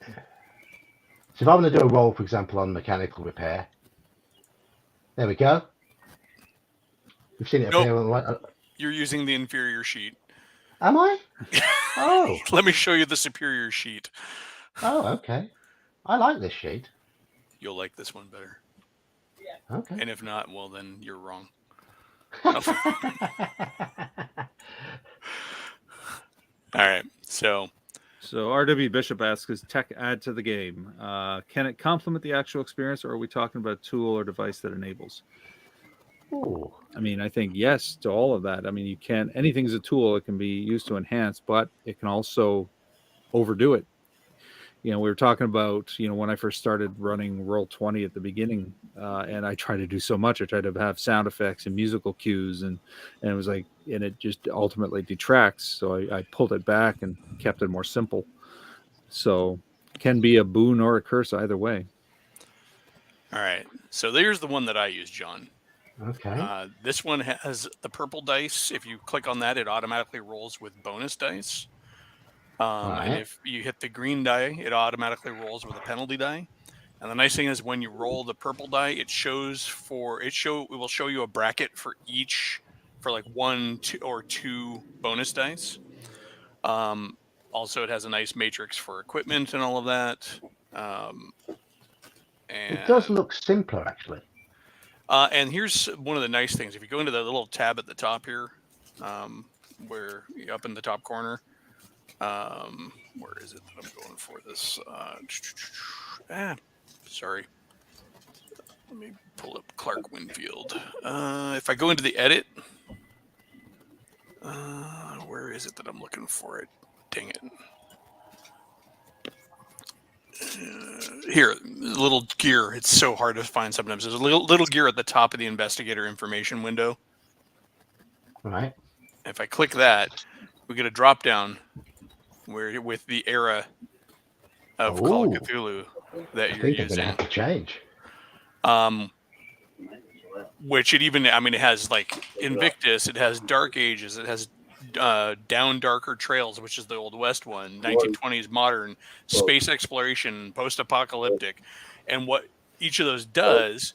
So if I'm going to do a roll, for example, on mechanical repair, there we go. We've seen it appear on the You're using the inferior sheet. Am I? Oh. Let me show you the superior sheet. Oh, okay. I like this sheet. You'll like this one better. Okay. And if not, well, then you're wrong. All right. So RW Bishop asks, is tech add to the game? Can it complement the actual experience, or are we talking about a tool or device that enables? Ooh. I mean, I think yes to all of that. I mean, anything's a tool. It can be used to enhance, but it can also overdo it. We were talking about, when I first started running Roll20 at the beginning, and I tried to do so much. I tried to have sound effects and musical cues, and it was like, and it just ultimately detracts. So I pulled it back and kept it more simple. So it can be a boon or a curse either way. All right. So there's the one that I use, John. Okay. This one has the purple dice. If you click on that, it automatically rolls with bonus dice. And if you hit the green die, it automatically rolls with a penalty die. And the nice thing is when you roll the purple die, it will show you a bracket for like 1, 2, or 2 bonus dice. Also, it has a nice matrix for equipment and all of that. It does look simpler, actually. And here's one of the nice things. If you go into the little tab at the top here, where up in the top corner, where is it that I'm going for this? Sorry. Let me pull up Clark Winfield. If I go into the edit, where is it that I'm looking for it? Dang it. Here, little gear. It's so hard to find sometimes. There's a little gear at the top of the investigator information window. Right. If I click that, we get a drop down with the era of Call of Cthulhu that you're using. They're going to have to change. Which it has like Invictus, it has Dark Ages, it has Down Darker Trails, which is the Old West one, 1920s modern, space exploration, post-apocalyptic. And what each of those does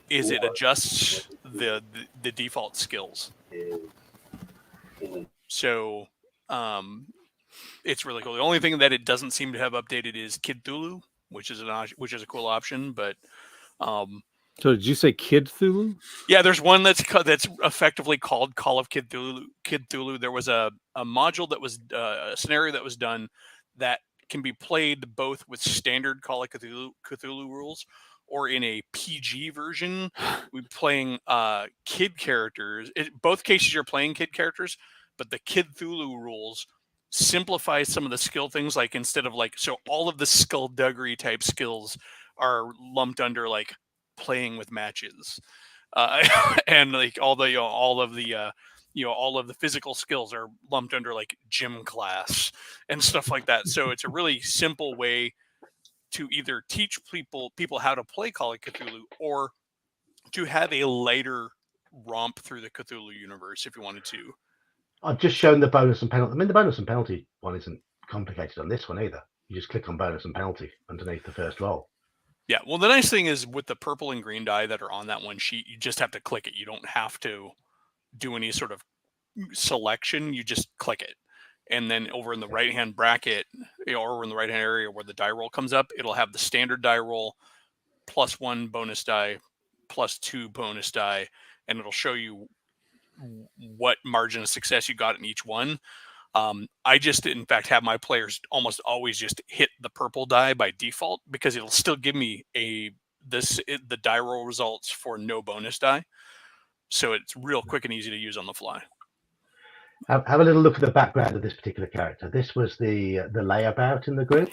is it adjusts the default skills. So it's really cool. The only thing that it doesn't seem to have updated is Cthulhu, which is a cool option, but so did you say Kid Cthulhu? Yeah, there's one that's effectively called Call of Cthulhu. There was a module that was a scenario that was done that can be played both with standard Call of Cthulhu rules or in a PG version. We're playing kid characters. Both cases you're playing kid characters, but the Kid Cthulhu rules simplify some of the skill things. Like instead of so all of the skullduggery type skills are lumped under like playing with matches, and like all of the physical skills are lumped under like gym class and stuff like that. So it's a really simple way to either teach people how to play Call of Cthulhu or to have a lighter romp through the Cthulhu universe if you wanted to. I've just shown the bonus and penalty. I mean, the bonus and penalty one isn't complicated on this one either. You just click on bonus and penalty underneath the first roll. Yeah, well, the nice thing is with the purple and green die that are on that one sheet, you just have to click it. You don't have to do any sort of selection. You just click it. And then over in the right-hand bracket, or in the right-hand area where the die roll comes up, it'll have the standard die roll, +1 bonus die, +2 bonus die, and it'll show you what margin of success you got in each one. I just, in fact, have my players almost always just hit the purple die by default because it'll still give me the die roll results for no bonus die. So it's real quick and easy to use on the fly. Have a little look at the background of this particular character. This was the layabout in the group.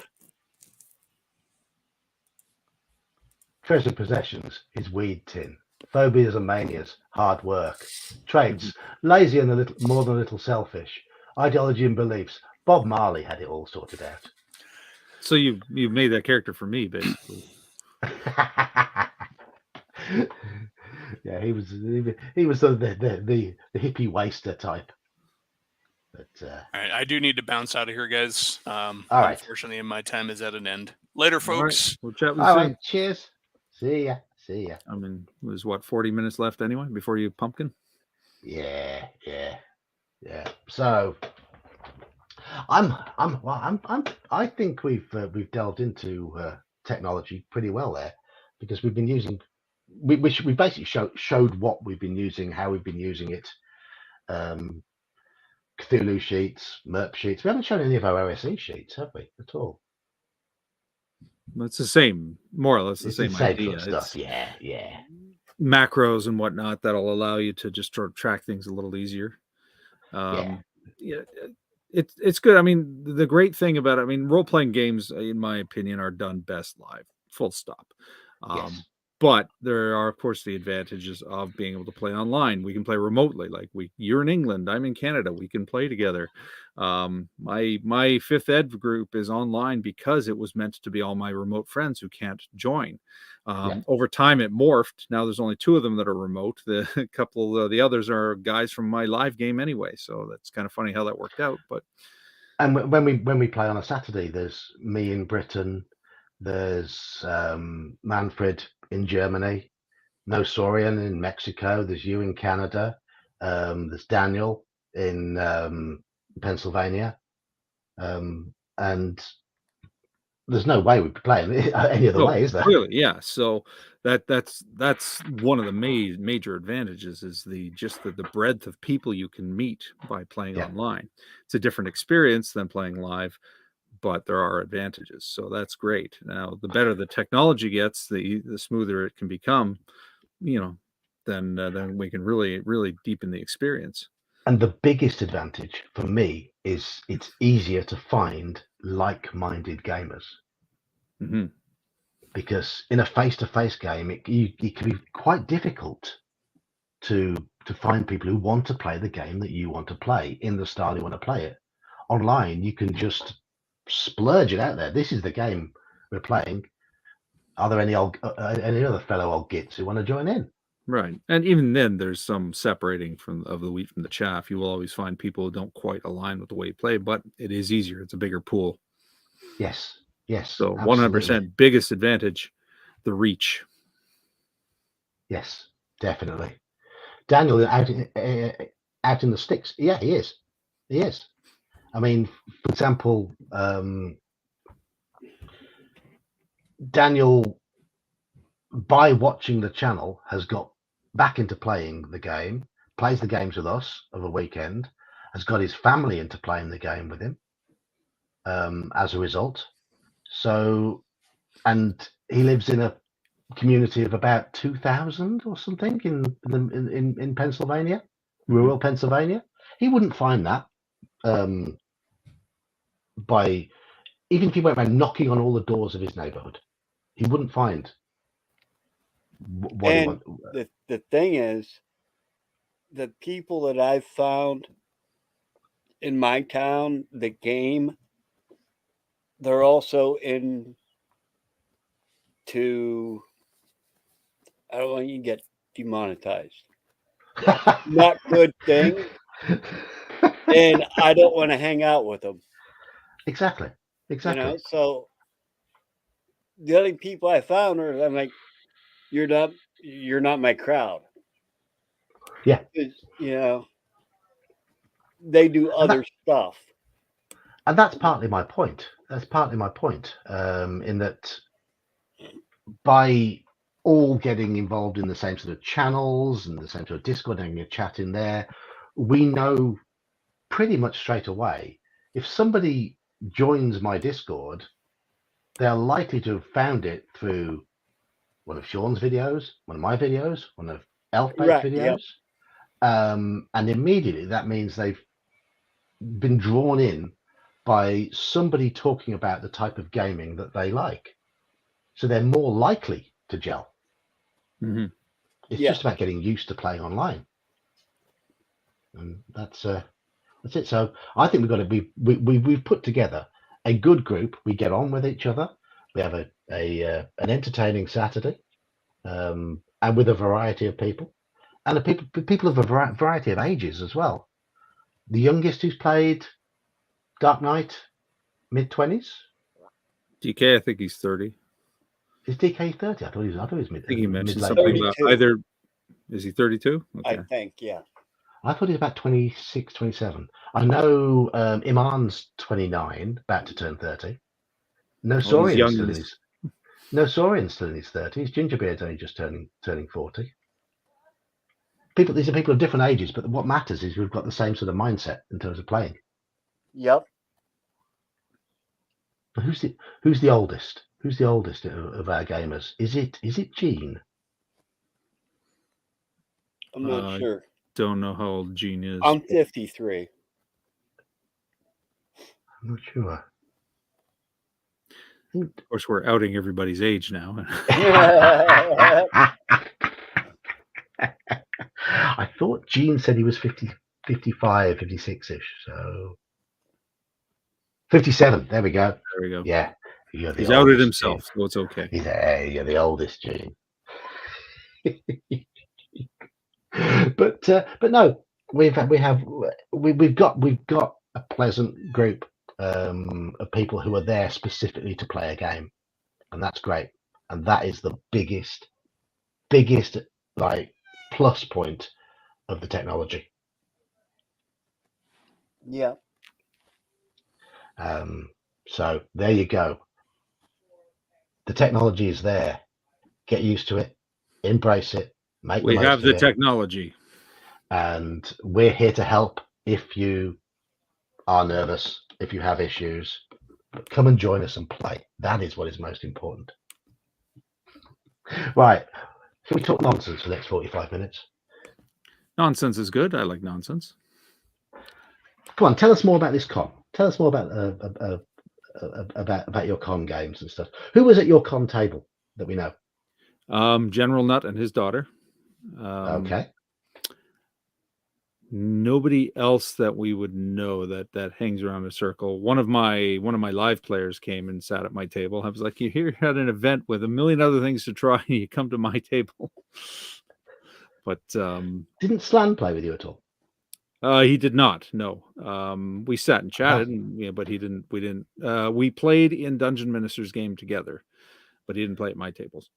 Treasured possessions, his weed tin. Phobias and manias, hard work. Traits, lazy and more than a little selfish. Ideology and beliefs. Bob Marley had it all sorted out. So you've made that character for me, basically. Yeah, he was the hippie waster type. But all right, I do need to bounce out of here, guys. all right. Unfortunately, my time is at an end. Later, folks. Right. We'll chat with All you right, soon. cheers. See ya. I mean, there's 40 minutes left anyway before you pumpkin. Yeah. So I think we've delved into technology pretty well there, because we've been using we basically showed what we've been using, how we've been using it. Cthulhu sheets, MERP sheets. We haven't shown any of our OSE sheets, have we, at all? It's the same, more or less the It's same the same idea. sort of stuff. Yeah. Macros and whatnot that'll allow you to just sort of track things a little easier. Yeah, it's good. I mean, the great thing about it, I mean, role-playing games, in my opinion, are done best live, full stop. Yes. But there are, of course, the advantages of being able to play online. We can play remotely. Like you're in England, I'm in Canada. We can play together. My fifth ed group is online because it was meant to be all my remote friends who can't join. Over time, it morphed. Now there's only 2 of them that are remote. The couple of the others are guys from my live game anyway. So that's kind of funny how that worked out. But when we play on a Saturday, there's me in Britain. There's Manfred in Germany, No Saurian in Mexico. There's you in Canada. There's Daniel in Pennsylvania, and there's no way we'd be playing any other way, is there? Really, yeah. So that's one of the major advantages is the breadth of people you can meet by playing online. It's a different experience than playing live, but there are advantages. So that's great. Now, the better the technology gets, the smoother it can become, then we can really deepen the experience. And the biggest advantage for me is it's easier to find like-minded gamers. Mm-hmm. Because in a face-to-face game, it can be quite difficult to find people who want to play the game that you want to play in the style you want to play it. Online, you can just splurge it out there. This is the game we're playing. Are there any other fellow old gits who want to join in? Right. And even then, there's some separating of the wheat from the chaff. You will always find people who don't quite align with the way you play, but it is easier. It's a bigger pool. Yes. So absolutely. 100% biggest advantage, the reach. Yes, definitely. Daniel out in the sticks. Yeah, he is. I mean, for example, Daniel, by watching the channel, has got back into playing the game, plays the games with us of a weekend, has got his family into playing the game with him as a result. So, and he lives in a community of about 2,000 or something in Pennsylvania, rural Pennsylvania. He wouldn't find that by, even if he went around knocking on all the doors of his neighborhood, he wouldn't find what he wanted. The thing is, the people that I've found in my town, the game, they're also into, I don't want you to get demonetized. Not good thing. And I don't want to hang out with them. Exactly. So the only people I found are, I'm like, you're not my crowd. Yeah. They do other stuff. And that's partly my point. In that by all getting involved in the same sort of channels and the same sort of Discord, having a chat in there, we know pretty much straight away, if somebody joins my Discord, they're likely to have found it through one of Sean's videos, one of my videos, one of Elfbait's videos. And immediately that means they've been drawn in by somebody talking about the type of gaming that they like. So they're more likely to gel. Mm-hmm. It's just about getting used to playing online. And that's it. So I think we've got to be, we've put together a good group. We get on with each other. We have an entertaining Saturday, and with a variety of people, and people of a variety of ages as well. The youngest who's played Dark Knight, mid-20s. DK, I think he's 30. Is DK 30? I thought he was mid. I think he mentioned mid-late something 20s. about either. Is he 32? I think, yeah. I thought he's about 26, 27. I know Iman's 29, about to turn 30. No Saurian's still in his. No Saurian's still in his 30s. Gingerbeard's only just turning 40. These are people of different ages, but what matters is we've got the same sort of mindset in terms of playing. Yep. Who's the oldest? Who's the oldest of our gamers? Is it Gene? I'm not sure. Don't know how old Gene is. I'm 53. I'm not sure. Of course, we're outing everybody's age now. I thought Gene said he was 50, 55, 56-ish. So 57. There we go. There we go. Yeah. He's outed himself, so it's okay. You're the oldest, Gene. but no, we've got a pleasant group of people who are there specifically to play a game, and that's great. And that is the biggest like plus point of the technology. Yeah. So there you go. The technology is there. Get used to it. Embrace it. We have the technology. And we're here to help if you are nervous, if you have issues. Come and join us and play. That is what is most important. Right. Shall we talk nonsense for the next 45 minutes? Nonsense is good. I like nonsense. Come on, tell us more about this con. Tell us more about your con games and stuff. Who was at your con table that we know? General Nutt and his daughter. Okay. Nobody else that we would know that hangs around a circle. One of my live players came and sat at my table. I was like, "You're here at an event with a million other things to try, and you come to my table." But didn't Slan play with you at all? He did not. No. We sat and chatted, but he didn't. We didn't. We played in Dungeon Minister's game together, but he didn't play at my tables.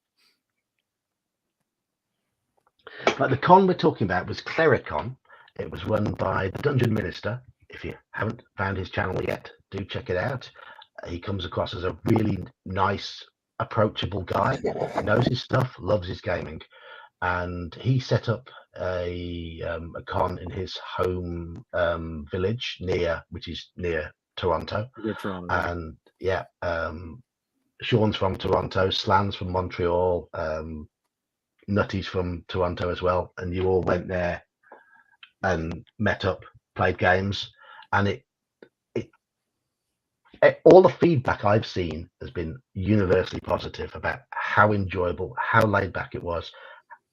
But the con we're talking about was Clericon. It was run by the Dungeon Minister. If you haven't found his channel yet, do check it out. He comes across as a really nice, approachable guy. Knows his stuff, loves his gaming, and he set up a con in his home village which is near Toronto. And yeah, Sean's from Toronto, Slan's from Montreal, Nutty's from Toronto as well, and you all went there and met up, played games, and it all the feedback I've seen has been universally positive about how enjoyable, how laid back it was,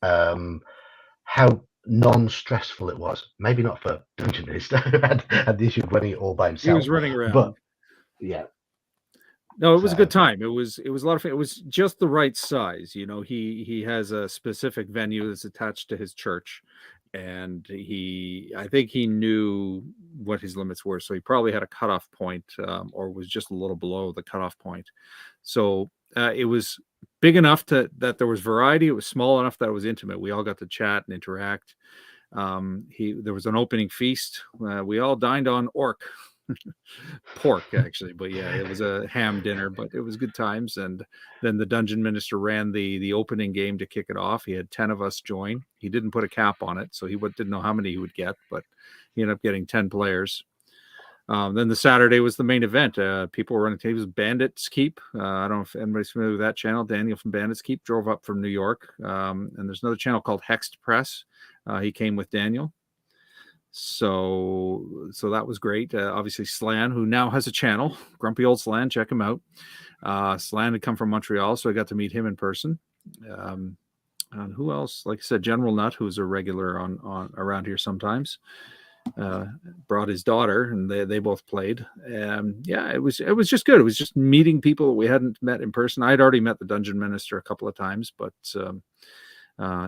how non-stressful it was. Maybe not for Dungeon Minister who had the issue of running it all by himself. He was running around, but yeah. No, it was a good time. It was a lot of fun. It was just the right size. You know, he has a specific venue that's attached to his church, and I think he knew what his limits were. So he probably had a cutoff point, or was just a little below the cutoff point. So it was big enough that there was variety. It was small enough that it was intimate. We all got to chat and interact. There was an opening feast. We all dined on pork actually, but yeah, it was a ham dinner, but it was good times. And then the Dungeon Minister ran the opening game to kick it off. He had 10 of us join. He didn't put a cap on it, so he didn't know how many he would get, but he ended up getting 10 players. Then the Saturday was the main event. People were running tables. Bandits Keep. I don't know if anybody's familiar with that channel. Daniel from Bandits Keep drove up from New York. And there's another channel called Hexed Press. He came with Daniel. So that was great. Obviously, Slan, who now has a channel, Grumpy Old Slan, check him out. Slan had come from Montreal, so I got to meet him in person. And who else? Like I said, General Nut, who's a regular on around here sometimes, brought his daughter, and they both played. Yeah, it was just good. It was just meeting people we hadn't met in person. I had already met the Dungeon Minister a couple of times, but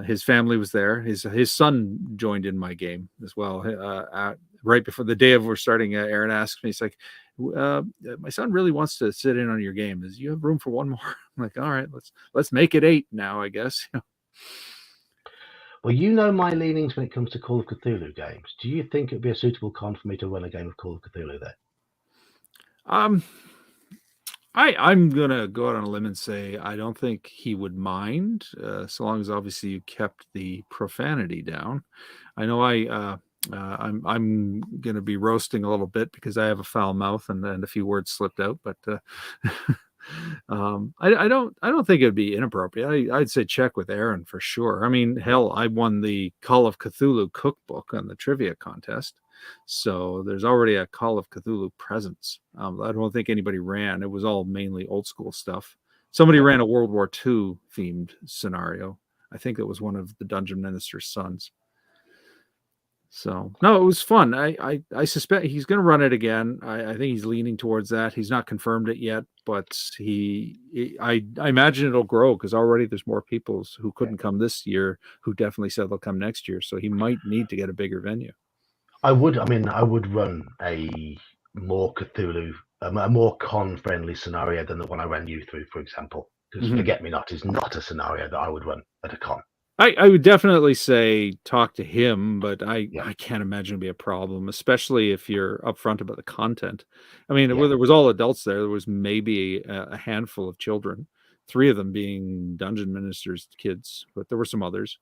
his family was there. His son joined in my game as well. Right before the day of we're starting, Aaron asked me, he's like, my son really wants to sit in on your game. Is you have room for one more? I'm like, all right, let's make it 8 now, I guess. Well, you know my leanings when it comes to Call of Cthulhu games. Do you think it'd be a suitable con for me to run a game of Call of Cthulhu there? I'm gonna go out on a limb and say I don't think he would mind, so long as obviously you kept the profanity down. I know I'm gonna be roasting a little bit because I have a foul mouth and a few words slipped out, but I don't think it'd be inappropriate. I'd say check with Aaron for sure. I mean, hell, I won the Call of Cthulhu cookbook on the trivia contest. So there's already a Call of Cthulhu presence. I don't think anybody ran. It was all mainly old school stuff. Somebody ran a World War II themed scenario. I think it was one of the Dungeon Minister's sons. So no, it was fun. I suspect he's going to run it again. I think he's leaning towards that. He's not confirmed it yet, but I imagine it'll grow because already there's more people who couldn't come this year who definitely said they'll come next year. So he might need to get a bigger venue. I would run a more Cthulhu, a more con-friendly scenario than the one I ran you through, for example. Because Forget Me Not is not a scenario that I would run at a con. I would definitely say talk to him, but I can't imagine it'd be a problem, especially if you're upfront about the content. I mean, there was all adults there. There was maybe a handful of children, 3 of them being Dungeon Minister's kids, but there were some others.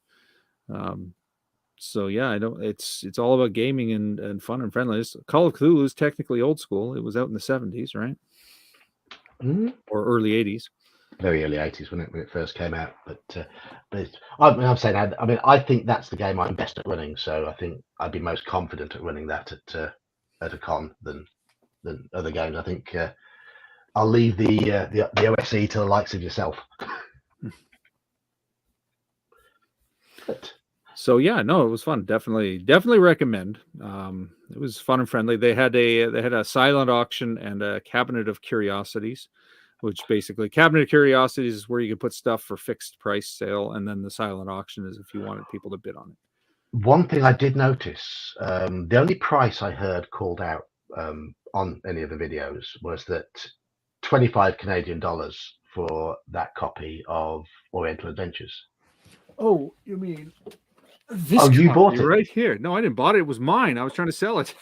So yeah, it's all about gaming and fun and friendliness. Call of Cthulhu is technically old school. It was out in the 70s, right? Or early 80s. Very early 80s when it first came out. But I'm saying, I think that's the game I'm best at running. So I think I'd be most confident at running that at a con than other games. I think I'll leave the OSE to the likes of yourself. So yeah, no, it was fun. Definitely recommend. It was fun and friendly. They had a silent auction and a cabinet of curiosities, which basically Cabinet of Curiosities is where you can put stuff for fixed price sale, and then the silent auction is if you wanted people to bid on it. One thing I did notice, the only price I heard called out on any of the videos was that 25 Canadian dollars for that copy of Oriental Adventures. Oh, you mean this? Oh, you bought it right here? No, I didn't buy it. It was mine. I was trying to sell it.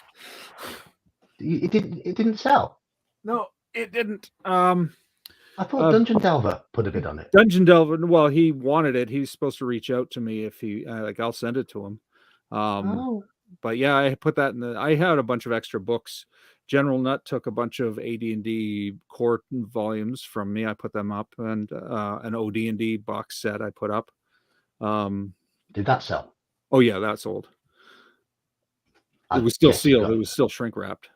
It didn't sell. No, it didn't. I thought Dungeon Delver put a bid on it. Dungeon Delver. Well, he wanted it. He was supposed to reach out to me if he I'll send it to him. But yeah, I put that in I had a bunch of extra books. General Nut took a bunch of AD&D core volumes from me. I put them up, and an OD&D box set I put up. Did that sell? Oh yeah, that sold. It was still sealed. It was still shrink wrapped.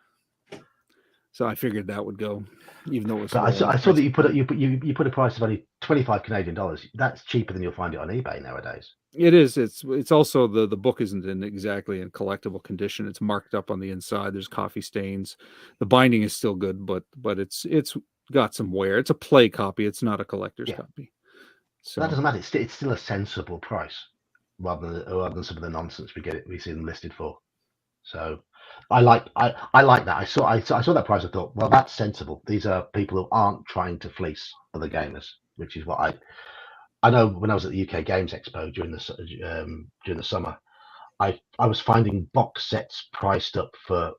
So I figured that would go, even though it was. I saw that you put a price of only 25 Canadian dollars. That's cheaper than you'll find it on eBay nowadays. It is. It's also the book isn't exactly in collectible condition. It's marked up on the inside. There's coffee stains. The binding is still good, but it's got some wear. It's a play copy. It's not a collector's copy. So that doesn't matter. It's still a sensible price, rather than some of the nonsense we see them listed for. So I like that. I saw that price. I thought, well, that's sensible. These are people who aren't trying to fleece other gamers, which is what I know. When I was at the UK Games Expo during the summer, I was finding box sets priced up for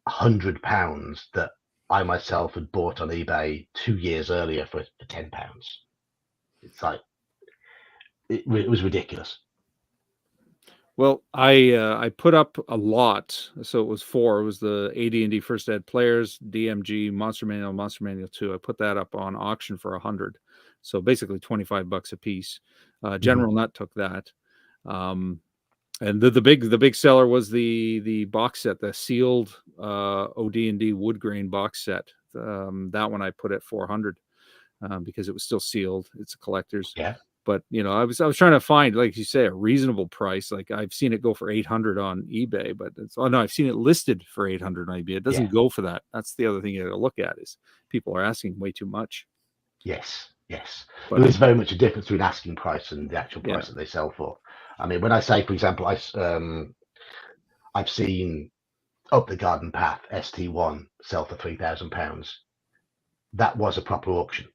£100 that I myself had bought on eBay 2 years earlier for £10. It's like it was ridiculous. Well, I put up a lot, so it was 4. It was the AD&D First Ed Players, DMG, Monster Manual 2. I put that up on auction for 100, so basically $25 a piece. General Nut took that, and the big seller was the box set, the sealed OD&D wood grain box set. That one I put at 400 because it was still sealed. It's a collector's. Yeah. But I was trying to find, like you say, a reasonable price. Like I've seen it go for 800 on eBay, but I've seen it listed for 800 on eBay. It doesn't go for that. That's the other thing you got to look at is people are asking way too much. Yes. But There is very much a difference between asking price and the actual price that they sell for. I mean, when I say, for example, I've seen Up the Garden Path ST1 sell for £3,000. That was a proper auction.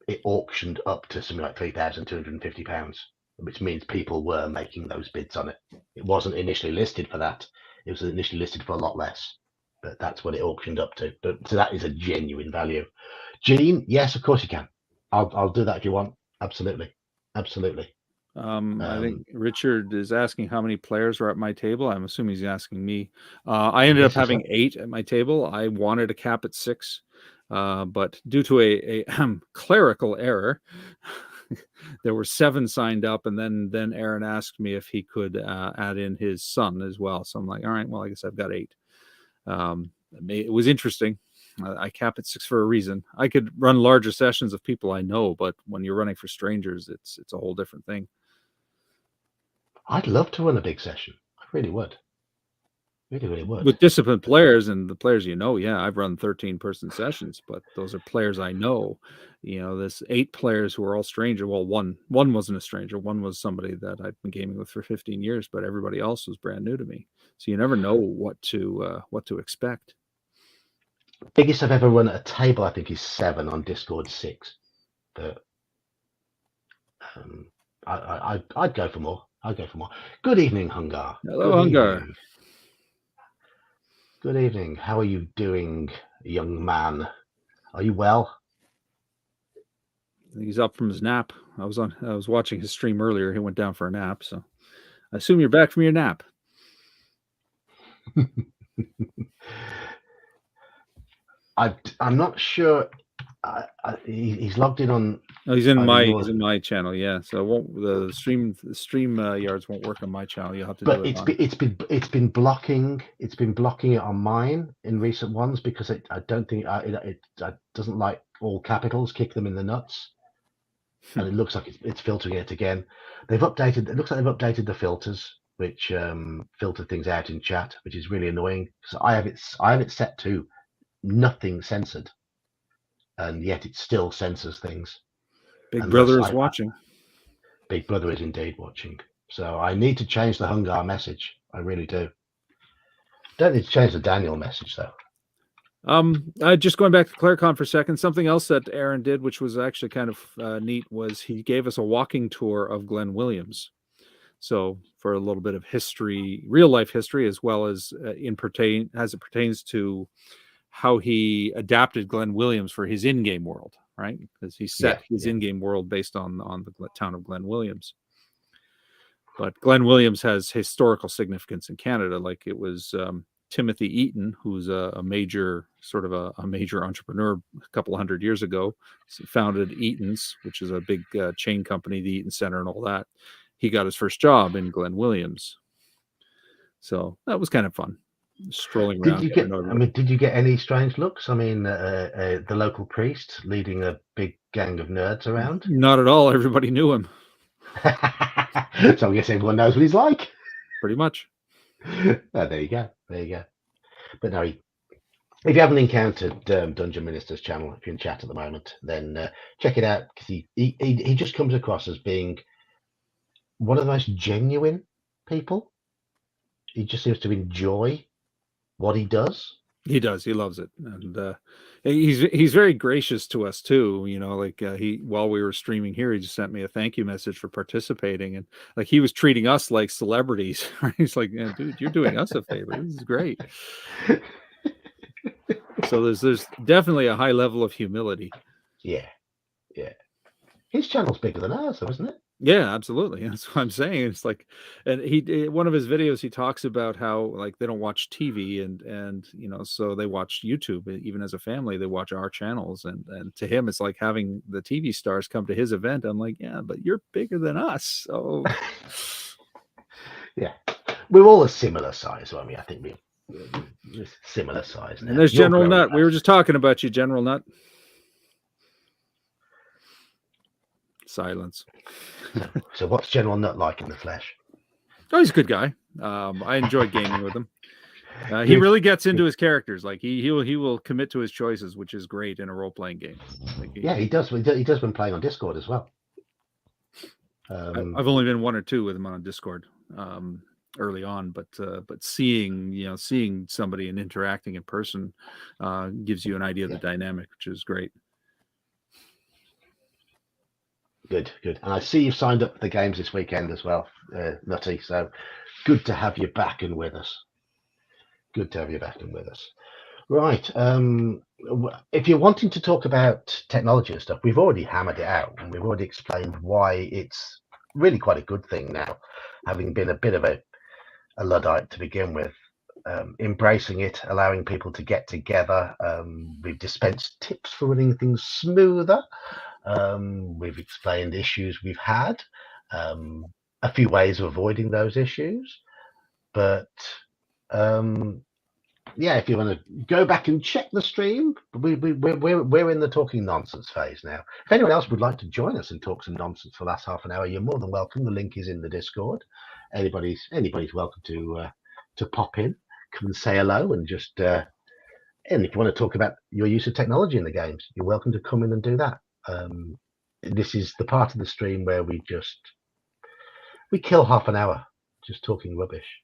It auctioned up to something like £3,250, which means people were making those bids on it. It wasn't initially listed for that. It was initially listed for a lot less, but that's what it auctioned up to. But so that is a genuine value. Gene, yes, of course you can. I'll do that if you want. Absolutely. I think Richard is asking how many players are at my table. I'm assuming he's asking me. I ended up having 8 at my table. I wanted a cap at 6. But due to a clerical error, there were 7 signed up, and then Aaron asked me if he could add in his son as well. So I'm like, all right, well, I guess I've got 8. It was interesting. I cap at 6 for a reason. I could run larger sessions of people I know, but when you're running for strangers, it's a whole different thing. I'd love to run a big session. I really would. Really would. With disciplined players and the players I've run 13-person sessions, but those are players I know. This 8 players who are all stranger. Well, one wasn't a stranger. One was somebody that I've been gaming with for 15 years, but everybody else was brand new to me. So you never know what to expect. Biggest I've ever run at a table, I think, is 7 on Discord 6. But I'd go for more. Good evening, Hungar. Hello, Hungar. Good evening. How are you doing, young man? Are you well? He's up from his nap. I was watching his stream earlier. He went down for a nap, so I assume you're back from your nap. I'm not sure. He's logged in on. Oh, he's in my channel. Yeah, so the stream yards won't work on my channel. You'll have to. But it's been blocking it on mine in recent ones because I don't think it doesn't like all capitals. Kick them in the nuts, and it looks like it's filtering it again. It looks like they've updated the filters, which filter things out in chat, which is really annoying. So I have it set to nothing censored, and yet it still censors things. Big Brother is watching. Big Brother is indeed watching. So I need to change the Hungar message. I really do. Don't need to change the Daniel message though. Just going back to ClareCon for a second, something else that Aaron did, which was actually kind of neat, was he gave us a walking tour of Glenn Williams. So for a little bit of history, real life history, as well as as it pertains to how he adapted Glenn Williams for his in-game world, right? Because he set his in-game world based on the town of Glenn Williams. But Glenn Williams has historical significance in Canada, like it was Timothy Eaton, who's a major entrepreneur a couple of 100 years ago, founded Eaton's, which is a big chain company, the Eaton Center and all that. He got his first job in Glenn Williams. So that was kind of fun. Strolling around. Did you get any strange looks? I mean, the local priest leading a big gang of nerds around? Not at all. Everybody knew him. So I guess everyone knows what he's like. Pretty much. There you go. But no, if you haven't encountered Dungeon Minister's channel, if you're in chat at the moment, then check it out, because he just comes across as being one of the most genuine people. He just seems to enjoy what he does. He does. He loves it, and he's very gracious to us too. While we were streaming here, he just sent me a thank you message for participating, and like he was treating us like celebrities. Right? He's like, yeah, dude, you're doing us a favor. This is great. So there's definitely a high level of humility. Yeah. His channel's bigger than ours, though, isn't it? Yeah, absolutely. That's what I'm saying. It's like, and one of his videos, he talks about how like they don't watch TV and so they watch YouTube. Even as a family, they watch our channels, and to him, it's like having the TV stars come to his event. I'm like, yeah, but you're bigger than us, so Yeah, we're all a similar size. I mean, I think we're similar size. Now. And there's You're General growing Nut. We up. were just talking about you, General Nut. Silence. So what's General Nut like in the flesh? Oh, he's a good guy. I enjoy gaming with him. He really gets into his characters. Like he will commit to his choices, which is great in a role playing game. Like Yeah, he does. He does when playing on Discord as well. I've only been 1 or 2 with him on Discord early on, but seeing somebody and interacting in person gives you an idea of the dynamic, which is great. Good. And I see you've signed up for the games this weekend as well, Nutty. So good to have you back and with us. Right. If you're wanting to talk about technology and stuff, we've already hammered it out and we've already explained why it's really quite a good thing now, having been a bit of a Luddite to begin with. Embracing it, allowing people to get together. We've dispensed tips for running things smoother. We've explained issues we've had, a few ways of avoiding those issues. But if you want to go back and check the stream, we're in the talking nonsense phase now. If anyone else would like to join us and talk some nonsense for the last half an hour, you're more than welcome. The link is in the Discord. Anybody's welcome to pop in, come and say hello, and just and if you want to talk about your use of technology in the games, you're welcome to come in and do that. This is the part of the stream where we kill half an hour just talking rubbish.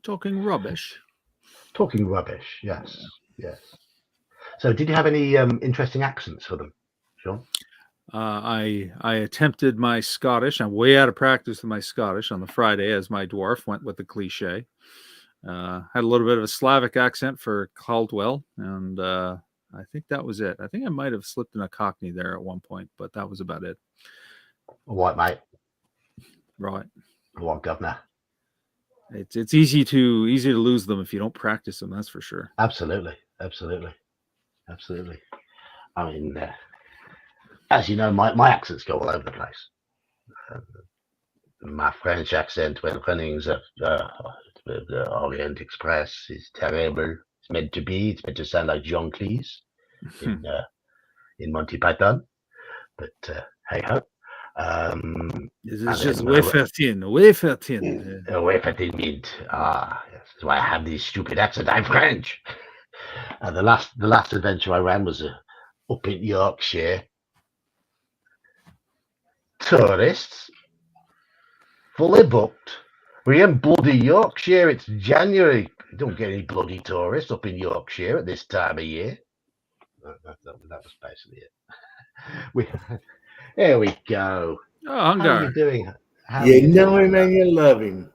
Talking rubbish. Yes. So did you have any interesting accents for them, Sean? I attempted my Scottish. I'm way out of practice with my Scottish on the Friday, as my dwarf went with the cliche. Had a little bit of a Slavic accent for Caldwell, and I think that was it. I think I might have slipped in a Cockney there at one point, but that was about it. White mate. Right. What governor? It's easy to lose them if you don't practice them. That's for sure. Absolutely. I mean, as you know, my accents go all over the place. My French accent when running the Orient Express is terrible. It's meant to be. It's meant to sound like Jean Cleese in Monty Python. But hey ho. It's just wafer thin. Wafer thin mint. Yes, that's why I have this stupid accent. I'm French. The last adventure I ran was up in Yorkshire. Tourists, fully booked. We're in bloody Yorkshire. It's January. You don't get any bloody tourists up in Yorkshire at this time of year. That was basically it. Here we go. Oh, Hungar. How are you doing? You know him and you love him.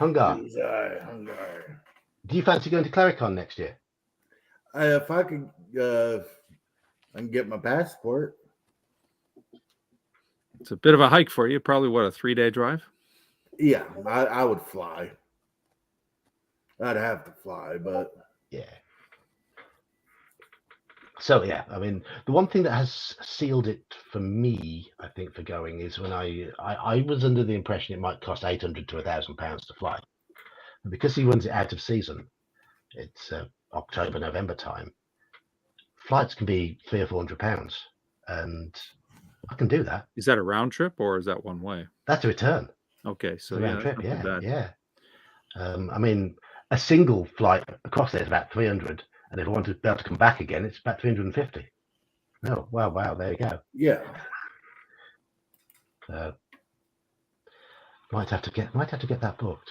Hungar. He's Hungar. Do you fancy going to Clericon next year? If I could, I can get my passport. It's a bit of a hike for you. Probably a 3-day drive? Yeah, I would fly. I'd have to fly, but yeah. So yeah, I mean, the one thing that has sealed it for me, I think, for going is when I was under the impression it might cost £800 to £1,000 to fly, but because he runs it out of season, it's October, November time. Flights can be £300 or £400, and I can do that. Is that a round trip or is that one way? That's a return. Okay, so a round trip. Yeah. I mean, a single flight across there is about 300. And if I want to be able to come back again, it's about 350. Oh, wow, there you go. Yeah. Might have to get that booked.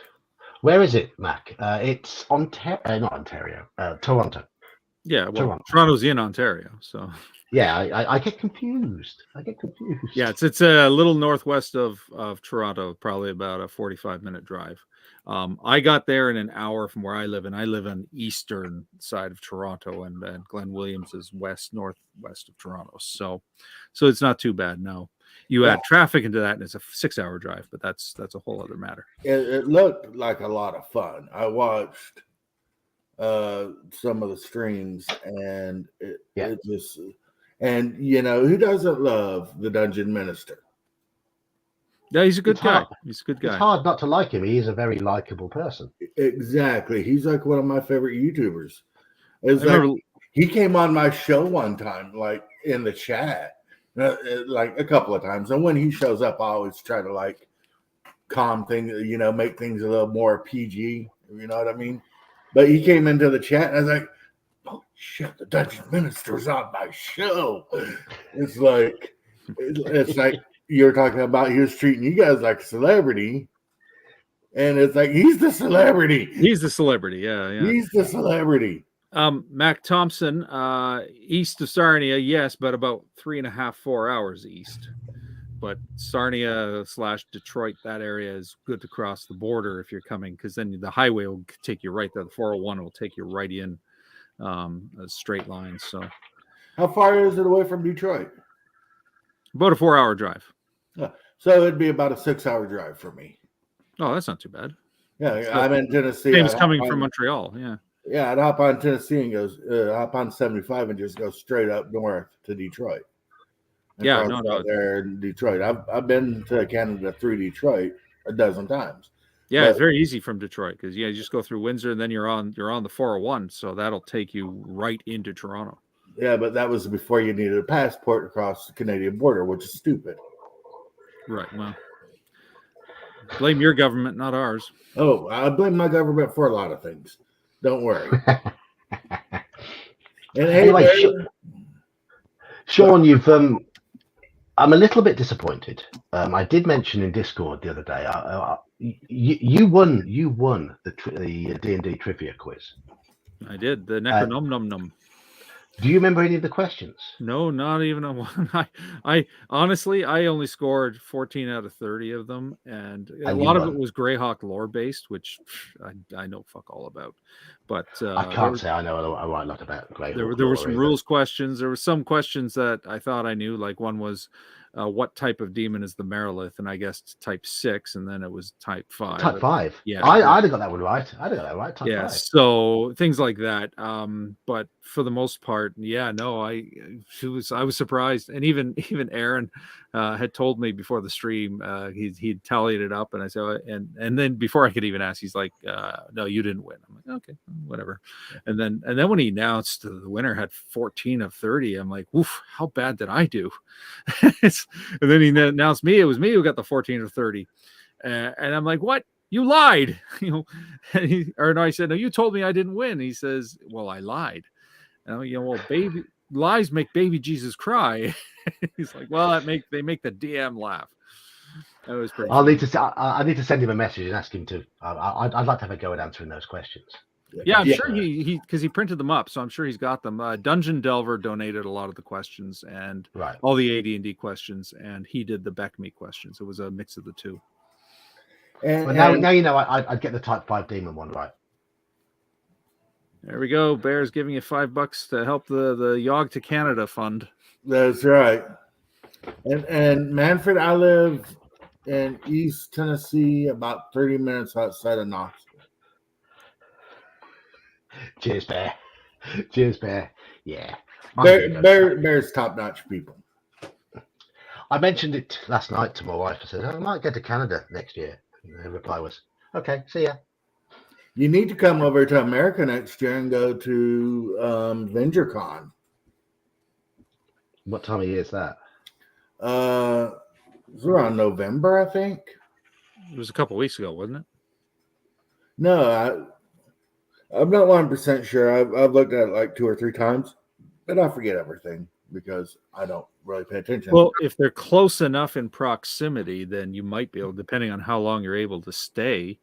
Where is it, Mac? It's not Ontario, Toronto. Yeah, well, Toronto's in Ontario, so. Yeah, I get confused. Yeah, it's a little northwest of Toronto, probably about a 45-minute drive. I got there in an hour from where I live, and I live on eastern side of Toronto, and Glen Williams is northwest of Toronto. So it's not too bad. No, you add traffic into that, and it's a 6-hour drive, but that's a whole other matter. It looked like a lot of fun. I watched some of the streams, and it just, and who doesn't love the Dungeon Minister? Yeah, he's a good guy. He's a good guy. It's hard not to like him. He is a very likable person. Exactly. He's like one of my favorite YouTubers. He came on my show one time, like in the chat, like a couple of times. And when he shows up, I always try to like calm things, make things a little more PG. You know what I mean? But he came into the chat, and I was like, "Oh shit, the Dungeon Minister's on my show." It's like you're talking about he was treating you guys like a celebrity, and it's like he's the celebrity. He's the celebrity, yeah. He's the celebrity. Mac Thompson, east of Sarnia, yes, but about 3.5-4 hours east. But Sarnia / Detroit, that area is good to cross the border if you're coming, because then the highway will take you right there. The 401 will take you right in a straight line. So, how far is it away from Detroit? About a 4-hour drive. So it'd be about a 6-hour drive for me. Oh, that's not too bad. Yeah, so I'm in Tennessee. James coming from Montreal. Yeah, I'd hop on Tennessee and hop on 75 and just go straight up north to Detroit. Yeah, no doubt. There in Detroit. I've been to Canada through Detroit a dozen times. Yeah, it's very easy from Detroit because you just go through Windsor and then you're on the 401, so that'll take you right into Toronto. Yeah, but that was before you needed a passport across the Canadian border, which is stupid. Right. Well, blame your government, not ours. Oh, I blame my government for a lot of things. Don't worry. And anyway, Sean, you've I'm a little bit disappointed. I did mention in Discord the other day. You won the D&D trivia quiz. I did the Necronum. Do you remember any of the questions? No, not even a one. I honestly, I only scored 14 out of 30 of them, and a lot of it was Greyhawk lore based, which I know fuck all about. But I can't say I know a lot about Greyhawk. There were some rules questions. There were some questions that I thought I knew. Like one was, what type of demon is the Merilith? And I guessed type 6, and then it was type 5. Type 5. Yeah, I'd have got that one right. Type 5. So things like that. But for the most part, I was surprised, and even Aaron had told me before the stream. He'd tallied it up, and I said, and then before I could even ask, he's like, "No, you didn't win." I'm like, "Okay, whatever." And then when he announced the winner had 14 of 30, I'm like, "Oof, how bad did I do?" And then he announced it was me who got the 14 of 30, and I'm like, "What? You lied?" I said, "No, you told me I didn't win." He says, "Well, I lied." And baby lies make baby Jesus cry. He's like, "Well, they make the DM laugh." That was pretty. I need to send him a message and ask him to. I'd like to have a go at answering those questions. Yeah, I'm sure he because he printed them up, so I'm sure he's got them. Dungeon Delver donated a lot of the questions and all the AD&D questions, and he did the Beckme questions. It was a mix of the two. But now you know I'd get the type 5 demon one right. There we go. Bear's giving you $5 to help the Yog to Canada fund. That's right. And Manfred, I live in East Tennessee, about 30 minutes outside of Knoxville. Cheers, Bear. Cheers, Bear. Yeah. Bear's top-notch people. I mentioned it last night to my wife. I said, I might get to Canada next year. And her reply was, okay, see ya. You need to come over to America next year and go to VentureCon. What time of year is that? It's around November, I think. It was a couple weeks ago, wasn't it? No, I'm not 100% sure. I've looked at it like 2 or 3 times, but I forget everything because I don't really pay attention. Well, if they're close enough in proximity, then you might be able, depending on how long you're able to stay,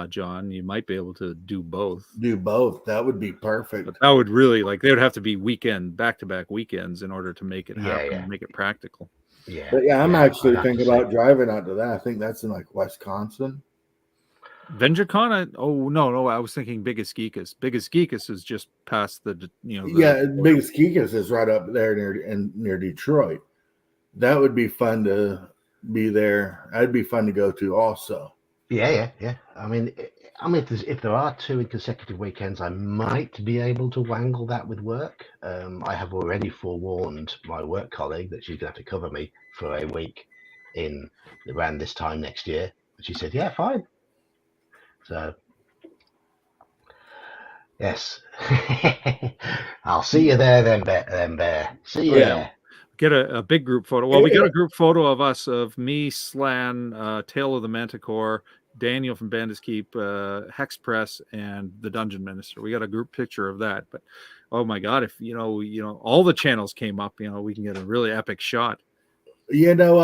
John, you might be able to do both. That would be perfect. But that would really, they would have to be back-to-back weekends in order to make it happen, and make it practical. Yeah. But I'm actually thinking about driving out to that. I think that's in Wisconsin. VentureCon? No, I was thinking Biggest Geekus. Biggest Geekus is just past the Biggest Geekus is right up there near Detroit. That would be fun to be there. That'd be fun to go to also. Yeah. I mean, if there are 2 consecutive weekends, I might be able to wangle that with work. I have already forewarned my work colleague that she's going to have to cover me for a week in around this time next year. And she said, "Yeah, fine." So, yes, I'll see you there, then, Bear. See you there. Get a big group photo. Well, we got a group photo of us, of me, Slan, Tale of the Manticore, Daniel from Bandits Keep, Hex Press, and the Dungeon Minister. We got a group picture of that. But oh my God, if all the channels came up, we can get a really epic shot. Like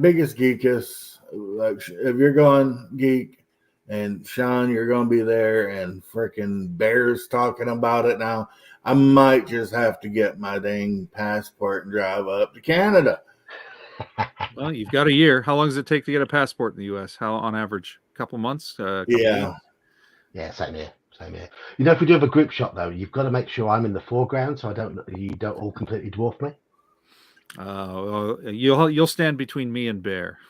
Biggest Geekus, like if you're going Geek and Sean, you're going to be there, and freaking Bear's talking about it now. I might just have to get my dang passport and drive up to Canada. Well, you've got a year. How long does it take to get a passport in the U.S.? How, on average? A couple months? Yeah. Yeah, same here. If we do have a group shot, though, you've got to make sure I'm in the foreground so you don't all completely dwarf me. You'll stand between me and Bear.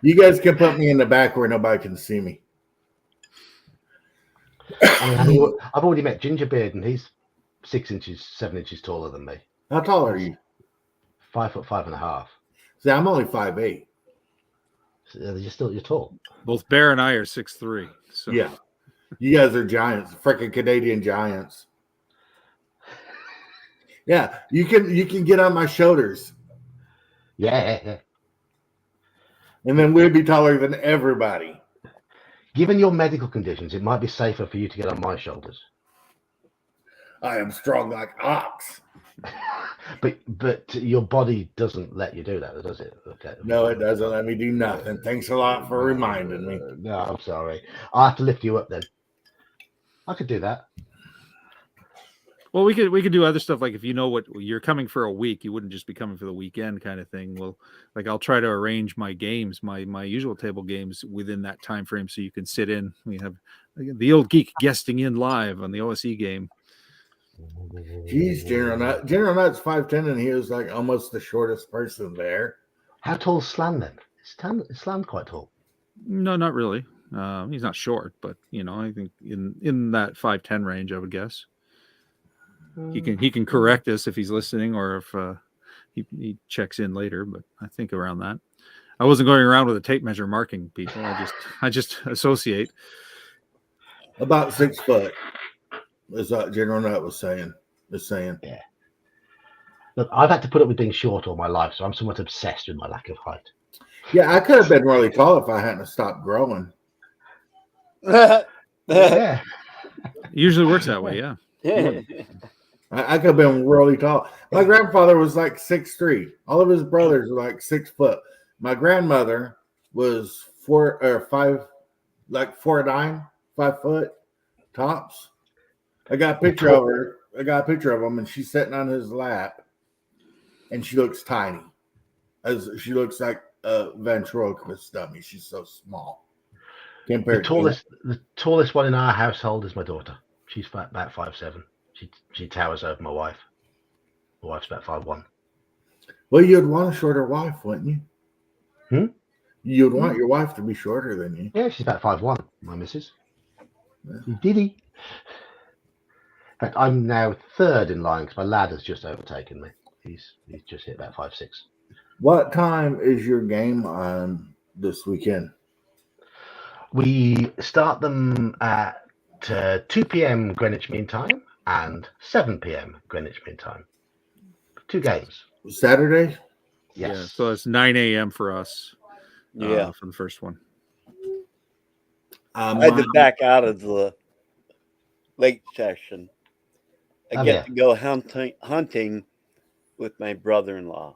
You guys can put me in the back where nobody can see me. I mean, I've already met Gingerbeard, and he's 6 inches, 7 inches taller than me. How tall are you? 5'5.5". See, I'm only 5'8". So you're tall. Both Bear and I are 6'3". So. Yeah, you guys are giants, freaking Canadian giants. Yeah, you can get on my shoulders. Yeah. And then we'd be taller than everybody. Given your medical conditions, it might be safer for you to get on my shoulders. I am strong like ox. But your body doesn't let you do that, does it? Okay. No, it doesn't let me do nothing. Thanks a lot for reminding me. No, I'm sorry. I'll have to lift you up then. I could do that. Well, we could do other stuff, like if you know what you're coming for a week, you wouldn't just be coming for the weekend kind of thing. Well, like I'll try to arrange my games, my usual table games within that time frame, so you can sit in. We have the old geek guesting in live on the OSE game. Jeez, General Nut. General Nut's 5'10", and he was like almost the shortest person there. How tall is Slan then? Is Slan quite tall? No, not really. He's not short, but I think in that 5'10" range, I would guess. He can correct us if he's listening, or if he checks in later. But I think around that. I wasn't going around with a tape measure marking people. I just associate. About 6 foot, is what General Nut was saying. Yeah. Look, I've had to put up with being short all my life, so I'm somewhat obsessed with my lack of height. Yeah, I could have been really tall if I hadn't stopped growing. Yeah. Usually works that way. Yeah. I could have been really tall. My grandfather was like 6'3". All of his brothers were like 6 foot. My grandmother was 4'9", 5 foot tops. I got a picture of her. I got a picture of him, and she's sitting on his lap, and she looks tiny. She looks like a ventriloquist dummy. She's so small. The tallest one in our household is my daughter. She's about 5'7". She towers over my wife. My wife's about 5'1". Well, you'd want a shorter wife, wouldn't you? You'd want your wife to be shorter than you. Yeah, she's about 5'1", my missus. Yeah. Diddy. In fact, I'm now third in line because my lad has just overtaken me. He's just hit about 5'6". What time is your game on this weekend? We start them at 2 p.m. Greenwich Mean Time and 7 p.m. Greenwich Mean Time. 2 games. Saturday? Yes. Yeah, so it's 9 a.m. for us. Yeah. For the first one. I had to back out of the late session. I get to go hunting with my brother-in-law.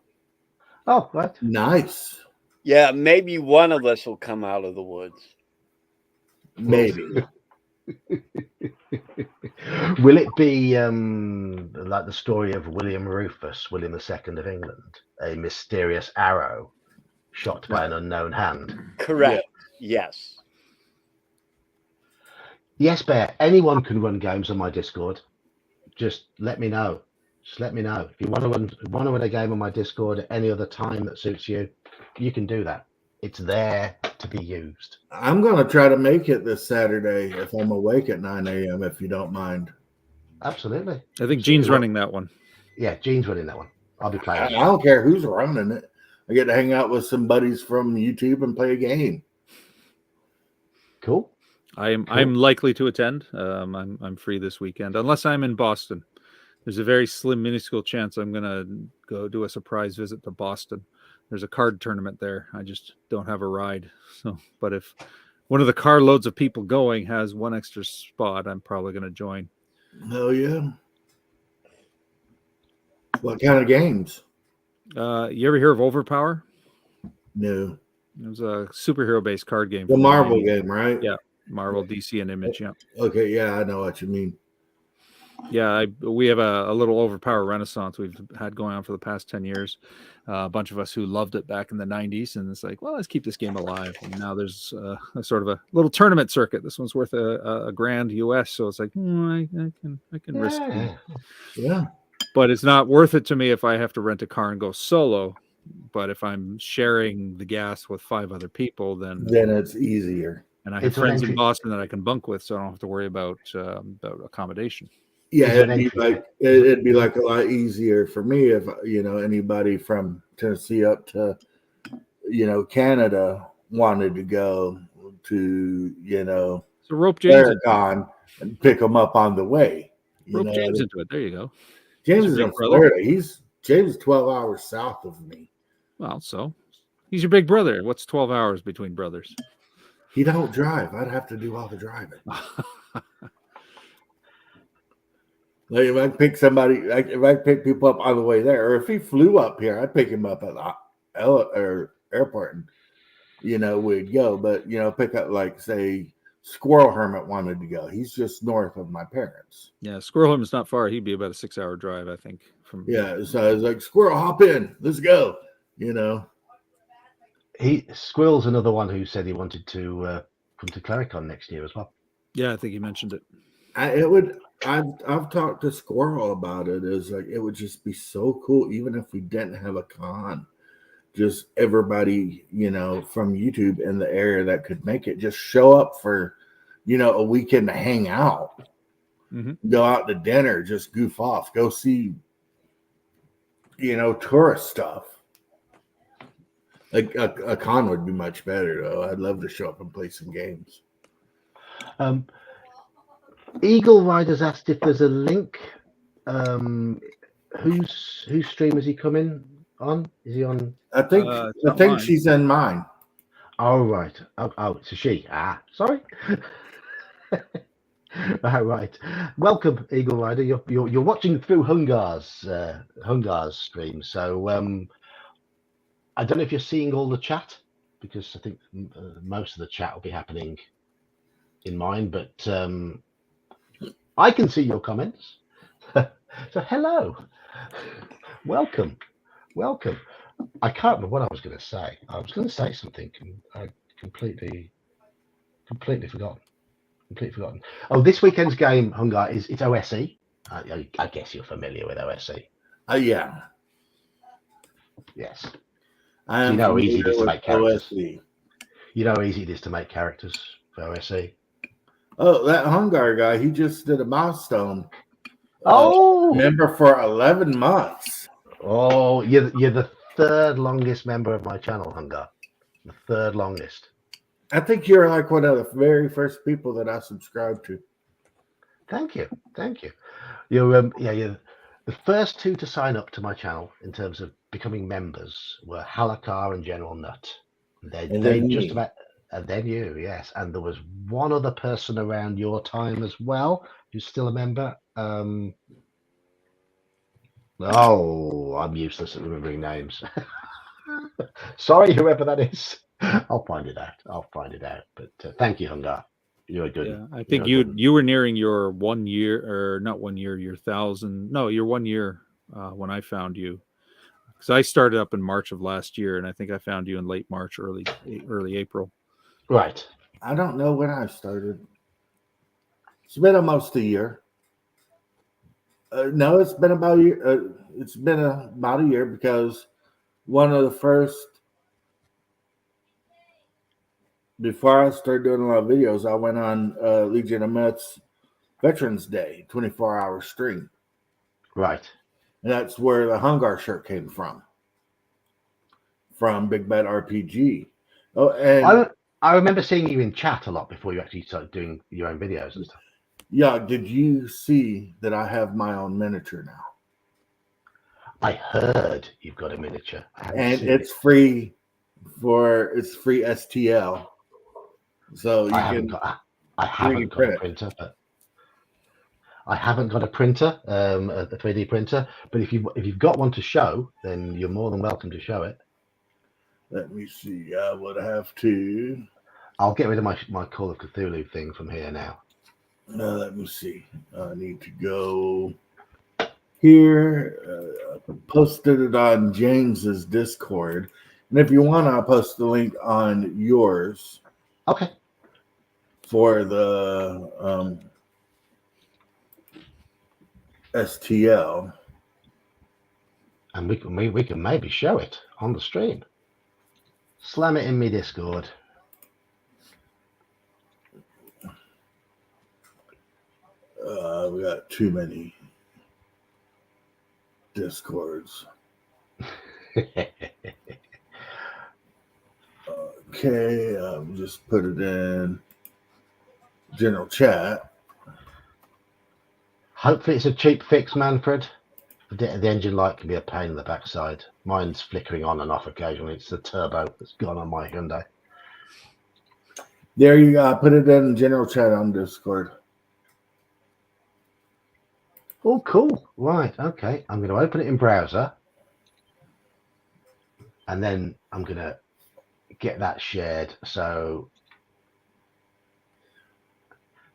Oh, right. Nice. Yeah, maybe one of us will come out of the woods. Maybe. Will it be like the story of William Rufus, William II of England, a mysterious arrow shot by an unknown hand. Correct. Yes. Yes, Bear. Anyone can run games on my Discord. Just let me know. Just let me know. If you want to run a game on my Discord at any other time that suits you, you can do that. It's there to be used. I'm going to try to make it this Saturday if I'm awake at 9 a.m., if you don't mind. Absolutely. I think Gene's running that one. Yeah, Gene's running that one. I'll be playing. I don't care who's running it. I get to hang out with some buddies from YouTube and play a game. Cool. I'm likely to attend. I'm free this weekend, unless I'm in Boston. There's a very slim, minuscule chance I'm going to go do a surprise visit to Boston. There's a card tournament there. I just don't have a ride. So, but if one of the carloads of people going has one extra spot, I'm probably going to join. Hell yeah. What kind of games? You ever hear of Overpower? No. It was a superhero-based card game. The Marvel game, right? Yeah, Marvel, DC, and Image. Yeah. Okay, yeah, I know what you mean. Yeah, we have a little Overpower renaissance we've had going on for the past 10 years. A bunch of us who loved it back in the 90s, and it's like, well, let's keep this game alive. And now there's a sort of a little tournament circuit. This one's worth a grand US, so it's like, I can risk it. Yeah. But it's not worth it to me if I have to rent a car and go solo. But if I'm sharing the gas with 5 other people, then it's easier. And I have friends in Boston that I can bunk with, so I don't have to worry about accommodation. Yeah, it'd be like a lot easier for me if anybody from Tennessee up to Canada wanted to go to so rope James Paragon and pick them up on the way. Rope James into it. There you go. James is in Florida. James is 12 hours south of me. Well, so he's your big brother. What's 12 hours between brothers? He don't drive. I'd have to do all the driving. Like if I pick people up on the way there, or if he flew up here, I'd pick him up at the airport, and we'd go. But pick up like say Squirrel Hermit wanted to go. He's just north of my parents. Yeah, Squirrel Hermit's not far. He'd be about a 6-hour drive, I think. So I was like, Squirrel, hop in, let's go. Squirrel's another one who said he wanted to come to Clericon next year as well. Yeah, I think he mentioned it. I've talked to Squirrel about it. Is like it would just be so cool, even if we didn't have a con. Just everybody, from YouTube in the area that could make it, just show up for, a weekend to hang out, go out to dinner, just goof off, go see, tourist stuff. Like a con would be much better, though. I'd love to show up and play some games. Eagle Rider's asked if there's a link. Whose stream is he coming on? Is he on? I think she's in mine. Oh right. Oh, it's a she. Sorry. All right. Welcome, Eagle Rider. You're watching through Hungar's stream. So I don't know if you're seeing all the chat, because I think most of the chat will be happening in mine, but I can see your comments. So hello. Welcome. I can't remember what I was going to say. I was going to say something. I completely forgotten. Oh, this weekend's game, Hungar, it's OSE. I guess you're familiar with OSE. Yeah. Yes. You know how easy it is to make characters. You know how easy it is to make characters for OSE. Oh, that Hungar guy, he just did a milestone. Member for 11 months. Oh, you're the third longest member of my channel, Hungar. The third longest. I think you're like one of the very first people that I subscribed to. Thank you. You're the first 2 to sign up to my channel in terms of becoming members were Halakar and General Nut. And then you, yes. And there was one other person around your time as well who's still a member. I'm useless at remembering names. Sorry, whoever that is. I'll find it out. But thank you, Hungar. You're good. Yeah, I think you were nearing your 1 year, or not 1 year, your 1,000. No, your 1 year when I found you. because I started up in March of last year, and I think I found you in late March, early April. Right. I don't know when I started. It's been almost a year. No, it's been about a year. It's been about a year because one of the first, before I started doing a lot of videos, I went on Legion of Myths Veterans Day 24-hour stream. Right. And that's where the Hungar shirt came from Big Bad RPG. Oh, and I remember seeing you in chat a lot before you actually started doing your own videos and stuff. Yeah, did you see that I have my own miniature now? I heard you've got a miniature. And it's free free STL. So you I haven't got a printer, but I haven't got a printer, a 3D printer. But if you've got one to show, then you're more than welcome to show it. Let me see. I would have to. I'll get rid of my Call of Cthulhu thing from here now. Let me see. I need to go here. I posted it on James's Discord, and if you want, I'll post the link on yours. Okay. For the STL, and we can maybe show it on the stream. Slam it in me Discord. We got too many Discords. Okay, just put it in general chat. Hopefully it's a cheap fix, Manfred. The engine light can be a pain in the backside. Mine's flickering on and off occasionally. It's the turbo that's gone on my Hyundai. There you go. Put it in general chat on Discord. Oh, cool. Right. Okay. I'm going to open it in browser. And then I'm going to get that shared. So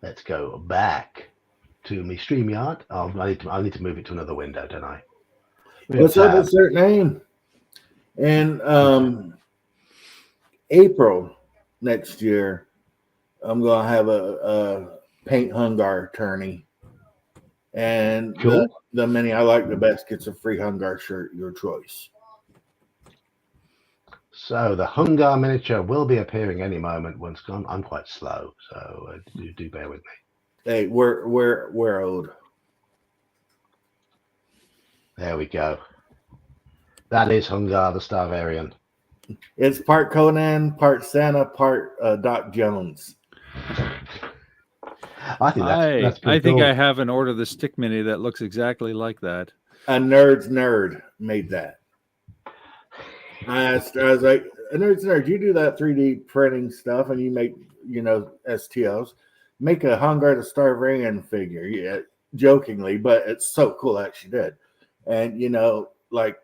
let's go back to my StreamYard. I need to move it to another window, don't I? What's up with their name? And April next year, I'm gonna have a paint Hungar tourney, and cool. The mini I like the best gets a free Hungar shirt, your choice. So the Hungar miniature will be appearing any moment. Once gone, I'm quite slow, so do bear with me. Hey, we're old. There we go. That is Hungar the Starvarian. It's part Conan, part Santa, part Doc Jones. I think that's I think I have an Order the Stick mini that looks exactly like that. A nerd's nerd made that. I was like, a nerd's nerd, you do that 3D printing stuff and you make, STLs. Make a Hungar the Starvarian figure. Yeah, jokingly, but it's so cool that she did. And, like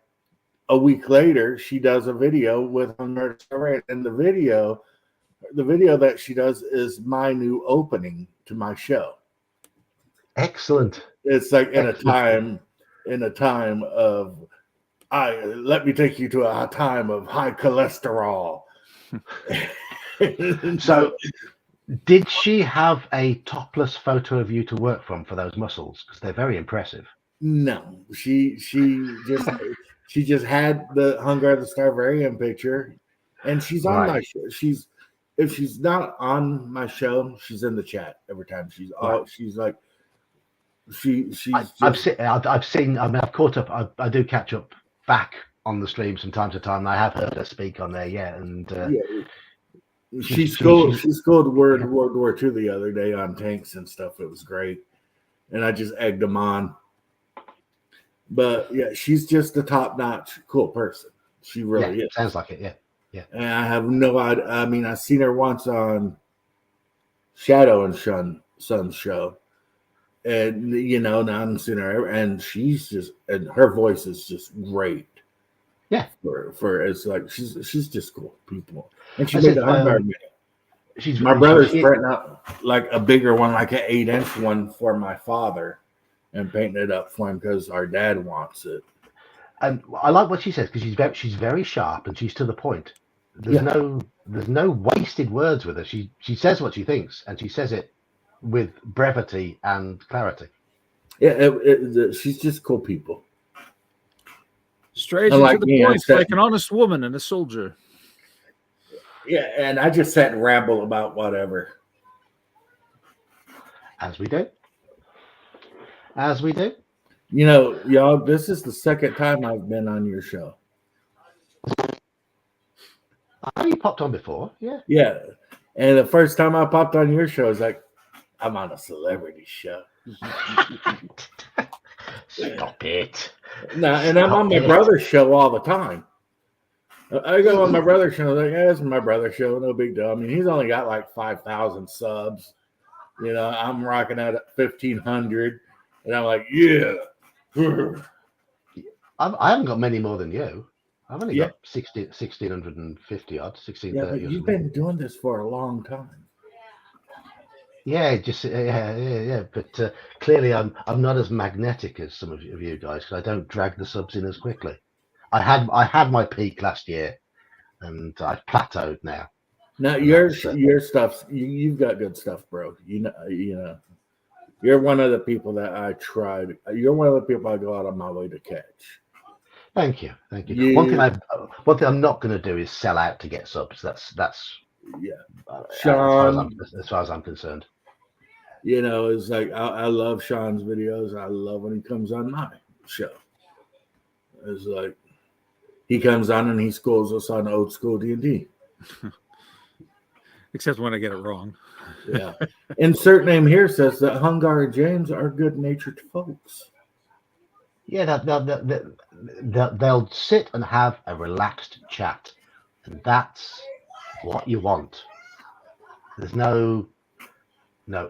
a week later, she does a video with Hungar the Starvarian. And the video that she does is my new opening to my show. Excellent. It's like in a time of let me take you to a time of high cholesterol. So did she have a topless photo of you to work from for those muscles? Because they're very impressive. No, she just had the Hungar the Starvarian picture, and she's on my show. If she's not on my show, she's in the chat every time. She's like I've seen. I mean, I've caught up. I do catch up back on the streams from time to time. And I have heard her speak on there, and she scored World War II the other day on tanks and stuff. It was great, and I just egged them on. But yeah, she's just a top-notch cool person. She really is. Sounds like it. Yeah. And I have no idea. I mean, I seen her once on Shadow and Son's show, and now I'm seeing her, and and her voice is just great. Yeah, for it's like she's just cool people, and she made the Hungar mini. My brother's printing out like a bigger one, like an 8-inch one for my father, and painting it up for him because our dad wants it. And I like what she says because she's very sharp and she's to the point. There's no wasted words with her. She says what she thinks and she says it with brevity and clarity. Yeah, she's just cool people. Straight to the point, like an honest woman and a soldier. Yeah, and I just sat and ramble about whatever. As we do. As we do. You know, y'all, this is the second time I've been on your show. Oh, you popped on before, yeah. Yeah. And the first time I popped on your show, I was like, I'm on a celebrity show. Stop it. No, and I'm on my brother's show all the time. I go on my brother's show, like, yeah, it's my brother's show, no big deal. I mean, he's only got like 5,000 subs. You know, I'm rocking out at 1,500. And I'm like, yeah. I haven't got many more than you. I've only got 1,650 odd, 1,630. Yeah, but you've been doing this for a long time. Yeah, yeah. But clearly, I'm not as magnetic as some of you guys because I don't drag the subs in as quickly. I had my peak last year, and I've plateaued now. Now your stuff, you've got good stuff, bro. You know, you're one of the people that I tried. You're one of the people I go out of my way to catch. Thank you. One thing I'm not going to do is sell out to get subs. That's Sean, as far as I'm concerned. You know, it's like I love Sean's videos. I love when he comes on my show. It's like he comes on and he schools us on old school D&D. Except when I get it wrong. Yeah. Insert name here says that Hungar and James are good-natured folks. Yeah, they'll sit and have a relaxed chat, and that's what you want. There's no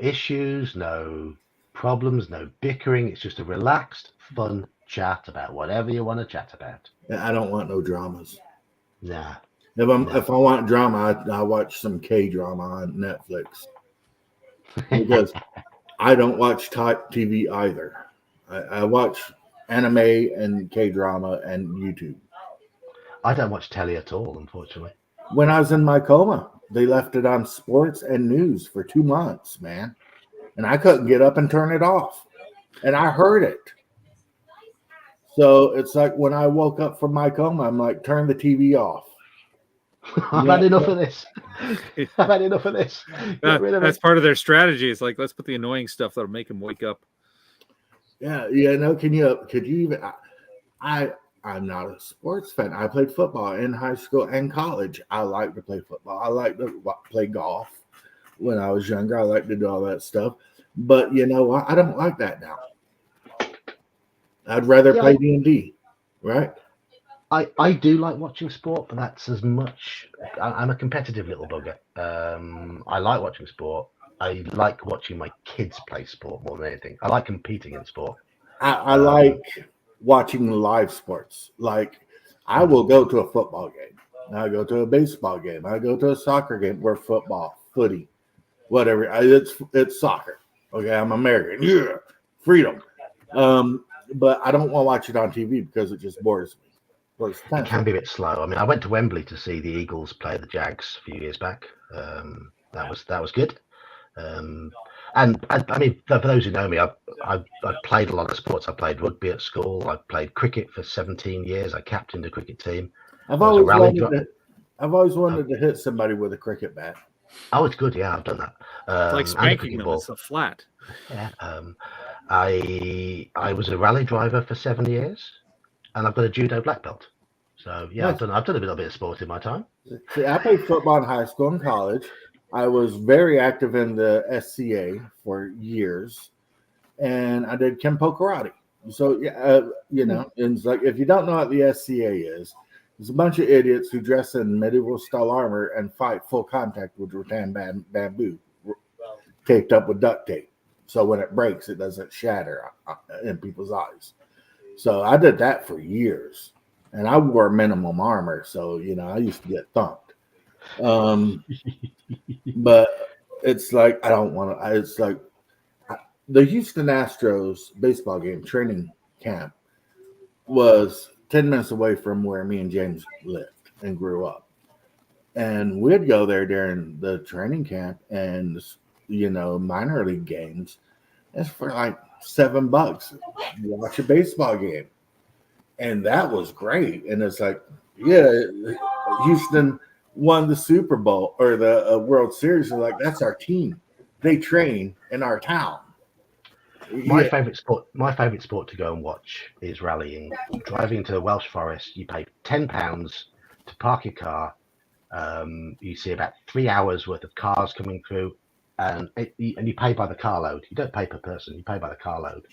issues, no problems, no bickering. It's just a relaxed, fun chat about whatever you want to chat about. I don't want no dramas. Nah. If I want drama, I watch some K-drama on Netflix. Because I don't watch type TV either. I watch anime and K-drama and YouTube. I don't watch telly at all, unfortunately. When I was in my coma, they left it on sports and news for 2 months, man. And I couldn't get up and turn it off. And I heard it. So it's like when I woke up from my coma, I'm like, turn the TV off. I've had enough of this. I've had enough of this. That's part of their strategy. It's like, let's put the annoying stuff that'll make them wake up. Yeah. No, could you even? I'm not a sports fan. I played football in high school and college. I like to play football. I like to play golf. When I was younger, I liked to do all that stuff. But you know what? I don't like that now. I'd rather play D&D, right? I do like watching sport, but that's as much. I'm a competitive little bugger. I like watching sport. I like watching my kids play sport more than anything. I like competing in sport. I like watching live sports. Like, I will go to a football game. I go to a baseball game. I go to a soccer game where football, footy, whatever. It's soccer. Okay, I'm American. Yeah, freedom. But I don't want to watch it on TV because it just bores me. It can be a bit slow. I mean, I went to Wembley to see the Eagles play the Jags a few years back. That was good. And I mean, for those who know me, I've played a lot of sports. I played rugby at school. I played cricket for 17 years. I captained a cricket team. I've always wanted to hit somebody with a cricket bat. Oh, it's good. Yeah, I've done that. It's like spanking them. It's a flat. Yeah. I was a rally driver for 7 years, and I've got a judo black belt. So yeah, nice. I've done a little bit of sport in my time. See, I played football in high school and college. I was very active in the SCA for years, and I did Kenpo karate. So yeah, you know, and it's like if you don't know what the SCA is, it's a bunch of idiots who dress in medieval style armor and fight full contact with rattan bamboo taped up with duct tape. So when it breaks, it doesn't shatter in people's eyes. So I did that for years, and I wore minimum armor. So, you know, I used to get thumped. But it's like, I don't want to, it's like the Houston Astros baseball game training camp was 10 minutes away from where me and James lived and grew up. And we'd go there during the training camp and, minor league games. It's for like $7. Watch a baseball game. And that was great. And it's like, yeah, Houston won the Super Bowl or the World Series. They're like, that's our team. They train in our town. My favorite sport to go and watch is rallying. Driving to the Welsh Forest, you pay £10 to park your car. You see about 3 hours worth of cars coming through, and you pay by the carload. You don't pay per person; you pay by the carload.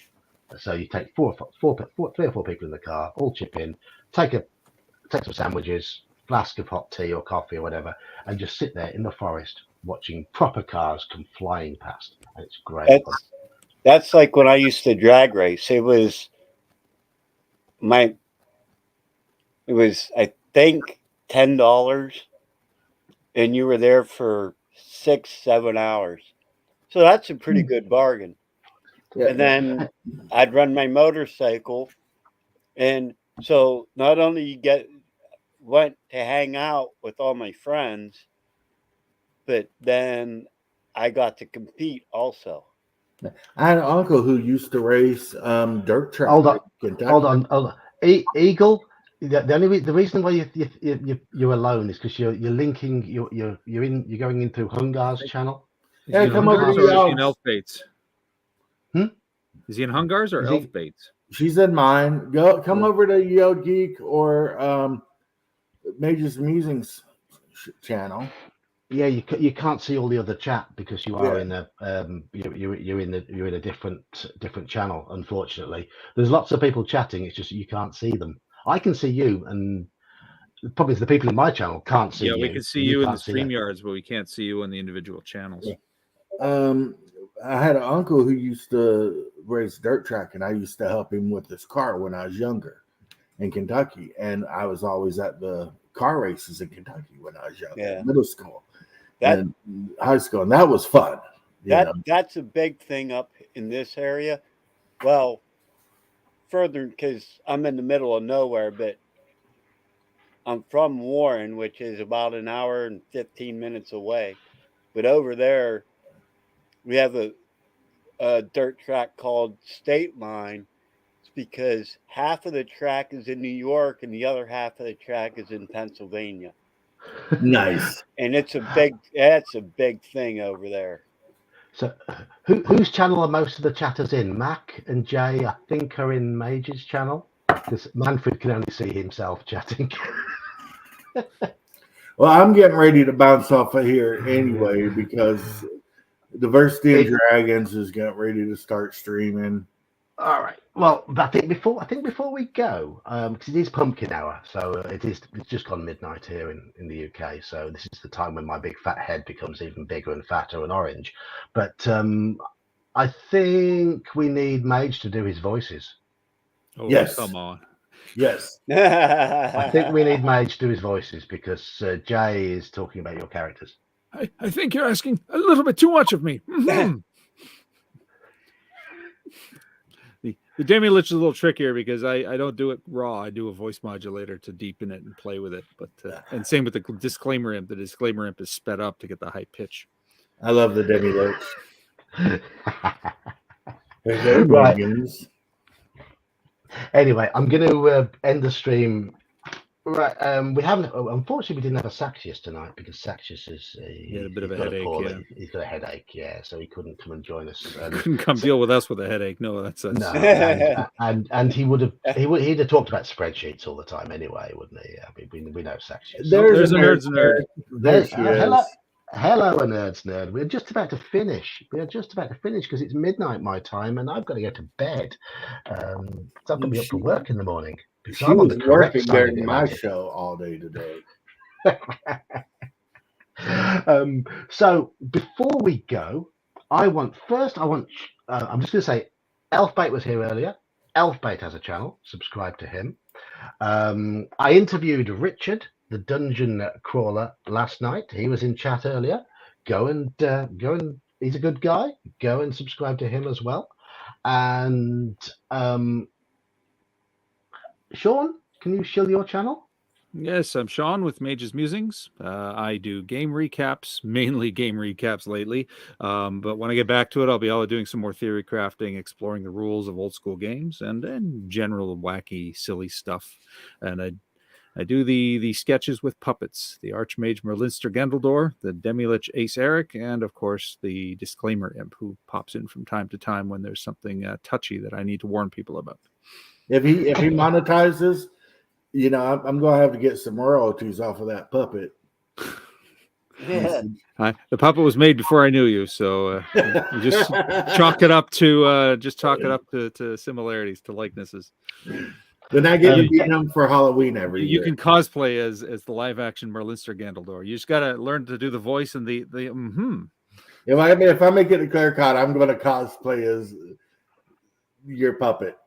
So you take three or four people in the car, all chip in, take some sandwiches, flask of hot tea or coffee or whatever, and just sit there in the forest watching proper cars come flying past. And it's great. That's like when I used to drag race. It was I think $10, and you were there for 6-7 hours. So that's a pretty good bargain. Yeah. And then I'd run my motorcycle, and so not only went to hang out with all my friends, but then I got to compete also. I had an uncle who used to race dirt track. Hold on. Eagle. The reason why you're alone is because you're linking. You're going into Hungar's channel. Yeah, come over to Elf Baits. Is he in Hungar's or Elf Baits? She's in mine. Come over to Geek or Mage's Musings channel. Yeah, you can't see all the other chat because you are in a you're in a different channel. Unfortunately, there's lots of people chatting. It's just you can't see them. I can see you, and probably the people in my channel can't see you. Yeah, we can see you in the StreamYards, but we can't see you on the individual channels. Yeah. I had an uncle who used to race dirt track, and I used to help him with his car when I was younger in Kentucky, and I was always at the car races in Kentucky when I was younger, middle school and high school, and that was fun. That's a big thing up in this area. Well, further, because I'm in the middle of nowhere, but I'm from Warren, which is about an hour and 15 minutes away. But over there, we have a dirt track called State Line. It's because half of the track is in New York and the other half of the track is in Pennsylvania. Nice. And that's a big thing over there. So whose channel are most of the chatters in? Mac and Jay, I think, are in Mage's channel, because Manfred can only see himself chatting. Well, I'm getting ready to bounce off of here anyway because Diversity and Dragons is getting ready to start streaming. All right. Well, I think before we go, because it is pumpkin hour, so it's just gone midnight here in the UK. So this is the time when my big fat head becomes even bigger and fatter and orange. But I think we need Mage to do his voices. Oh, yes. Come on. Yes. I think we need Mage to do his voices because Jay is talking about your characters. I think you're asking a little bit too much of me. The Demi-Lich is a little trickier because I don't do it raw. I do a voice modulator to deepen it and play with it. But and same with the disclaimer imp. The disclaimer imp is sped up to get the high pitch. I love the Demi-Lich. Right. Anyway, I'm going to end the stream. Right. We haven't. Unfortunately, we didn't have a Saxius tonight because Saxius is he had a bit of a headache. He's got a headache. Yeah, so he couldn't come and join us. Couldn't come deal with us with a headache. No, that's no. And he'd have talked about spreadsheets all the time anyway, wouldn't he? I mean, we know Saxius. There's a nerd's nerd. Hello, a nerd's nerd. We're just about to finish. Because it's midnight my time, and I've got to go to bed. So I've got to be up for work in the morning. She was working during my show all day today. So before we go, I'm just going to say, Elfbait was here earlier. Elfbait has a channel. Subscribe to him. I interviewed Richard, the dungeon crawler, last night. He was in chat earlier. Go and he's a good guy. Go and subscribe to him as well. And Sean, can you shill your channel? Yes, I'm Sean with Mage's Musings. I do game recaps, mainly game recaps lately. But when I get back to it, I'll be doing some more theory crafting, exploring the rules of old school games, and general wacky, silly stuff. And I do the sketches with puppets, the Archmage Merlinster Gendeldor, the Demilich Ace Eric, and of course the Disclaimer Imp, who pops in from time to time when there's something touchy that I need to warn people about. If he monetizes, you know, I'm going to have to get some royalties off of that puppet. Yeah. The puppet was made before I knew you, so you just chalk it up to similarities, to likenesses. Then I get to beat him for Halloween every year. You can cosplay as the live action Merlinster Gendeldor. You just got to learn to do the voice and the mm-hmm. If I make it a clear cut, I'm going to cosplay as your puppet.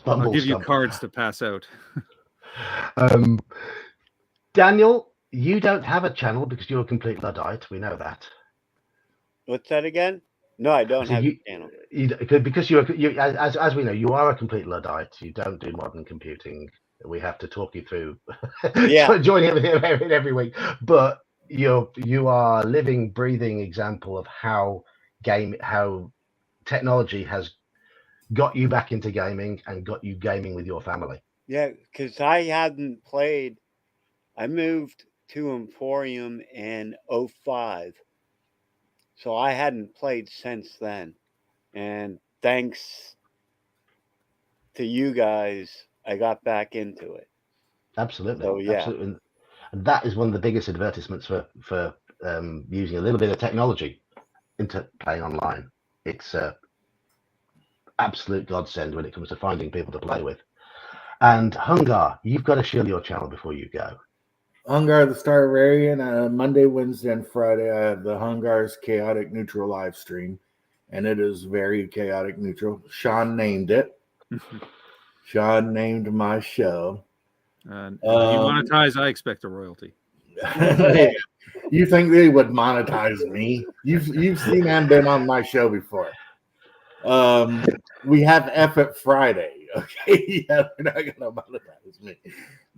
I'll give you cards to pass out. Daniel, you don't have a channel because you're a complete Luddite. We know that. What's that again? No, I don't have a channel. Because you as we know, you are a complete Luddite. You don't do modern computing. We have to talk you through joining every week. But you are a living, breathing example of how technology has got you back into gaming and got you gaming with your family. Yeah, because I hadn't played. I moved to Emporium in 2005. So I hadn't played since then. And thanks to you guys, I got back into it. Absolutely. So, yeah. Absolutely. And that is one of the biggest advertisements for using a little bit of technology into playing online. It's absolute godsend when it comes to finding people to play with. And Hungar, you've got to shill your channel before you go. Hungar the Starvarian, Monday, Wednesday, and Friday, I have the Hungar's Chaotic Neutral live stream, and it is very chaotic neutral. Sean named it. Sean named my show. You monetize, I expect a royalty. You think they would monetize me? You've seen and been on my show before. We have F Friday. Okay, yeah, they're not gonna monetize me.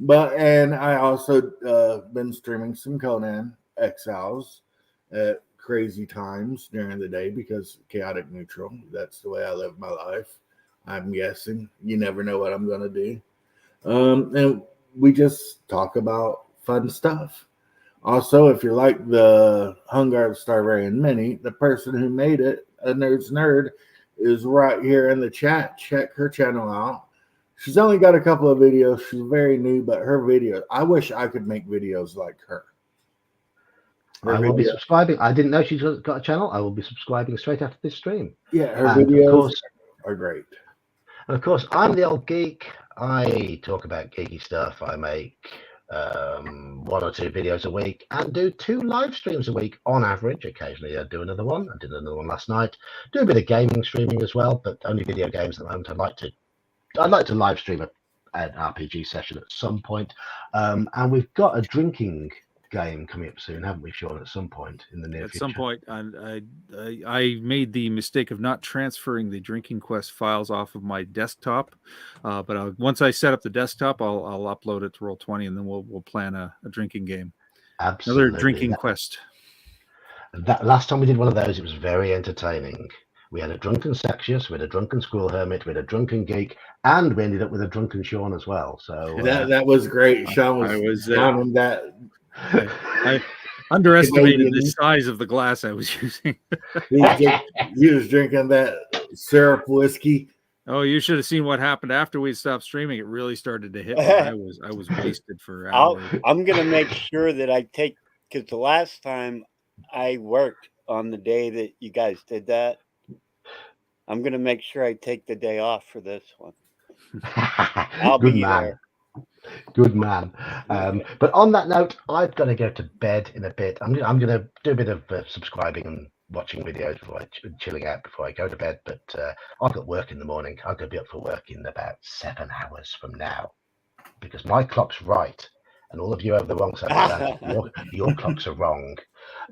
And I also been streaming some Conan Exiles at crazy times during the day because chaotic neutral. That's the way I live my life. I'm guessing. You never know what I'm gonna do. And we just talk about fun stuff. Also, if you like the Hungar the Starvarian Mini, the person who made it, a Nerd's Nerd, is right here in the chat. Check her channel out. She's only got a couple of videos. She's very new, but her videos, I wish I could make videos like her. I will be subscribing. I didn't know she's got a channel. I will be subscribing straight after this stream. Yeah, her videos are great. And of course, I'm the old geek. I talk about geeky stuff. I make 1 or 2 videos a week and do 2 live streams a week on average. Occasionally I do another one. I did another one last night. Do a bit of gaming streaming as well, but only video games at the moment. I'd like to live stream an RPG session at some point. And we've got a drinking game coming up soon, haven't we, Sean? At some point in the near future. At some point, I made the mistake of not transferring the Drinking Quest files off of my desktop. But once I set up the desktop, I'll upload it to Roll20, and then we'll plan a drinking game. Absolutely. Another Drinking Quest. That last time we did one of those, it was very entertaining. We had a drunken Sexius, we had a drunken Squirrel Hermit, we had a drunken Geek, and we ended up with a drunken Sean as well. So that was great. Sean was down that. I underestimated the size of the glass I was using. He was drinking that syrup whiskey. Oh, you should have seen what happened after we stopped streaming. It really started to hit me. I was wasted for hours. I'm gonna make sure that I take, because the last time I worked on the day that you guys did that, I'm gonna make sure I take the day off for this one. I'll be there. Good man. But on that note, I've got to go to bed in a bit. I'm going to do a bit of subscribing and watching videos before chilling out before I go to bed. But I've got work in the morning. I'm going to be up for work in about 7 hours from now because my clock's right. And all of you have the wrong side of that. Your clocks are wrong.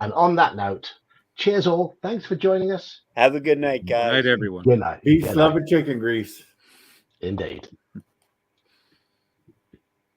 And on that note, cheers all. Thanks for joining us. Have a good night, guys. Good night, everyone. Good night. Peace, love, and chicken grease. Indeed.